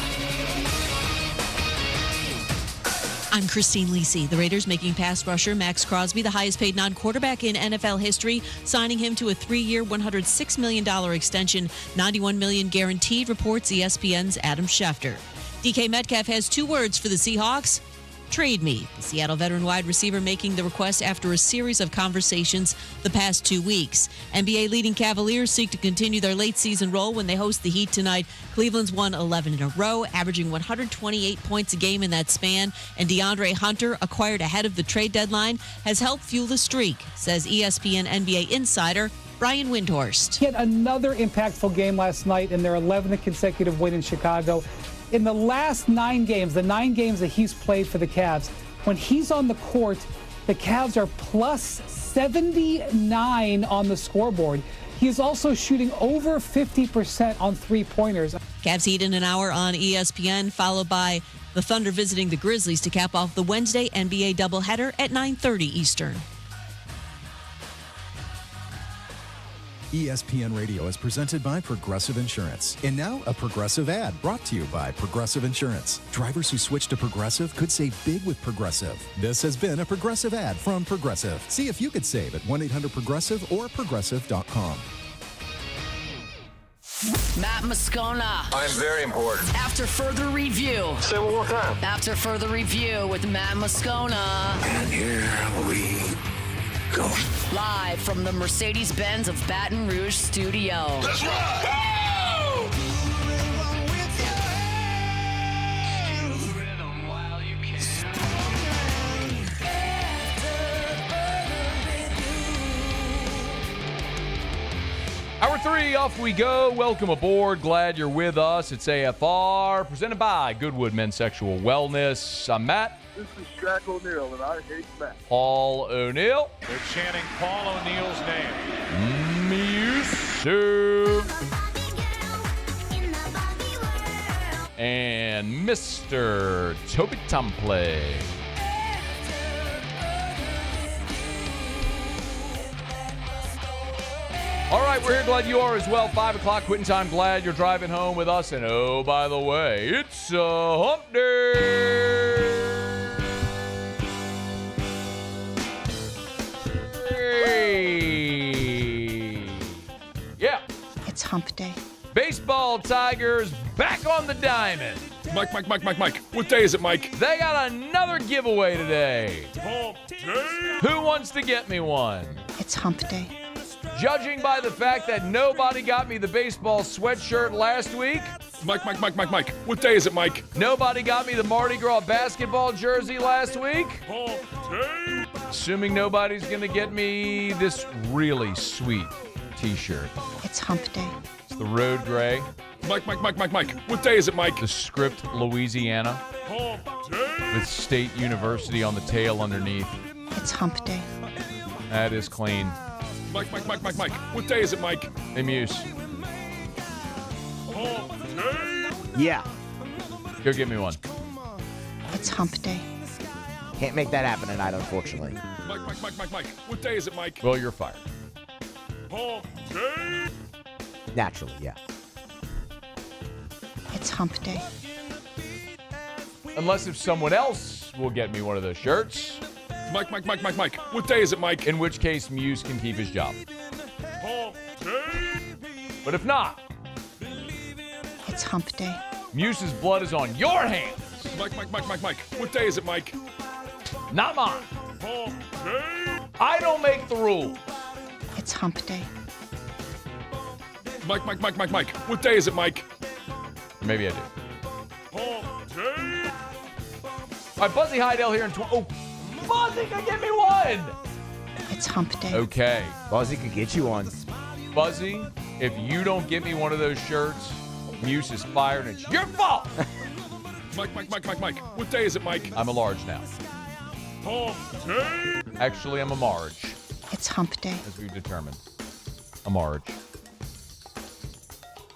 I'm Christine Lisi. The Raiders making pass rusher Max Crosby the highest paid non-quarterback in NFL history, signing him to a 3-year, $106 million extension, $91 million guaranteed, reports ESPN's Adam Schefter. DK Metcalf has 2 words for the Seahawks: trade me. The Seattle veteran wide receiver making the request after a series of conversations the past 2 weeks. NBA leading Cavaliers seek to continue their late season role when they host the Heat tonight. Cleveland's won 11 in a row, averaging 128 points a game in that span, and DeAndre Hunter, acquired ahead of the trade deadline, has helped fuel the streak, says ESPN NBA insider Brian Windhorst. Yet another impactful game last night in their 11th consecutive win in Chicago. In the last 9 games, the 9 games that he's played for the Cavs, when he's on the court, the Cavs are plus 79 on the scoreboard. He is also shooting over 50% on three-pointers. Cavs Heat in an hour on ESPN, followed by the Thunder visiting the Grizzlies to cap off the Wednesday NBA doubleheader at 9:30 Eastern. ESPN Radio is presented by Progressive Insurance. And now, a Progressive ad brought to you by Progressive Insurance. Drivers who switch to Progressive could save big with Progressive. This has been a Progressive ad from Progressive. See if you could save at 1-800-PROGRESSIVE or Progressive.com. Matt Moscona. I'm very important. After further review. Say it one more time. After further review with Matt Moscona. And here we go. Live from the Mercedes-Benz of Baton Rouge studio. That's right. Woo! Hour 3, off we go. Welcome aboard. Glad you're with us. It's AFR, presented by Goodwood Men's Sexual Wellness. I'm Matt. This is Shaq O'Neal, and I hate Matt. Paul O'Neal. They're chanting Paul O'Neal's name. Musu. And Mr. Toby Temple. All right, we're here. Glad you are as well. 5 o'clock quitting time. Glad you're driving home with us. And oh, by the way, it's hump day. Hey. Yeah. It's hump day. Baseball Tigers back on the diamond. Mike. What day is it, Mike? They got another giveaway today. Hump day. Who wants to get me one? It's hump day. Judging by the fact that nobody got me the baseball sweatshirt last week. Mike. What day is it, Mike? Nobody got me the Mardi Gras basketball jersey last week. Hump day. Assuming nobody's going to get me this really sweet t-shirt. It's hump day. It's the Road Gray. Mike. What day is it, Mike? The Script, Louisiana. Hump day. With State University on the tail underneath. It's hump day. That is clean. Mike. What day is it, Mike? Hey, Muse. Hump day. Yeah. Go get me one. It's hump day. Can't make that happen tonight, unfortunately. Mike. What day is it, Mike? Well, you're fired. Hump day. Naturally, yeah. It's hump day. Unless if someone else will get me one of those shirts. Mike. What day is it, Mike? In which case, Muse can keep his job. Hump day. But if not, It's hump day. Muse's blood is on your hands. Mike. What day is it, Mike? Not mine. Hump day. I don't make the rules. It's hump day. Mike. What day is it, Mike? Maybe I do. Hump day. All right, Buzzy Hile here in Buzzy, can get me one. It's hump day. Okay. Buzzy could get you one. Buzzy, if you don't get me one of those shirts, Muse is fired and it's your fault. Mike. What day is it, Mike? I'm a large now. Hump day. Actually, I'm a Marge, It's hump day. as we've determined. A Marge.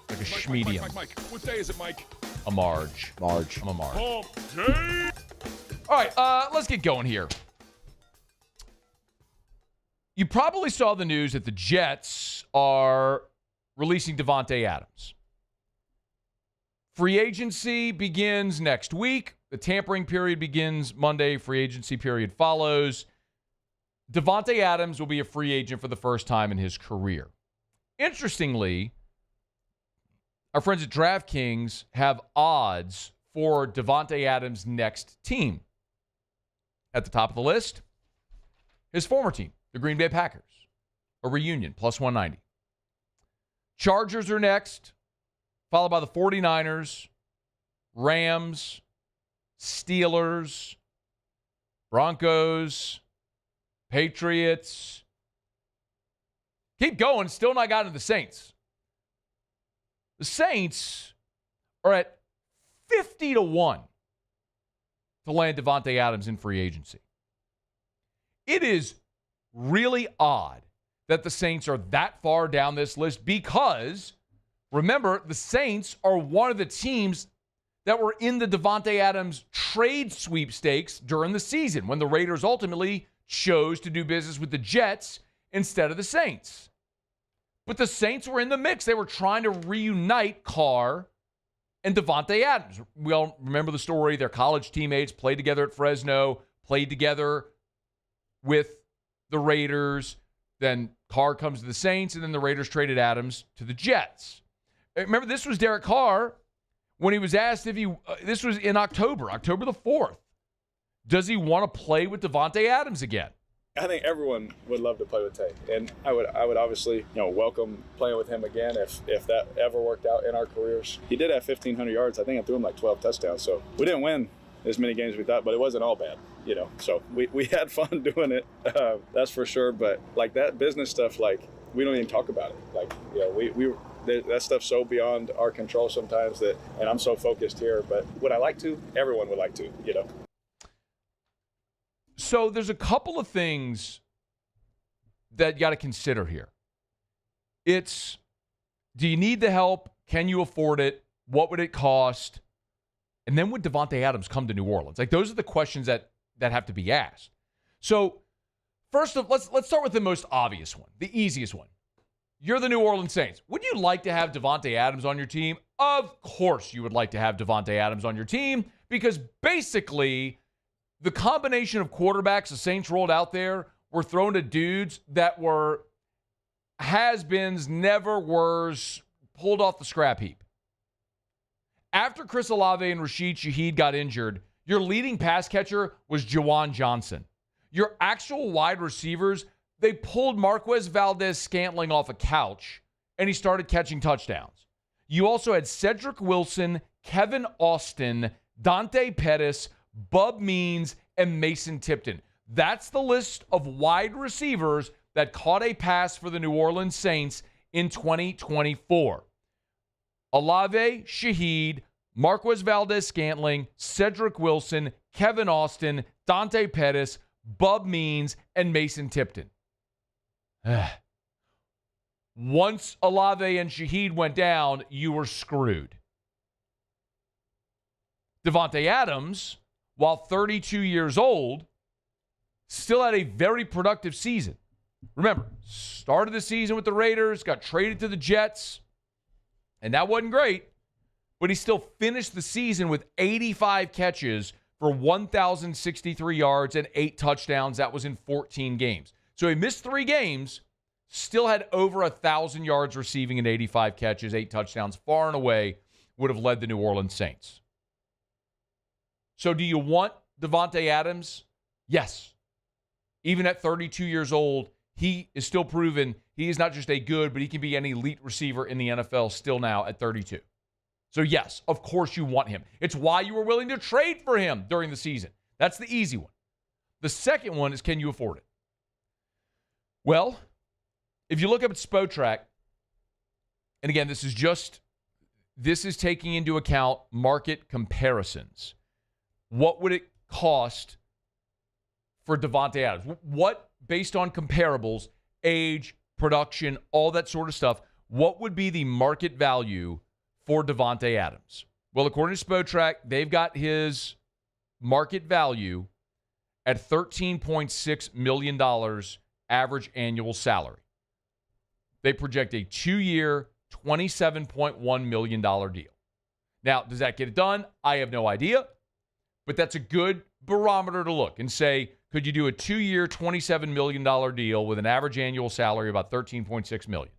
Like a schmedium. Mike. What day is it, Mike? A Marge. Marge. I'm a Marge. Hump day. All right, let's get going here. You probably saw the news that the Jets are releasing Davante Adams. Free agency begins next week. The tampering period begins Monday. Free agency period follows. Davante Adams will be a free agent for the first time in his career. Interestingly, our friends at DraftKings have odds for Davante Adams' next team. At the top of the list, his former team, the Green Bay Packers. A reunion, plus 190. Chargers are next, followed by the 49ers, Rams, Steelers, Broncos, Patriots. Keep going, still not gotten to the Saints. The Saints are at 50-1 to land Davante Adams in free agency. It is really odd that the Saints are that far down this list because, remember, the Saints are one of the teams that were in the Davante Adams trade sweepstakes during the season when the Raiders ultimately chose to do business with the Jets instead of the Saints. But the Saints were in the mix. They were trying to reunite Carr and Davante Adams. We all remember the story. Their college teammates played together at Fresno, played together with the Raiders. Then Carr comes to the Saints, and then the Raiders traded Adams to the Jets. Remember, this was Derek Carr when he was asked if this was in October the 4th. Does he want to play with Davante Adams again? I think everyone would love to play with Tay, and I would obviously welcome playing with him again if that ever worked out in our careers. He did have 1,500 yards. I think I threw him like 12 touchdowns. So we didn't win as many games as we thought, but it wasn't all bad, So we had fun doing it, that's for sure. But like that business stuff, like we don't even talk about it. That stuff's so beyond our control sometimes and I'm so focused here. But would I like to? Everyone would like to, So there's a couple of things that you got to consider here. It's, do you need the help? Can you afford it? What would it cost? And then would Davante Adams come to New Orleans? Like, those are the questions that have to be asked. So first of, let's start with the most obvious one, the easiest one. You're the New Orleans Saints. Would you like to have Davante Adams on your team? Of course you would like to have Davante Adams on your team because basically the combination of quarterbacks the Saints rolled out there were thrown to dudes that were has-beens, never-weres, pulled off the scrap heap. After Chris Olave and Rashid Shaheed got injured, your leading pass catcher was Juwan Johnson. Your actual wide receivers, they pulled Marquez Valdez-Scantling off a couch, and he started catching touchdowns. You also had Cedric Wilson, Kevin Austin, Dante Pettis, Bub Means, and Mason Tipton. That's the list of wide receivers that caught a pass for the New Orleans Saints in 2024. Olave, Shaheed, Marquez Valdez-Scantling, Cedric Wilson, Kevin Austin, Dante Pettis, Bub Means, and Mason Tipton. Once Olave and Shaheed went down, you were screwed. Davante Adams, while 32 years old, still had a very productive season. Remember, started the season with the Raiders, got traded to the Jets, and that wasn't great, but he still finished the season with 85 catches for 1,063 yards and 8 touchdowns. That was in 14 games. So he missed 3 games, still had over 1,000 yards receiving and 85 catches, 8 touchdowns. Far and away would have led the New Orleans Saints. So do you want Davante Adams? Yes. Even at 32 years old, he is still proven he is not just a good, but he can be an elite receiver in the NFL still now at 32. So yes, of course you want him. It's why you were willing to trade for him during the season. That's the easy one. The second one is, can you afford it? Well, if you look up at Spotrac, and again, this is taking into account market comparisons. What would it cost for Davante Adams? What, based on comparables, age, production, all that sort of stuff, what would be the market value for Davante Adams? Well, according to Spotrac, they've got his market value at $13.6 million average annual salary. They project a 2-year, $27.1 million deal. Now, does that get it done? I have no idea, but that's a good barometer to look and say, could you do a 2-year, $27 million deal with an average annual salary of about $13.6 million?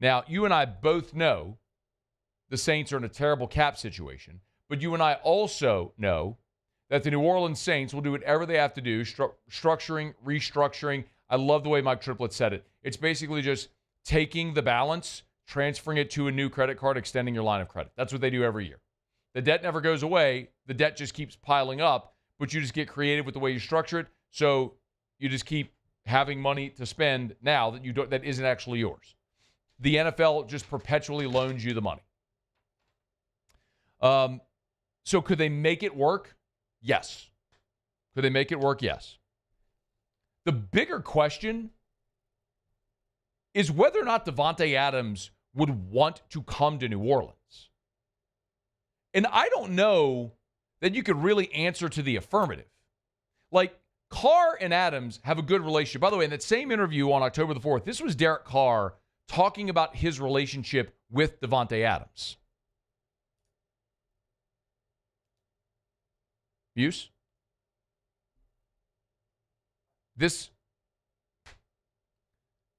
Now, you and I both know the Saints are in a terrible cap situation, but you and I also know that the New Orleans Saints will do whatever they have to do, structuring, restructuring. I love the way Mike Triplett said it. It's basically just taking the balance, transferring it to a new credit card, extending your line of credit. That's what they do every year. The debt never goes away. The debt just keeps piling up, but you just get creative with the way you structure it. So you just keep having money to spend now that isn't actually yours. The NFL just perpetually loans you the money. So could they make it work? Yes. Could they make it work? Yes. The bigger question is whether or not Davante Adams would want to come to New Orleans. And I don't know that you could really answer to the affirmative. Like, Carr and Adams have a good relationship. By the way, in that same interview on October the 4th, this was Derek Carr talking about his relationship with Davante Adams. Buse? This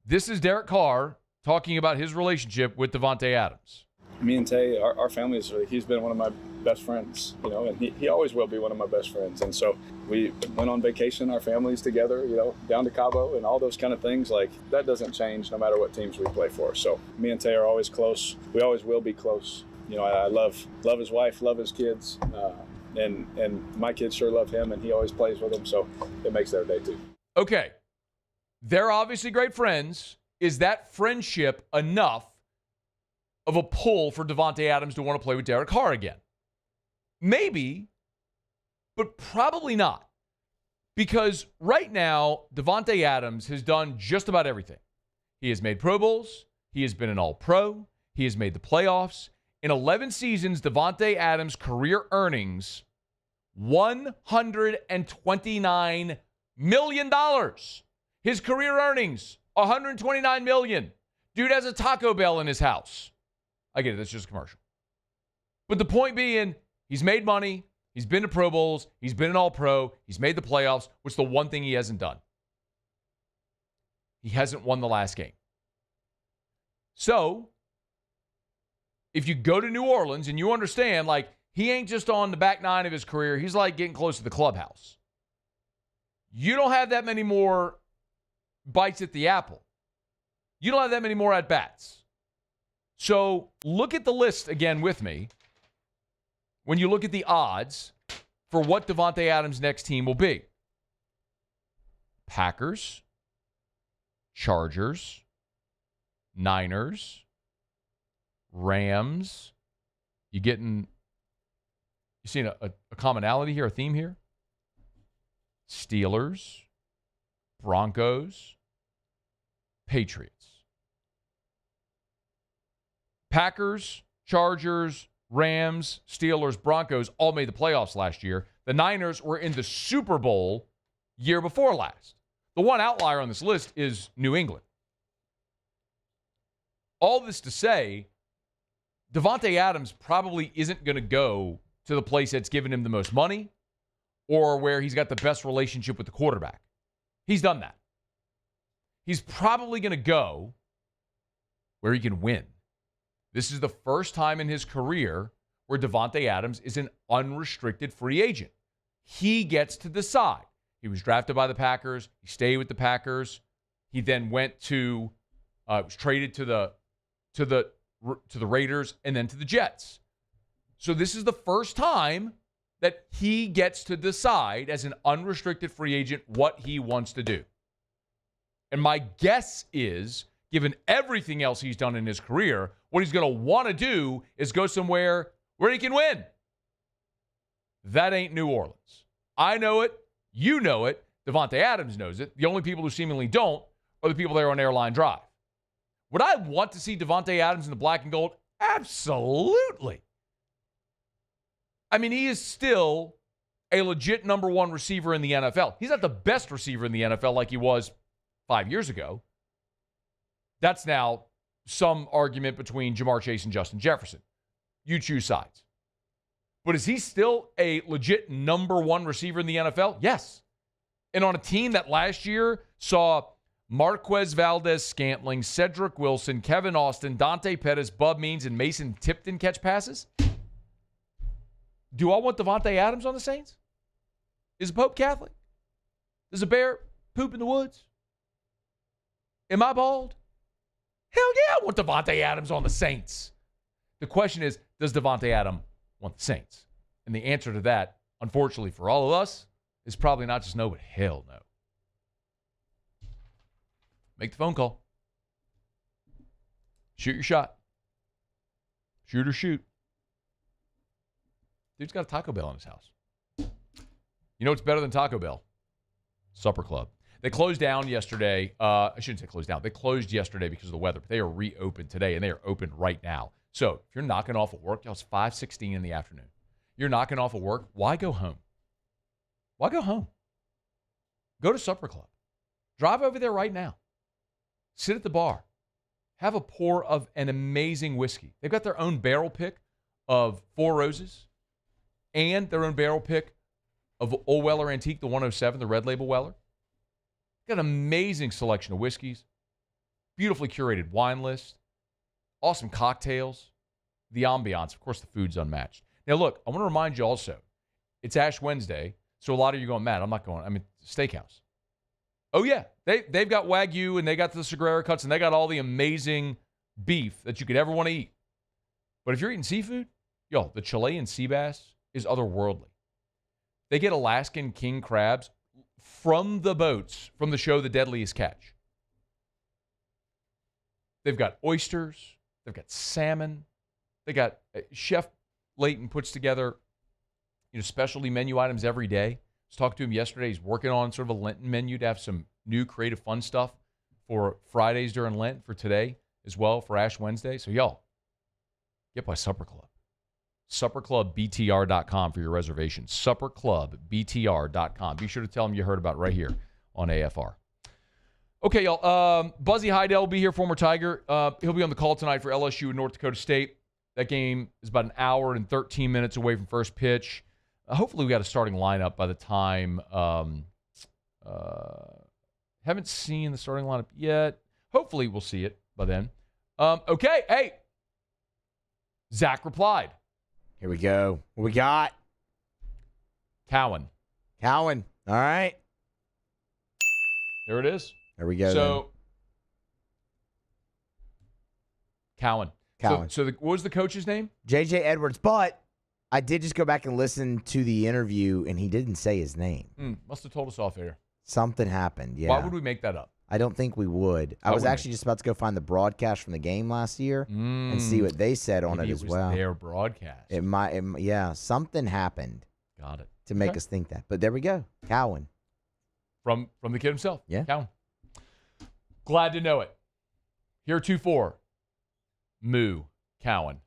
is Derek Carr talking about his relationship with Davante Adams. Me and Tay, our family he's been one of my best friends, and he always will be one of my best friends. And so we went on vacation, our families together, down to Cabo and all those kind of things. Like, that doesn't change no matter what teams we play for. So me and Tay are always close. We always will be close. I love his wife, love his kids. And my kids sure love him, and he always plays with them, so it makes their day too. Okay. They're obviously great friends. Is that friendship enough of a pull for Davante Adams to want to play with Derek Carr again? Maybe, but probably not. Because right now, Davante Adams has done just about everything. He has made Pro Bowls. He has been an All-Pro. He has made the playoffs. In 11 seasons, Davante Adams' career earnings, $129 million. His career earnings, $129 million. Dude has a Taco Bell in his house. I get it, that's just a commercial. But the point being, he's made money, he's been to Pro Bowls, he's been an All-Pro, he's made the playoffs. What's the one thing he hasn't done? He hasn't won the last game. So, if you go to New Orleans and you understand, like, he ain't just on the back nine of his career, he's like getting close to the clubhouse. You don't have that many more bites at the apple. You don't have that many more at-bats. So look at the list again with me when you look at the odds for what Davante Adams' next team will be. Packers, Chargers, Niners, Rams. You seeing a commonality here, a theme here? Steelers, Broncos, Patriots. Packers, Chargers, Rams, Steelers, Broncos all made the playoffs last year. The Niners were in the Super Bowl year before last. The one outlier on this list is New England. All this to say, Davante Adams probably isn't going to go to the place that's given him the most money or where he's got the best relationship with the quarterback. He's done that. He's probably going to go where he can win. This is the first time in his career where Davante Adams is an unrestricted free agent. He gets to decide. He was drafted by the Packers. He stayed with the Packers. He then went to, was traded to the Raiders and then to the Jets. So this is the first time that he gets to decide as an unrestricted free agent what he wants to do. And my guess is, given everything else he's done in his career, what he's going to want to do is go somewhere where he can win. That ain't New Orleans. I know it. You know it. Davante Adams knows it. The only people who seemingly don't are the people there on Airline Drive. Would I want to see Davante Adams in the black and gold? Absolutely. I mean, he is still a legit number one receiver in the NFL. He's not the best receiver in the NFL like he was 5 years ago. That's now some argument between Jamar Chase and Justin Jefferson. You choose sides. But is he still a legit number one receiver in the NFL? Yes. And on a team that last year saw Marquez Valdez-Scantling, Cedric Wilson, Kevin Austin, Dante Pettis, Bub Means, and Mason Tipton catch passes? Do I want Davante Adams on the Saints? Is the Pope Catholic? Does a bear poop in the woods? Am I bald? Hell yeah, I want Davante Adams on the Saints. The question is, does Davante Adams want the Saints? And the answer to that, unfortunately for all of us, is probably not just no, but hell no. Make the phone call. Shoot your shot. Shoot or shoot. Dude's got a Taco Bell in his house. You know what's better than Taco Bell? Supper Club. They closed down yesterday. I shouldn't say closed down. They closed yesterday because of the weather, but they are reopened today, and they are open right now. So if you're knocking off of work, it's 5:16 in the afternoon. You're knocking off of work, why go home? Why go home? Go to Supper Club. Drive over there right now. Sit at the bar. Have a pour of an amazing whiskey. They've got their own barrel pick of Four Roses and their own barrel pick of Old Weller Antique, the 107, the red label Weller. Got an amazing selection of whiskeys, beautifully curated wine list, awesome cocktails, the ambiance. Of course, the food's unmatched. Now, look, I want to remind you also, it's Ash Wednesday, so a lot of you are going, Matt, I'm not going. I mean, steakhouse. Oh, yeah, they've got Wagyu, and they got the Sagrera cuts, and they got all the amazing beef that you could ever want to eat. But if you're eating seafood, the Chilean sea bass is otherworldly. They get Alaskan king crabs from the boats from the show The Deadliest Catch. They've got oysters. They've got salmon. They got Chef Layton puts together specialty menu items every day. I was talking to him yesterday. He's working on sort of a Lenten menu to have some new creative fun stuff for Fridays during Lent for today as well for Ash Wednesday. So y'all, get by Supper Club. SupperClubBTR.com for your reservations. SupperClubBTR.com. Be sure to tell them you heard about it right here on AFR. Okay, y'all. Buzzy Hile will be here, former Tiger. He'll be on the call tonight for LSU and North Dakota State. That game is about an hour and 13 minutes away from first pitch. Hopefully we got a starting lineup by the time. Haven't seen the starting lineup yet. Hopefully we'll see it by then. Okay, hey. Zach replied. Here we go. What we got? Cowan. All right. There it is. There we go. So, Cowan. So what was the coach's name? J.J. Edwards. But I did just go back and listen to the interview, and he didn't say his name. Must have told us off air. Something happened, yeah. Why would we make that up? I don't think we would. I was actually just about to go find the broadcast from the game last year and see what they said on it as well. Their broadcast. It might, yeah, something happened. Got it. To make us think that. But there we go. Cowan. From the kid himself. Yeah. Cowan. Glad to know it. Heretofore, Moo Cowan.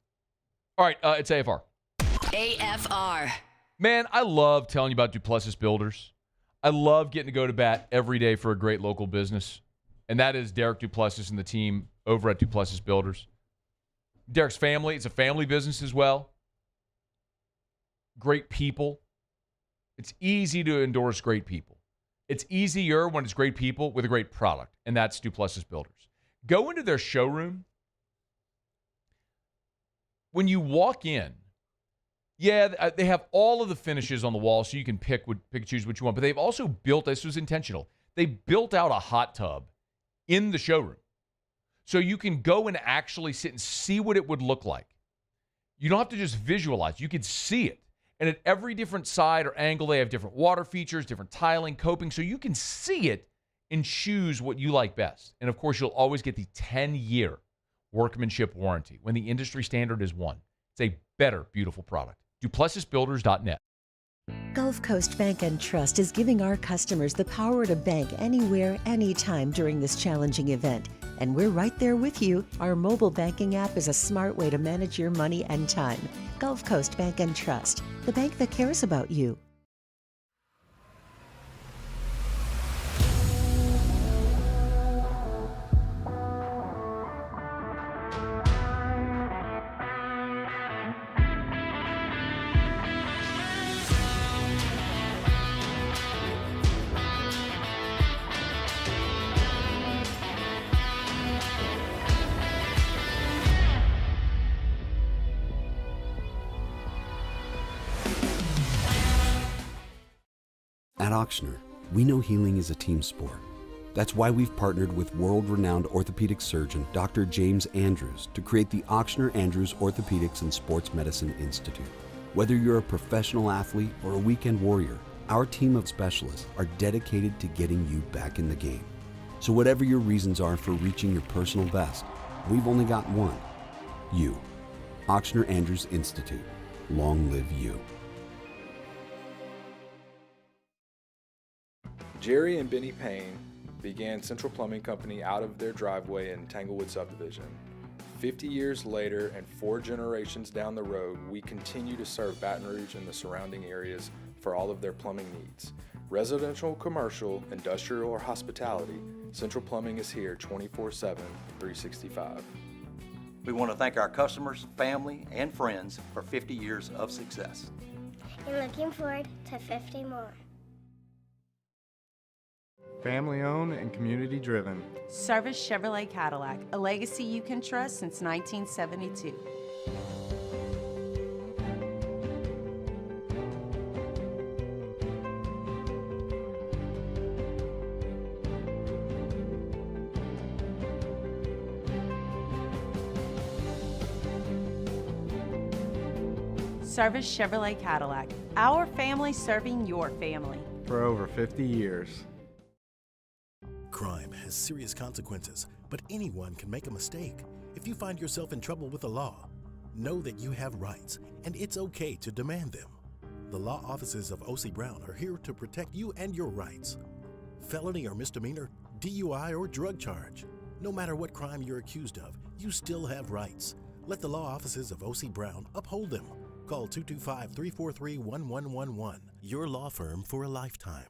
All right, it's AFR. AFR. Man, I love telling you about Duplessis Builders. I love getting to go to bat every day for a great local business, and that is Derek Duplessis and the team over at Duplessis Builders. Derek's family, it's a family business as well. Great people. It's easy to endorse great people. It's easier when it's great people with a great product, and that's Duplessis Builders. Go into their showroom. When you walk in, yeah, they have all of the finishes on the wall, so you can pick and choose what you want. But they've also built, this was intentional, they built out a hot tub in the showroom. So you can go and actually sit and see what it would look like. You don't have to just visualize. You can see it. And at every different side or angle, they have different water features, different tiling, coping, so you can see it and choose what you like best. And, of course, you'll always get the 10-year workmanship warranty when the industry standard is 1. It's a better, beautiful product. DuplessisBuilders.net. Gulf Coast Bank and Trust is giving our customers the power to bank anywhere, anytime during this challenging event. And we're right there with you. Our mobile banking app is a smart way to manage your money and time. Gulf Coast Bank and Trust, the bank that cares about you. At Ochsner, we know healing is a team sport. That's why we've partnered with world-renowned orthopedic surgeon Dr. James Andrews to create the Ochsner Andrews Orthopedics and Sports Medicine Institute. Whether you're a professional athlete or a weekend warrior, our team of specialists are dedicated to getting you back in the game. So whatever your reasons are for reaching your personal best, we've only got one: you. Ochsner Andrews Institute. Long live you. Jerry and Benny Payne began Central Plumbing Company out of their driveway in Tanglewood subdivision. 50 years later and 4 generations down the road, we continue to serve Baton Rouge and the surrounding areas for all of their plumbing needs. Residential, commercial, industrial, or hospitality, Central Plumbing is here 24/7, 365. We want to thank our customers, family, and friends for 50 years of success. And looking forward to 50 more. Family owned and community driven. Service Chevrolet Cadillac, a legacy you can trust since 1972. Service Chevrolet Cadillac, our family serving your family. For over 50 years. Crime has serious consequences, but anyone can make a mistake. If you find yourself in trouble with the law, know that you have rights, and it's okay to demand them. The law offices of O.C. Brown are here to protect you and your rights. Felony or misdemeanor, DUI or drug charge. No matter what crime you're accused of, you still have rights. Let the law offices of O.C. Brown uphold them. Call 225-343-1111. Your law firm for a lifetime.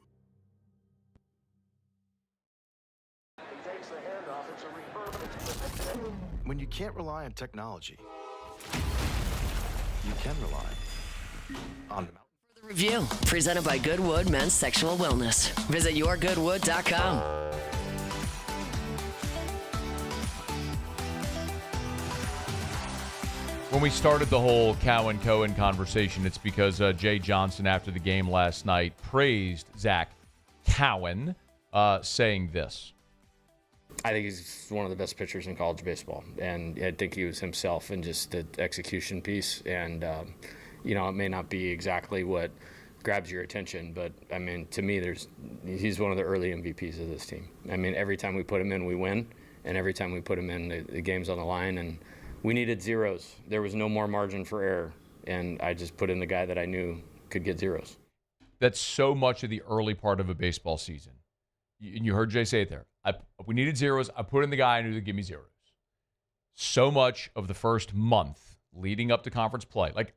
When you can't rely on technology, you can rely on the Review presented by Goodwood Men's Sexual Wellness. Visit yourgoodwood.com. When we started the whole Cowan-Cohen conversation, it's because Jay Johnson, after the game last night, praised Zach Cowan, saying this. I think he's one of the best pitchers in college baseball, and I think he was himself in just the execution piece. And it may not be exactly what grabs your attention, but I mean, to me, he's one of the early MVPs of this team. I mean, every time we put him in, we win, and every time we put him in, the game's on the line. And we needed zeros. There was no more margin for error, and I just put in the guy that I knew could get zeros. That's so much of the early part of a baseball season. You heard Jay say it there. We needed zeros. I put in the guy I knew to give me zeros. So much of the first month leading up to conference play. Like,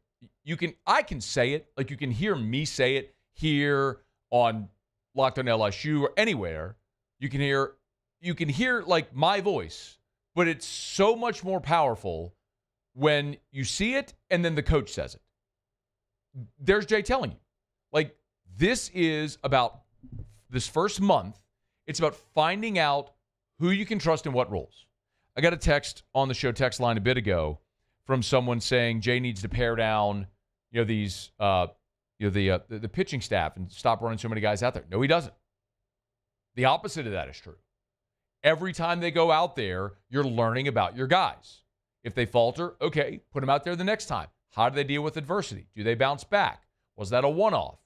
I can say it. Like, you can hear me say it here on Locked on LSU or anywhere. You can hear like my voice, but it's so much more powerful when you see it and then the coach says it. There's Jay telling you. Like, this is about this first month. It's about finding out who you can trust in what roles. I got a text on the show text line a bit ago from someone saying Jay needs to pare down, these, the pitching staff and stop running so many guys out there. No, he doesn't. The opposite of that is true. Every time they go out there, you're learning about your guys. If they falter, okay, put them out there the next time. How do they deal with adversity? Do they bounce back? Was that a one-off?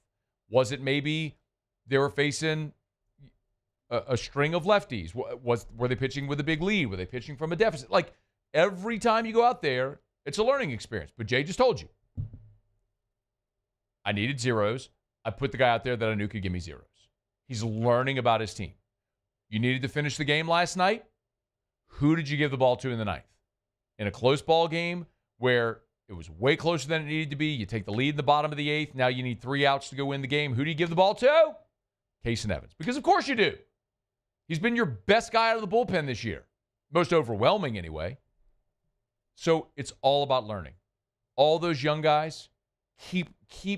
Was it maybe they were facing a string of lefties? Were they pitching with a big lead? Were they pitching from a deficit? Like, every time you go out there, it's a learning experience. But Jay just told you. I needed zeros. I put the guy out there that I knew could give me zeros. He's learning about his team. You needed to finish the game last night. Who did you give the ball to in the ninth? In a close ball game where it was way closer than it needed to be, you take the lead in the bottom of the eighth. Now you need 3 outs to go win the game. Who do you give the ball to? Cason Evans. Because of course you do. He's been your best guy out of the bullpen this year. Most overwhelming anyway. So it's all about learning. All those young guys, keep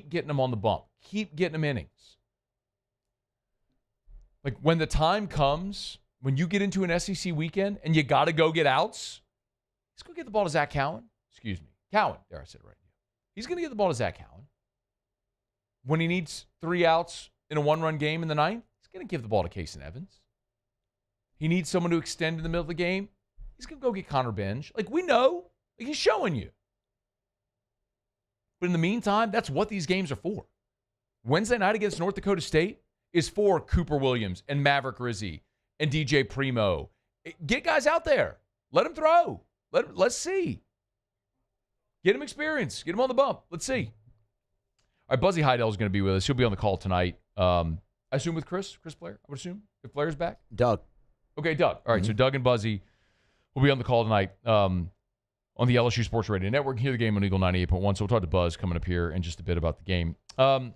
getting them on the bump. Keep getting them innings. Like, when the time comes, when you get into an SEC weekend and you got to go get outs, he's going to get the ball to Zach Cowan. Excuse me. Cowan. There, I said it right. He's going to get the ball to Zach Cowan. When he needs 3 outs in a 1-run game in the ninth, he's going to give the ball to Cason Evans. He needs someone to extend in the middle of the game. He's going to go get Connor Benj. Like, we know. Like, he's showing you. But in the meantime, that's what these games are for. Wednesday night against North Dakota State is for Cooper Williams and Maverick Rizzi and DJ Primo. Get guys out there. Let them throw. Let's see. Get him experience. Get him on the bump. Let's see. All right, Buzzy Hile is going to be with us. He'll be on the call tonight. I assume with Chris Blair, I would assume, if Blair's back. Doug. Okay, Doug. All right, so Doug and Buzzy will be on the call tonight on the LSU Sports Radio Network. Hear the game on Eagle 98.1. So we'll talk to Buzz coming up here in just a bit about the game. We're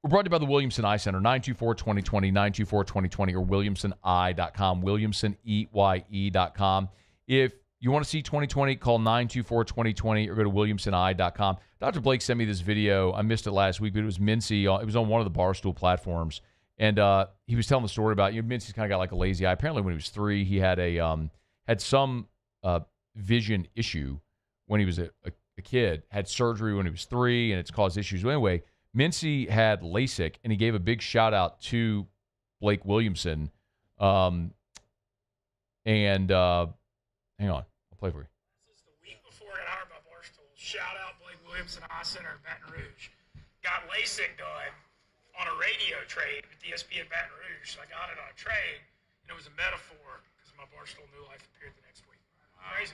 brought to you by the Williamson Eye Center, 924-2020, 924-2020, or WilliamsonEye.com, WilliamsonEye.com. If you want to see 2020, call 924-2020 or go to WilliamsonEye.com. Dr. Blake sent me this video. I missed it last week, but it was Mincy. It was on one of the Barstool platforms. And he was telling the story about, Mincy's kind of got like a lazy eye. Apparently when he was 3, he had had some vision issue when he was a kid, had surgery when he was 3, and it's caused issues. Well, anyway, Mincy had LASIK, and he gave a big shout-out to Blake Williamson. Hang on. I'll play for you. This is the week before I got hired by Barstool. Shout-out Blake Williamson Eye Center in Baton Rouge. Got LASIK done on a radio trade with ESPN Baton Rouge. So I got it on a trade, and it was a metaphor because my Barstool New Life appeared the next week. Crazy.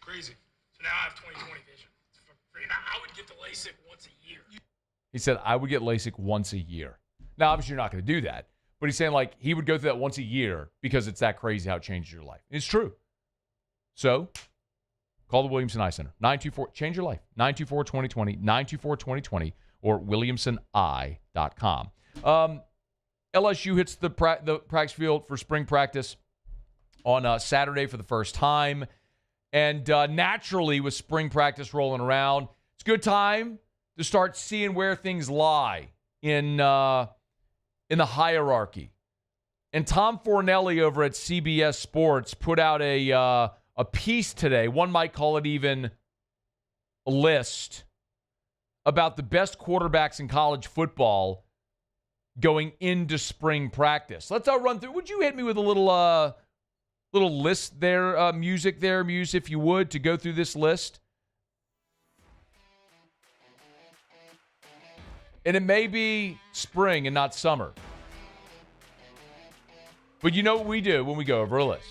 Crazy. So now I have 20/20 vision. I would get the LASIK once a year. He said, I would get LASIK once a year. Now, obviously, you're not going to do that. But he's saying, like, he would go through that once a year because it's that crazy how it changes your life. It's true. So, call the Williamson Eye Center. 924, change your life. 924-2020, 924-2020, or WilliamsonEye.com. LSU hits the practice field for spring practice on Saturday for the first time. And naturally, with spring practice rolling around, it's a good time to start seeing where things lie in the hierarchy. And Tom Fornelli over at CBS Sports put out a piece today. One might call it even a list about the best quarterbacks in college football going into spring practice. Let's run through. Would you hit me with a little list there, music there, Muse, if you would, to go through this list? And it may be spring and not summer. But you know what we do when we go over a list.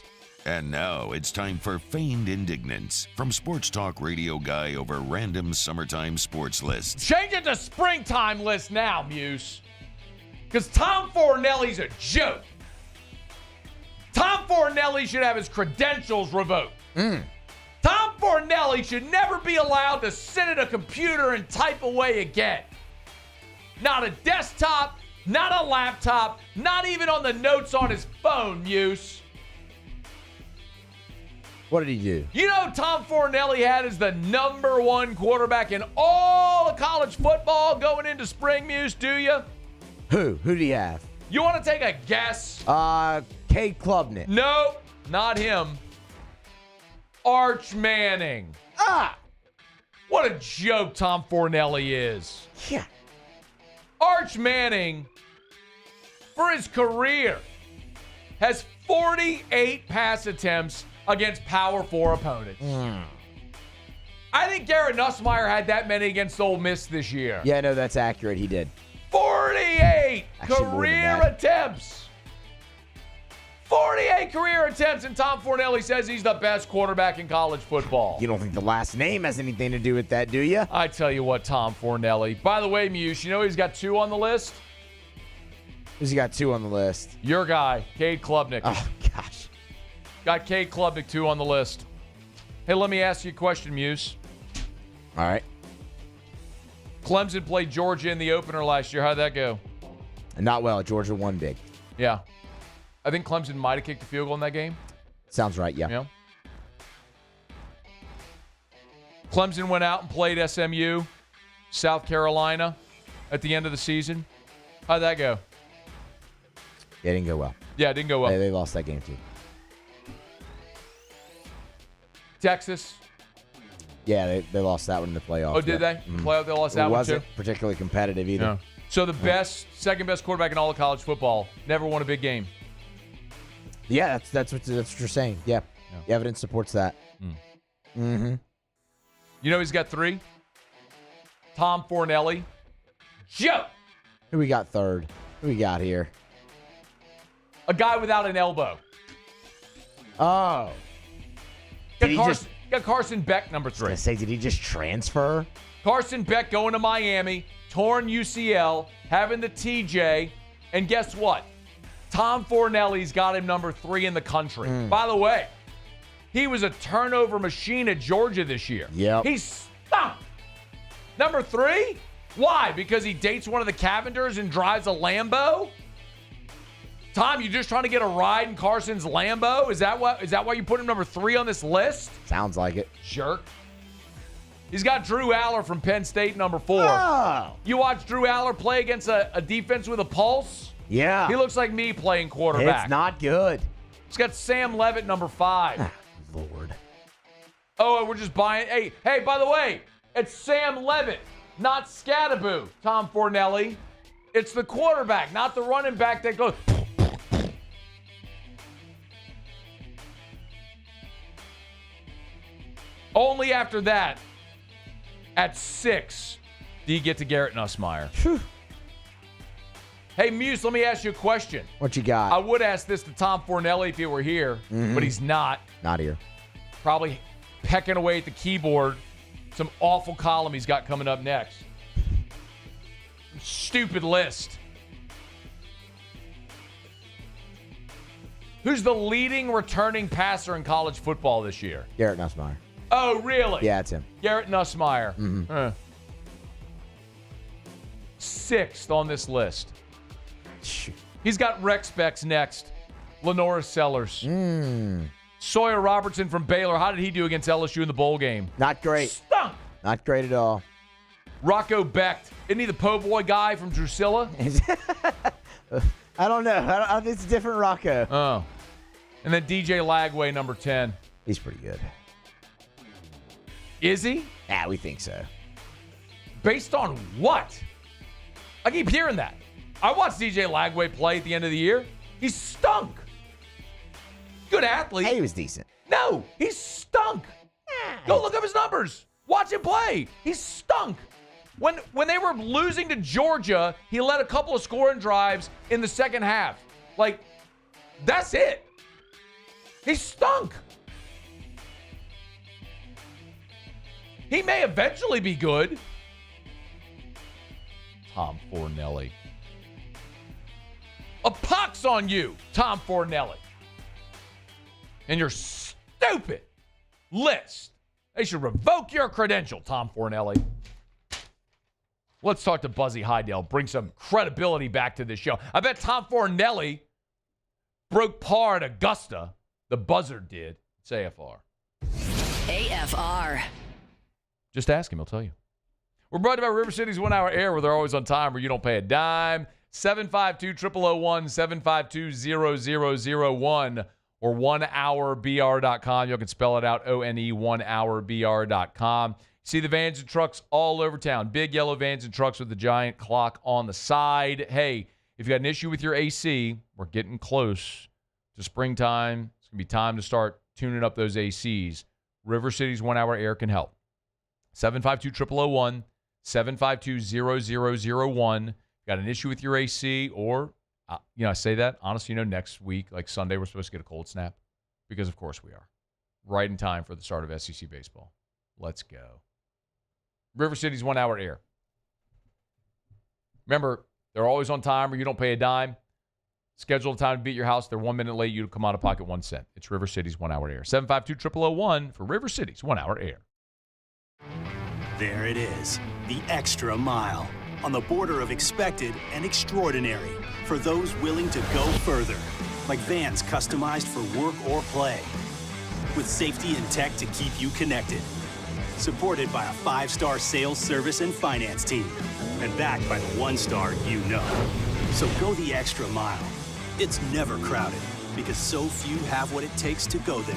And now it's time for Feigned Indignance from Sports Talk Radio Guy over random summertime sports lists. Change it to springtime list now, Muse. Because Tom Fornelli's a joke. Tom Fornelli should have his credentials revoked. Tom Fornelli should never be allowed to sit at a computer and type away again. Not a desktop, not a laptop, not even on the notes on his phone, Muse. What did he do? You know Tom Fornelli had as the number 1 quarterback in all of college football going into spring, Muse, do you? Who? Who do you have? You want to take a guess? Cade Klubnik. No, not him. Arch Manning. What a joke Tom Fornelli is. Yeah. Arch Manning, for his career, has 48 pass attempts against Power 4 opponents. I think Garrett Nussmeier had that many against Ole Miss this year. Yeah, no, that's accurate. He did. 48 Actually, more than career that. attempts. 48 career attempts, and Tom Fornelli says he's the best quarterback in college football. You don't think the last name has anything to do with that, do you? I tell you what, Tom Fornelli. By the way, Muse, you know he's got 2 on the list? Who's he got 2 on the list? Your guy, Cade Klubnik. Oh, gosh. Got Cade Klubnik 2 on the list. Hey, let me ask you a question, Muse. All right. Clemson played Georgia in the opener last year. How'd that go? Not well. Georgia won big. Yeah. I think Clemson might have kicked the field goal in that game. Sounds right, yeah. Clemson went out and played SMU, South Carolina, at the end of the season. How'd that go? It didn't go well. Yeah, it didn't go well. They lost that game, too. Texas. Yeah, they lost that one in the playoffs. Oh, did they? Playoff, they lost that one, too? It wasn't particularly competitive either. No. So the second best quarterback in all of college football, never won a big game. Yeah, that's what you're saying. Yeah. The evidence supports that. Mm-hmm. You know he's got 3? Tom Fornelli. Joe! Who we got third? Who we got here? A guy without an elbow. Oh. Got Carson Beck, number 3. I was gonna say, did he just transfer? Carson Beck going to Miami, torn UCL, having the TJ, and guess what? Tom Fornelli's got him number 3 in the country. By the way, he was a turnover machine at Georgia this year. Yep. He's stunk. Number 3? Why? Because he dates one of the Cavenders and drives a Lambo? Tom, you just trying to get a ride in Carson's Lambo? Is that why you put him number 3 on this list? Sounds like it. Jerk. He's got Drew Aller from Penn State, number 4. Oh. You watch Drew Aller play against a defense with a pulse? Yeah. He looks like me playing quarterback. It's not good. He's got Sam Levitt, number 5. Lord. Oh, we're just buying. Hey, by the way, it's Sam Levitt, not Scattaboo, Tom Fornelli. It's the quarterback, not the running back that goes. Only after that, at 6, do you get to Garrett Nussmeier. Hey, Muse, let me ask you a question. What you got? I would ask this to Tom Fornelli if he were here, but he's not. Not here. Probably pecking away at the keyboard. Some awful column he's got coming up next. Stupid list. Who's the leading returning passer in college football this year? Garrett Nussmeier. Oh, really? Yeah, it's him. Garrett Nussmeier. 6th on this list. He's got Rex Becks next. Lenora Sellers. Sawyer Robertson from Baylor. How did he do against LSU in the bowl game? Not great. Stunk. Not great at all. Rocco Becht. Isn't he the po' boy guy from Drusilla? I don't know. I think it's a different Rocco. Oh. And then DJ Lagway, number 10. He's pretty good. Is he? Yeah, we think so. Based on what? I keep hearing that. I watched DJ Lagway play at the end of the year. He stunk. Good athlete. Hey, he was decent. No, he stunk. Go look up his numbers. Watch him play. He stunk. When they were losing to Georgia, he led a couple of scoring drives in the second half. Like, that's it. He stunk. He may eventually be good. Tom Fornelli. A pox on you, Tom Fornelli. And your stupid list. They should revoke your credential, Tom Fornelli. Let's talk to Buzzy Hile. Bring some credibility back to this show. I bet Tom Fornelli broke par at Augusta. The Buzzard did. It's AFR. AFR. Just ask him. He'll tell you. We're brought to you by River City's 1 hour air where they're always on time, where you don't pay a dime. 752-0001, 752-0001, or 1hourbr.com. You can spell it out, O-N-E, 1hourbr.com. See the vans and trucks all over town. Big yellow vans and trucks with the giant clock on the side. Hey, if you got an issue with your AC, we're getting close to springtime. It's going to be time to start tuning up those ACs. River City's 1 hour air can help. 752-0001, 752-0001. If got an issue with your AC, or, I say that, honestly, next week, like Sunday, we're supposed to get a cold snap because, of course, we are. Right in time for the start of SEC baseball. Let's go. River City's 1 hour air. Remember, they're always on time or you don't pay a dime. Schedule a time to be at your house. They're 1 minute late. You come out of pocket 1 cent. It's River City's 1 hour air. 752-0001 for River City's 1 hour air. There it is, the extra mile. On the border of expected and extraordinary. For those willing to go further. Like vans customized for work or play. With safety and tech to keep you connected. Supported by a 5-star sales, service, and finance team. And backed by the 1-star you know. So go the extra mile. It's never crowded because so few have what it takes to go there.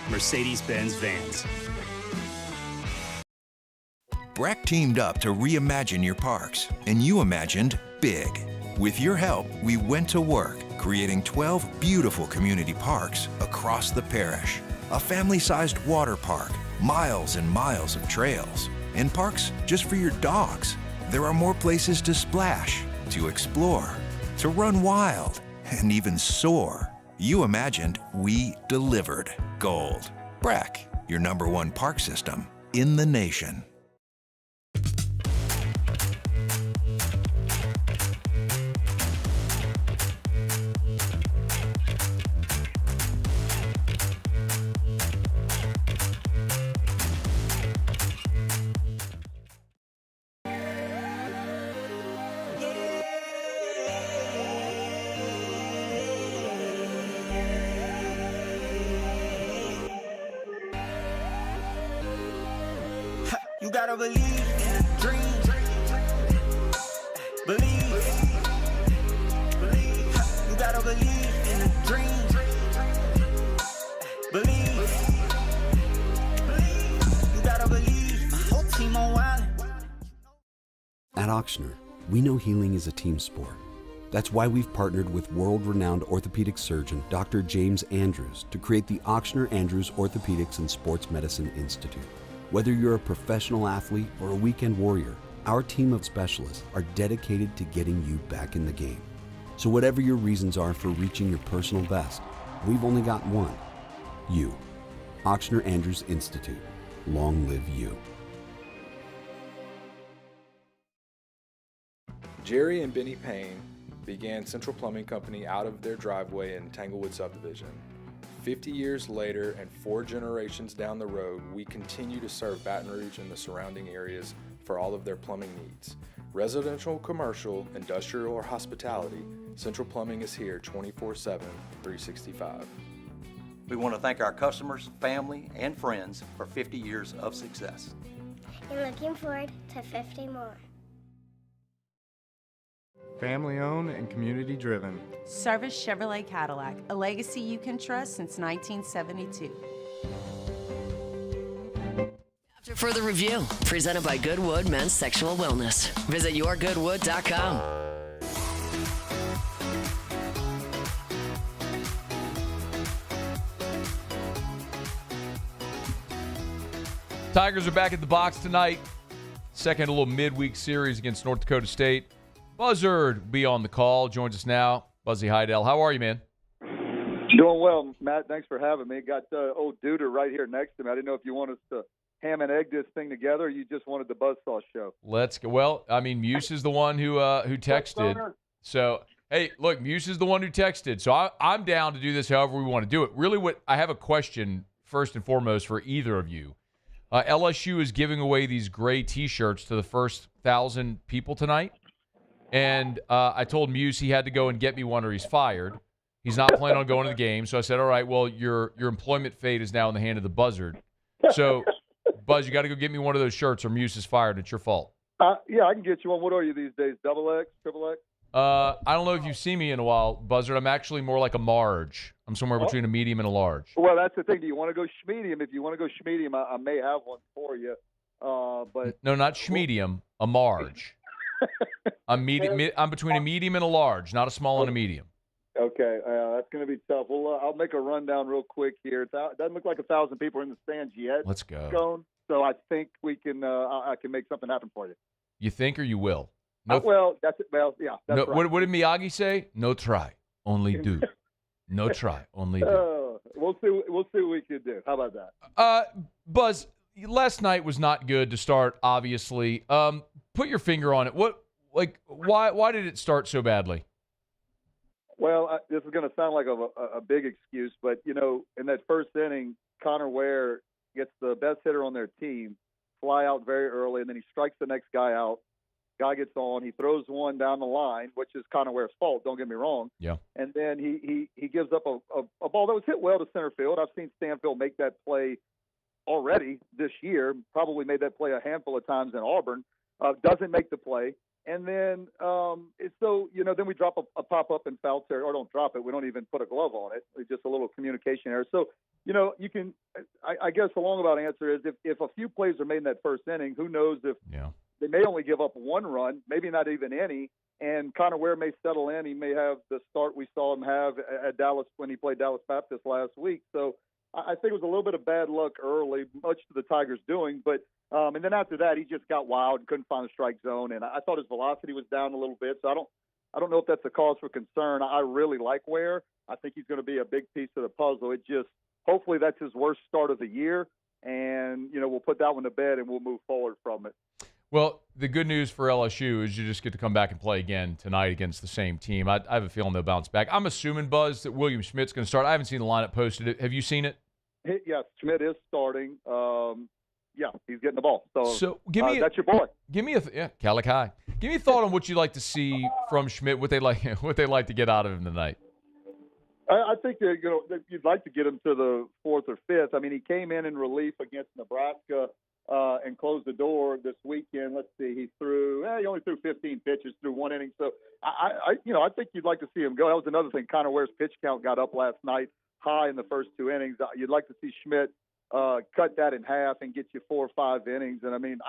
Mercedes-Benz Vans. BRAC teamed up to reimagine your parks, and you imagined big. With your help, we went to work, creating 12 beautiful community parks across the parish. A family-sized water park, miles and miles of trails, and parks just for your dogs. There are more places to splash, to explore, to run wild, and even soar. You imagined, we delivered. Gold. BRAC, your #1 park system in the nation. You gotta believe in a dream. Believe. You gotta believe in a dream. Believe. You gotta believe. My whole team on wild. At Auctioner, we know healing is a team sport. That's why we've partnered with world-renowned orthopedic surgeon Dr. James Andrews to create the Auctioner Andrews Orthopedics and Sports Medicine Institute. Whether you're a professional athlete or a weekend warrior, our team of specialists are dedicated to getting you back in the game. So whatever your reasons are for reaching your personal best, we've only got one. You. Auctioner Andrews Institute. Long live you. Jerry and Benny Payne began Central Plumbing Company out of their driveway in Tanglewood subdivision. 50 years later and 4 generations down the road, we continue to serve Baton Rouge and the surrounding areas for all of their plumbing needs. Residential, commercial, industrial, or hospitality, Central Plumbing is here 24/7, 365. We want to thank our customers, family, and friends for 50 years of success. And looking forward to 50 more. Family owned and community driven. Service Chevrolet Cadillac, a legacy you can trust since 1972. After further review, presented by Goodwood Men's Sexual Wellness. Visit yourgoodwood.com. Tigers are back at the box tonight. Second little midweek series against North Dakota State. Buzzard will be on the call. Joins us now. Buzzy Hile. How are you, man? Doing well, Matt. Thanks for having me. Got old Duder right here next to me. I didn't know if you want us to ham and egg this thing together or you just wanted the Buzzsaw show. Let's go. Well, I mean, Muse is the one who texted. So, hey, look, Muse is the one who texted. So I'm down to do this however we want to do it. Really, I have a question first and foremost for either of you. LSU is giving away these gray T-shirts to the first 1,000 people tonight. And I told Muse he had to go and get me one or he's fired. He's not planning on going to the game. So I said, all right, well, your employment fate is now in the hand of the Buzzard. So, Buzz, you got to go get me one of those shirts or Muse is fired. It's your fault. Yeah, I can get you one. What are you these days, XXX, XXX? I don't know if you've seen me in a while, Buzzard. I'm actually more like a Marge. I'm somewhere between a medium and a large. Well, that's the thing. Do you want to go schmedium? If you want to go schmedium, I may have one for you. But no, not schmedium, a Marge. I'm between a medium and a large, not a small and a medium. Okay, that's going to be tough. Well, I'll make a rundown real quick here. It doesn't look like 1,000 people are in the stands yet. Let's go. So I think we can. I can make something happen for you. You think or you will? No, well, that's it. Well, yeah, that's no, right. what did Miyagi say? No try, only do. No try, only do. We'll see what we can do. How about that? Buzz, last night was not good to start, obviously. Put your finger on it. Why did it start so badly? Well, this is going to sound like a big excuse, but, in that first inning, Connor Ware gets the best hitter on their team, fly out very early, and then he strikes the next guy out. Guy gets on. He throws one down the line, which is Connor Ware's fault, don't get me wrong. Yeah. And then he gives up a ball that was hit well to center field. I've seen Stanfield make that play already this year, probably made that play a handful of times in Auburn. Doesn't make the play. And then, then we drop a pop-up in foul territory, or don't drop it. We don't even put a glove on it. It's just a little communication error. So, you can, I guess the long about answer is if a few plays are made in that first inning, who knows if they may only give up one run, maybe not even any, and Connor Ware may settle in. He may have the start we saw him have at Dallas when he played Dallas Baptist last week. So I think it was a little bit of bad luck early, much to the Tigers' doing, but and then after that, he just got wild and couldn't find the strike zone, and I thought his velocity was down a little bit. So I don't know if that's a cause for concern. I really like Ware. I think he's going to be a big piece of the puzzle. It just hopefully that's his worst start of the year, and we'll put that one to bed and we'll move forward from it. Well, the good news for LSU is you just get to come back and play again tonight against the same team. I have a feeling they'll bounce back. I'm assuming, Buzz, that William Schmidt's going to start. I haven't seen the lineup posted. Have you seen it? Yes, Schmidt is starting. Yeah, he's getting the ball. So give me that's your boy. Give me Calic High. Give me a thought on what you'd like to see from Schmidt. What they like to get out of him tonight. I think that you'd like to get him to the fourth or fifth. I mean, he came in relief against Nebraska and closed the door this weekend. Let's see, he only threw 15 pitches through one inning. So I think you'd like to see him go. That was another thing. Connor Ware's pitch count got up last night high in the first two innings. You'd like to see Schmidt cut that in half and get you 4 or 5 innings. And I mean,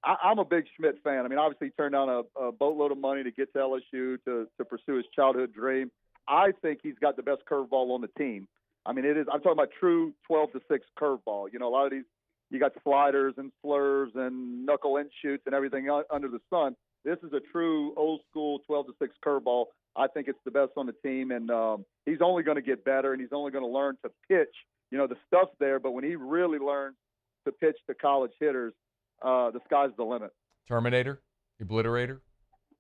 I'm a big Schmidt fan. I mean, obviously he turned down a boatload of money to get to LSU to pursue his childhood dream. I think he's got the best curveball on the team. I mean, I'm talking about true 12-6 curveball. A lot of these, you got sliders and slurs and knuckle in shoots and everything under the sun. This is a true old school 12-6 curveball. I think it's the best on the team, and he's only going to get better, and he's only going to learn to pitch. The stuff's there, but when he really learns to pitch to college hitters, the sky's the limit. Terminator, Obliterator.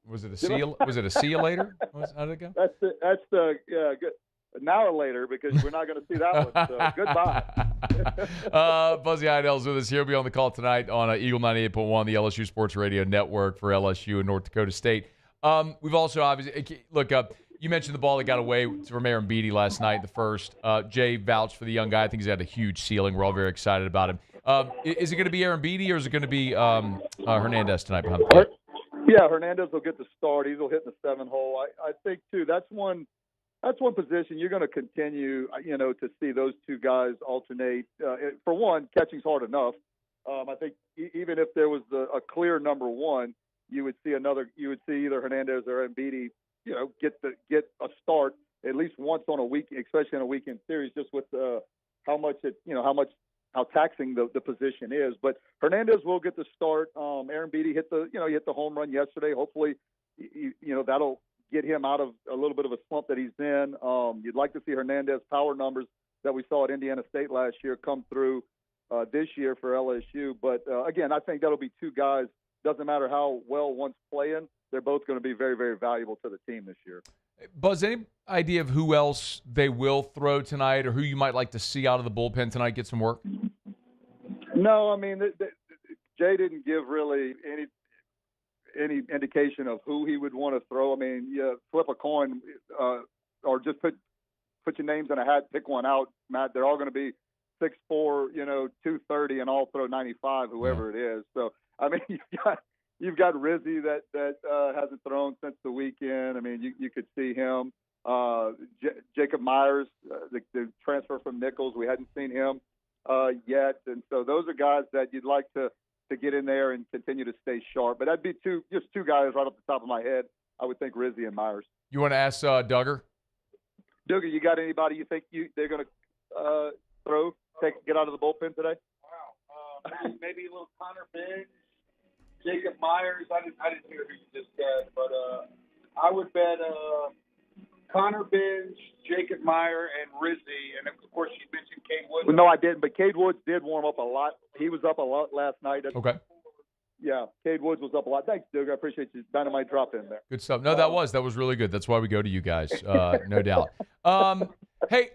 Was it a seal? Was it a see you later? How did it go? That's the good. Now or later, because we're not going to see that one. So goodbye. Buzzy Hile's with us here. He'll be on the call tonight on Eagle 98.1, the LSU Sports Radio Network for LSU and North Dakota State. We've also obviously look up. You mentioned the ball that got away from Aaron Beatty last night in the first. Jay vouched for the young guy. I think he's got a huge ceiling. We're all very excited about him. Is it going to be Aaron Beatty or is it going to be Hernandez tonight behind the plate? Yeah, Hernandez will get the start. He'll hit the 7-hole. I think too. That's one position you're going to continue. To see those two guys alternate. For one, catching's hard enough. I think even if there was a clear number one, you would see either Hernandez or Aaron Beatty. Get a start at least once on a week, especially in a weekend series, just with how taxing the position is. But Hernandez will get the start. Aaron Beatty hit the home run yesterday. Hopefully, that'll get him out of a little bit of a slump that he's in. You'd like to see Hernandez power numbers that we saw at Indiana State last year come through this year for LSU. But again, I think that'll be two guys. Doesn't matter how well one's playing. They're both going to be very, very valuable to the team this year. Buzz, any idea of who else they will throw tonight or who you might like to see out of the bullpen tonight get some work? No, I mean, Jay didn't give really any indication of who he would want to throw. I mean, flip a coin or just put your names in a hat, pick one out, Matt. They're all going to be 6'4", 230, and all throw 95, whoever it is. So, I mean, you've got Rizzy that hasn't thrown since the weekend. I mean, you could see him. Jacob Myers, the transfer from Nichols, we hadn't seen him yet. And so those are guys that you'd like to get in there and continue to stay sharp. But that'd be just two guys right off the top of my head. I would think Rizzy and Myers. You want to ask Duggar? Duggar, you got anybody you think they're going to get out of the bullpen today? Wow. Maybe a little Connor Biggs. Jacob Myers. I didn't hear who you just said, but I would bet Connor Bench, Jacob Meyer, and Rizzi. And, of course, you mentioned Cade Woods. Well, no, I didn't, but Cade Woods did warm up a lot. He was up a lot last night. Okay. Yeah, Cade Woods was up a lot. Thanks, Doug. I appreciate you. Dynamite drop in there. Good stuff. No, that was really good. That's why we go to you guys, no doubt. Hey,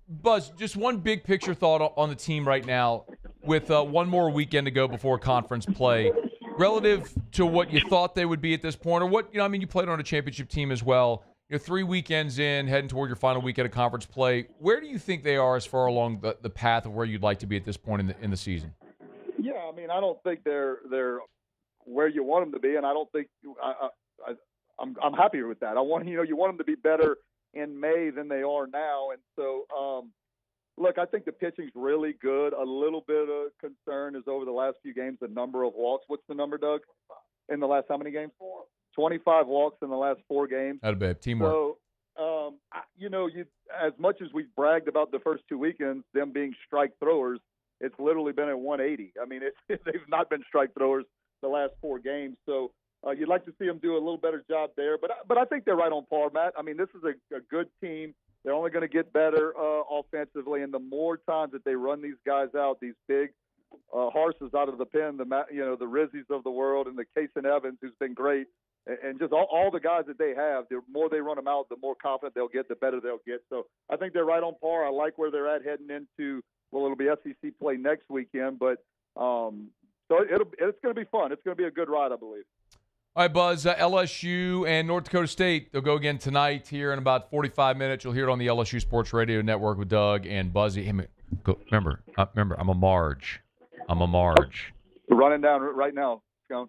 Buzz, just one big picture thought on the team right now with one more weekend to go before conference play. Relative to what you thought they would be at this point, or what, you played on a championship team as well. 3 weekends in, heading toward your final weekend of conference play. Where do you think they are as far along the path of where you'd like to be at this point in the season? Yeah, I don't think they're where you want them to be, and I don't think I'm happy with that. I want you want them to be better in May than they are now, and so look, I think the pitching's really good. A little bit of concern is over the last few games the number of walks. What's the number, Doug? In the last how many games? 25 walks in the last 4 games. That'd be teamwork. So, as much as we've bragged about the first 2 weekends, them being strike throwers, it's literally been at 180. They've not been strike throwers the last 4 games. So you'd like to see them do a little better job there. But I think they're right on par, Matt. This is a good team. They're only going to get better offensively, and the more times that they run these guys out, these big horses out of the pen, the Rizzis of the world, and the Kason Evans, who's been great, and just all the guys that they have, the more they run them out, the more confident they'll get, the better they'll get. So I think they're right on par. I like where they're at heading into, it'll be SEC play next weekend, but so it's going to be fun. It's going to be a good ride, I believe. All right, Buzz, LSU and North Dakota State, they'll go again tonight here in about 45 minutes. You'll hear it on the LSU Sports Radio Network with Doug and Buzzy. Hey, remember, I'm a Marge. Running down right now.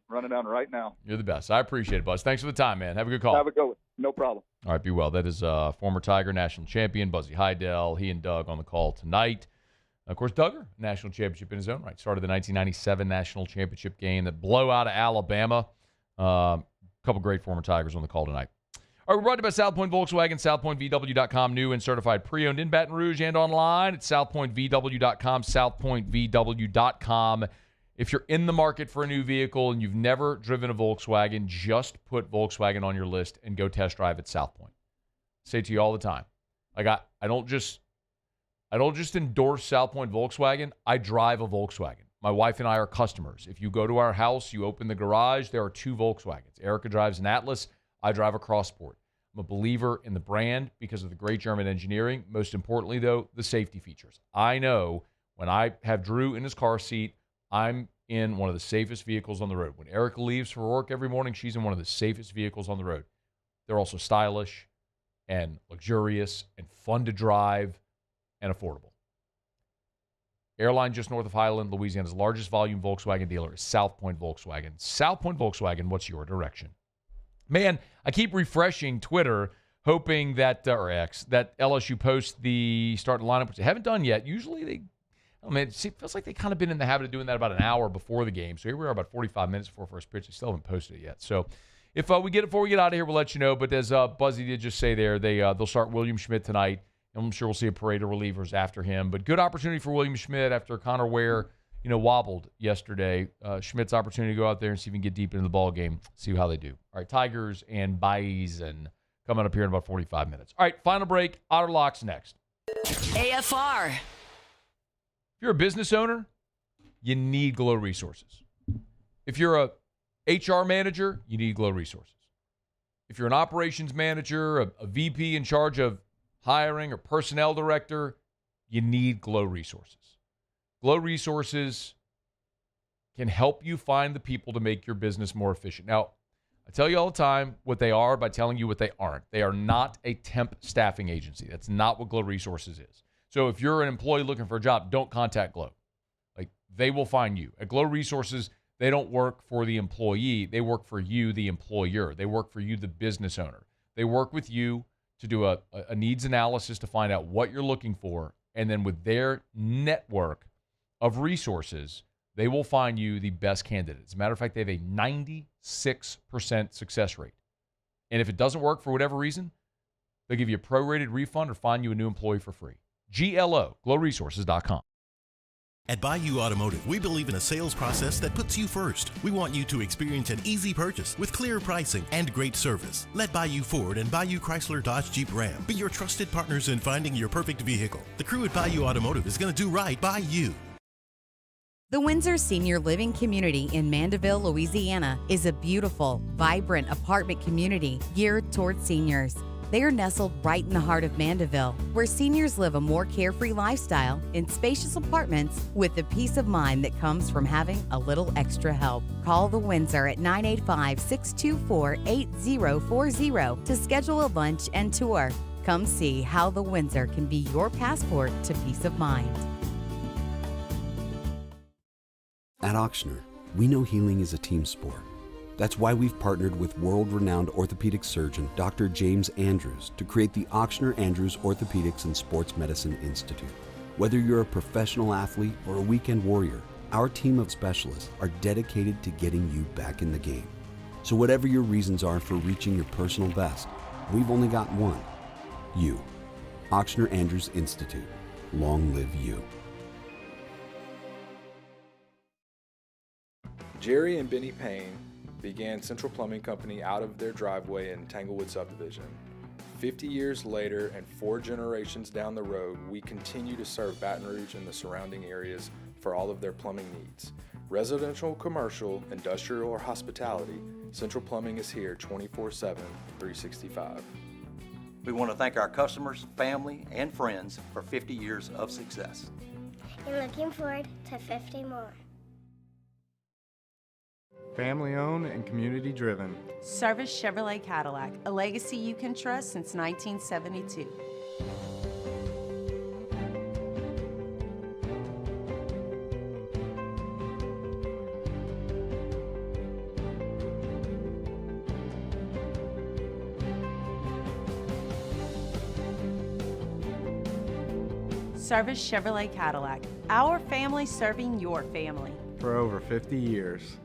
Running down right now. You're the best. I appreciate it, Buzz. Thanks for the time, man. Have a good call. Have a good one. No problem. All right, be well. That is former Tiger national champion, Buzzy Hile. He and Doug on the call tonight. Of course, Duggar, national championship in his own right. Started the 1997 national championship game, that blowout of Alabama. A couple great former Tigers on the call tonight. All right, we're brought to you by South Point Volkswagen, southpointvw.com, new and certified pre-owned in Baton Rouge and online at southpointvw.com, southpointvw.com. If you're in the market for a new vehicle and you've never driven a Volkswagen, just put Volkswagen on your list and go test drive at South Point. I say to you all the time, I don't just endorse South Point Volkswagen. I drive a Volkswagen. My wife and I are customers. If you go to our house, you open the garage, there are 2 Volkswagens. Erica drives an Atlas. I drive a Crossport. I'm a believer in the brand because of the great German engineering. Most importantly, though, the safety features. I know when I have Drew in his car seat, I'm in one of the safest vehicles on the road. When Erica leaves for work every morning, she's in one of the safest vehicles on the road. They're also stylish and luxurious and fun to drive and affordable. Airline just north of Highland, Louisiana's largest volume Volkswagen dealer is South Point Volkswagen. South Point Volkswagen, what's your direction? Man, I keep refreshing Twitter, hoping that, or X, that LSU posts the starting lineup, which they haven't done yet. Usually it feels like they kind of been in the habit of doing that about an hour before the game. So here we are about 45 minutes before first pitch. They still haven't posted it yet. So if we get it before we get out of here, we'll let you know. But as Buzzy did just say there, they'll start William Schmidt tonight. I'm sure we'll see a parade of relievers after him. But good opportunity for William Schmidt after Connor Ware, wobbled yesterday. Schmidt's opportunity to go out there and see if he can get deep into the ball game, see how they do. All right, Tigers and Bison coming up here in about 45 minutes. All right, final break. Otter Locks next. AFR. If you're a business owner, you need Glow Resources. If you're a HR manager, you need Glow Resources. If you're an operations manager, a VP in charge of hiring or personnel director, you need Glow Resources. Glow Resources can help you find the people to make your business more efficient. Now, I tell you all the time what they are by telling you what they aren't. They are not a temp staffing agency. That's not what Glow Resources is. So if you're an employee looking for a job, don't contact Glow. They will find you. At Glow Resources, they don't work for the employee. They work for you, the employer. They work for you, the business owner. They work with you to do a needs analysis to find out what you're looking for. And then with their network of resources, they will find you the best candidate. As a matter of fact, they have a 96% success rate. And if it doesn't work for whatever reason, they'll give you a prorated refund or find you a new employee for free. GLO, glowresources.com. At Bayou Automotive, we believe in a sales process that puts you first. We want you to experience an easy purchase with clear pricing and great service. Let Bayou Ford and Bayou Chrysler Dodge Jeep Ram be your trusted partners in finding your perfect vehicle. The crew at Bayou Automotive is going to do right by you. The Windsor Senior Living Community in Mandeville, Louisiana is a beautiful, vibrant apartment community geared towards seniors. They are nestled right in the heart of Mandeville, where seniors live a more carefree lifestyle in spacious apartments with the peace of mind that comes from having a little extra help. Call the Windsor at 985-624-8040 to schedule a lunch and tour. Come see how the Windsor can be your passport to peace of mind. At Auctioner, we know healing is a team sport. That's why we've partnered with world-renowned orthopedic surgeon Dr. James Andrews to create the Auctioner Andrews Orthopedics and Sports Medicine Institute. Whether you're a professional athlete or a weekend warrior, our team of specialists are dedicated to getting you back in the game. So whatever your reasons are for reaching your personal best, we've only got one: you. Auctioner Andrews Institute. Long live you. Jerry and Benny Payne began Central Plumbing Company out of their driveway in Tanglewood subdivision. 50 years later and 4 generations down the road, we continue to serve Baton Rouge and the surrounding areas for all of their plumbing needs. Residential, commercial, industrial, or hospitality, Central Plumbing is here 24/7, 365. We want to thank our customers, family, and friends for 50 years of success. And looking forward to 50 more. Family owned and community driven. Service Chevrolet Cadillac, a legacy you can trust since 1972. Service Chevrolet Cadillac, our family serving your family. For over 50 years.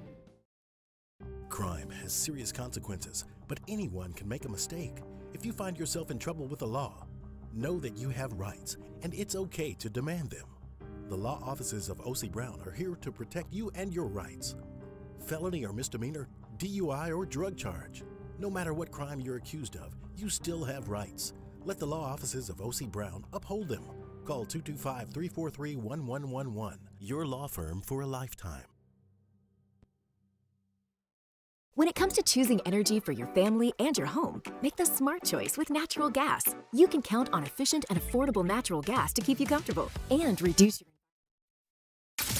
Crime has serious consequences, but anyone can make a mistake. If you find yourself in trouble with the law, know that you have rights, and it's okay to demand them. The law offices of O.C. Brown are here to protect you and your rights. Felony or misdemeanor, DUI or drug charge. No matter what crime you're accused of, you still have rights. Let the law offices of O.C. Brown uphold them. Call 225-343-1111. Your law firm for a lifetime. When it comes to choosing energy for your family and your home, make the smart choice with natural gas. You can count on efficient and affordable natural gas to keep you comfortable and reduce your...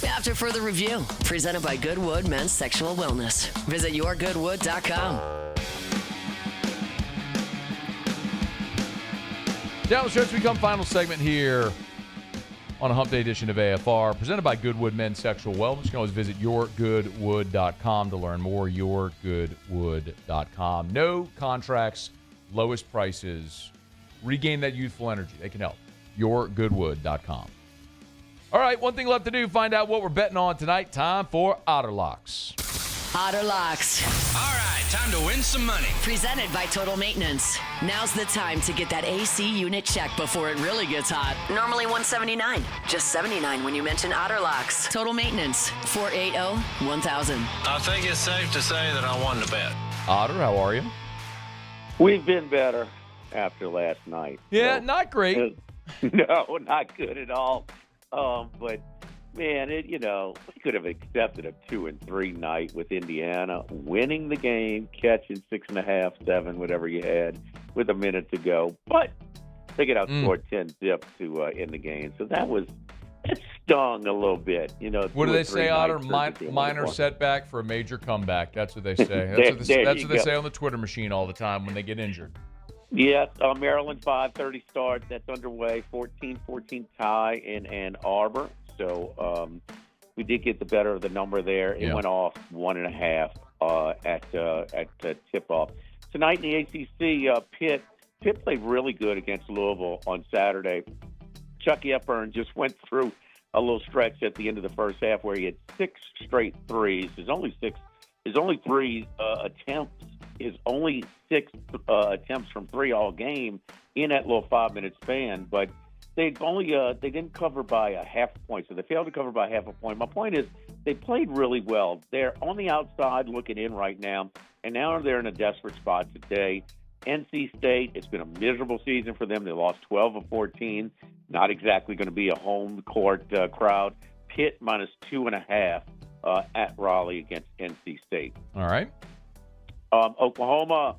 After further review, presented by Goodwood Men's Sexual Wellness. Visit yourgoodwood.com. Down the stretch, we come final segment here on a Hump Day edition of AFR, presented by Goodwood Men's Sexual Wellness. You can always visit yourgoodwood.com to learn more. Yourgoodwood.com. No contracts, lowest prices. Regain that youthful energy. They can help. Yourgoodwood.com. All right, one thing left to do, find out what we're betting on tonight. Time for Otter Locks. Otter Locks. All right, time to win some money. Presented by Total Maintenance. Now's the time to get that AC unit checked before it really gets hot. Normally $179, just $79 when you mention Otter Locks. Total Maintenance, 480-1000. I think it's safe to say that I won the bet. Otter, how are you? We've been better after last night. Yeah, so, not great. No, not good at all. But man, we could have accepted a 2-3 night with Indiana, winning the game, catching 6.5, 7, whatever you had, with a minute to go. But they get outscored 10-0 to end the game. So it stung a little bit. What do they say, Otter? Minor setback for a major comeback. That's what they say. That's what they say on the Twitter machine all the time when they get injured. Yes, Maryland 5:30 start. That's underway. 14-14 tie in Ann Arbor. So we did get the better of the number there. It went off 1.5 at tip-off. Tonight in the ACC, Pitt played really good against Louisville on Saturday. Chucky Hepburn just went through a little stretch at the end of the first half where he had 6 straight threes. His only 6 attempts from 3 all game in that little 5-minute span. But they didn't cover by a half a point, so they failed to cover by half a point. My point is they played really well. They're on the outside looking in right now, and now they're in a desperate spot today. NC State, it's been a miserable season for them. They lost 12 of 14. Not exactly going to be a home court crowd. Pitt minus 2.5 at Raleigh against NC State. All right. Oklahoma,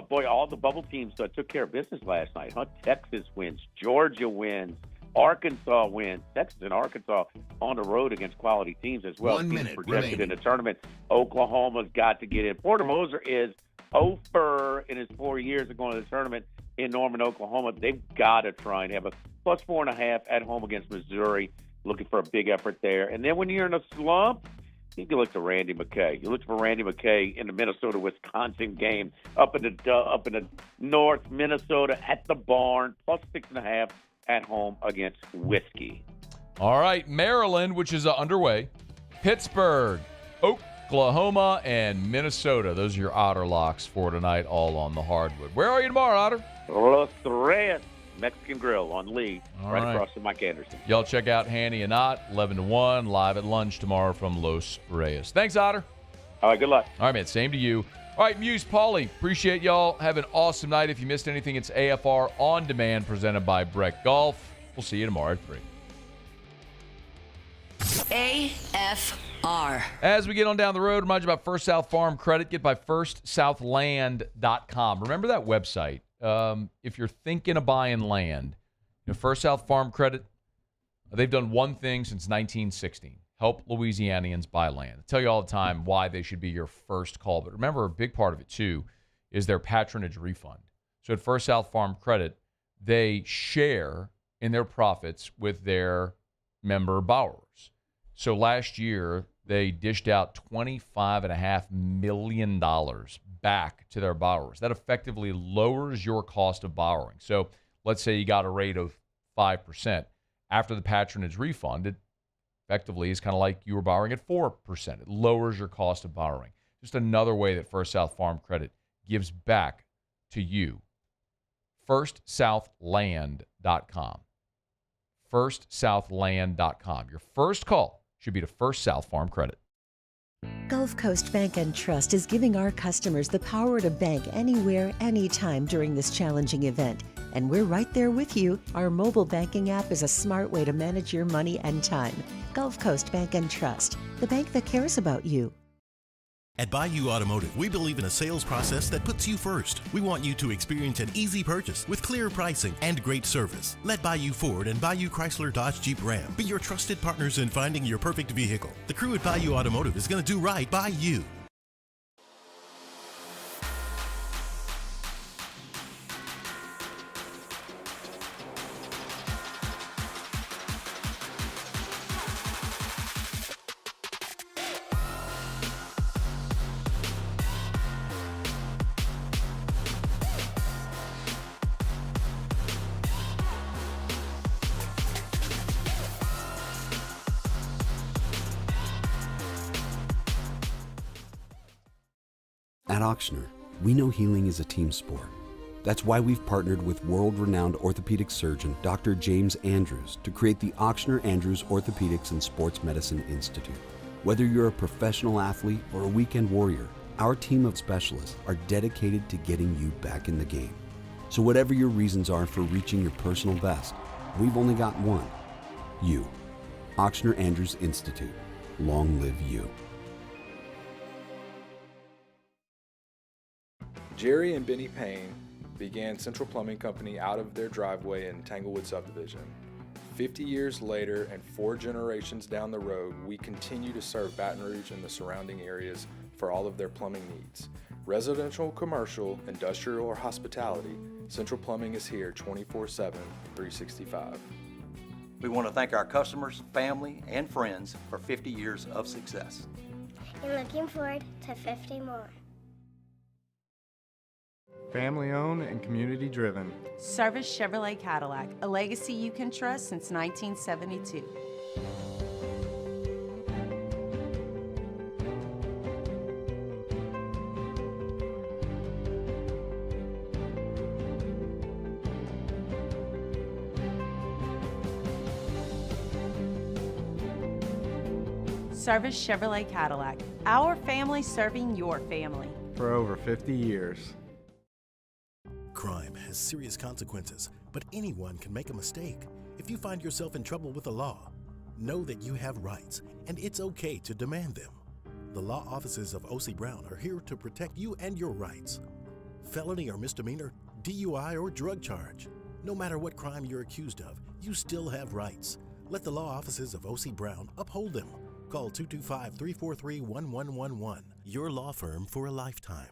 boy, all the bubble teams took care of business last night. Huh? Texas wins. Georgia wins. Arkansas wins. Texas and Arkansas on the road against quality teams as well. 1 minute projected in the tournament. Oklahoma's got to get in. Porter Moser is over in his 4 years of going to the tournament in Norman, Oklahoma. They've got to try and have a plus 4.5 at home against Missouri. Looking for a big effort there. And then when you're in a slump, you can look to Randy McKay. You look for Randy McKay in the Minnesota-Wisconsin game up in the North Minnesota at the barn, plus 6.5 at home against Whiskey. All right, Maryland, which is underway. Pittsburgh, Oklahoma, and Minnesota. Those are your Otter locks for tonight, all on the hardwood. Where are you tomorrow, Otter? Los Reyes Mexican Grill on Lee, right across from Mike Anderson. Y'all check out Hanny and Ott, 11 to 1, live at lunch tomorrow from Los Reyes. Thanks, Otter. All right, good luck. All right, man, same to you. All right, Muse, Paulie, appreciate y'all. Have an awesome night. If you missed anything, it's AFR On Demand presented by Breck Golf. We'll see you tomorrow at 3. AFR. As we get on down the road, remind you about First South Farm Credit. Get by firstsouthland.com. Remember that website. If you're thinking of buying land, First South Farm Credit, they've done one thing since 1916. Help Louisianians buy land. I tell you all the time why they should be your first call. But remember, a big part of it, too, is their patronage refund. So at First South Farm Credit, they share in their profits with their member borrowers. So last year, they dished out $25.5 million back to their borrowers. That effectively lowers your cost of borrowing. So let's say you got a rate of 5%. After the patronage refund, it effectively is kind of like you were borrowing at 4%. It lowers your cost of borrowing. Just another way that First South Farm Credit gives back to you. FirstSouthland.com. FirstSouthland.com. Your first call should be to First South Farm Credit. Gulf Coast Bank and Trust is giving our customers the power to bank anywhere, anytime during this challenging event. And we're right there with you. Our mobile banking app is a smart way to manage your money and time. Gulf Coast Bank and Trust, the bank that cares about you. At Bayou Automotive, we believe in a sales process that puts you first. We want you to experience an easy purchase with clear pricing and great service. Let Bayou Ford and Bayou Chrysler Dodge Jeep Ram be your trusted partners in finding your perfect vehicle. The crew at Bayou Automotive is going to do right by you. At Auctioner, we know healing is a team sport. That's why we've partnered with world-renowned orthopedic surgeon Dr. James Andrews to create the Auctioner Andrews Orthopedics and Sports Medicine Institute. Whether you're a professional athlete or a weekend warrior, our team of specialists are dedicated to getting you back in the game. So whatever your reasons are for reaching your personal best, we've only got one: you. Auctioner Andrews Institute. Long live you. Jerry and Benny Payne began Central Plumbing Company out of their driveway in Tanglewood subdivision. 50 years later and 4 generations down the road, we continue to serve Baton Rouge and the surrounding areas for all of their plumbing needs. Residential, commercial, industrial, or hospitality, Central Plumbing is here 24/7, 365. We want to thank our customers, family, and friends for 50 years of success. And looking forward to 50 more. Family owned and community driven. Service Chevrolet Cadillac, a legacy you can trust since 1972. Service Chevrolet Cadillac. Our family serving your family. For over 50 years. Crime has serious consequences, but anyone can make a mistake. If you find yourself in trouble with the law, know that you have rights, and it's okay to demand them. The law offices of O.C. Brown are here to protect you and your rights. Felony or misdemeanor, DUI or drug charge. No matter what crime you're accused of, you still have rights. Let the law offices of O.C. Brown uphold them. Call 225-343-1111. Your law firm for a lifetime.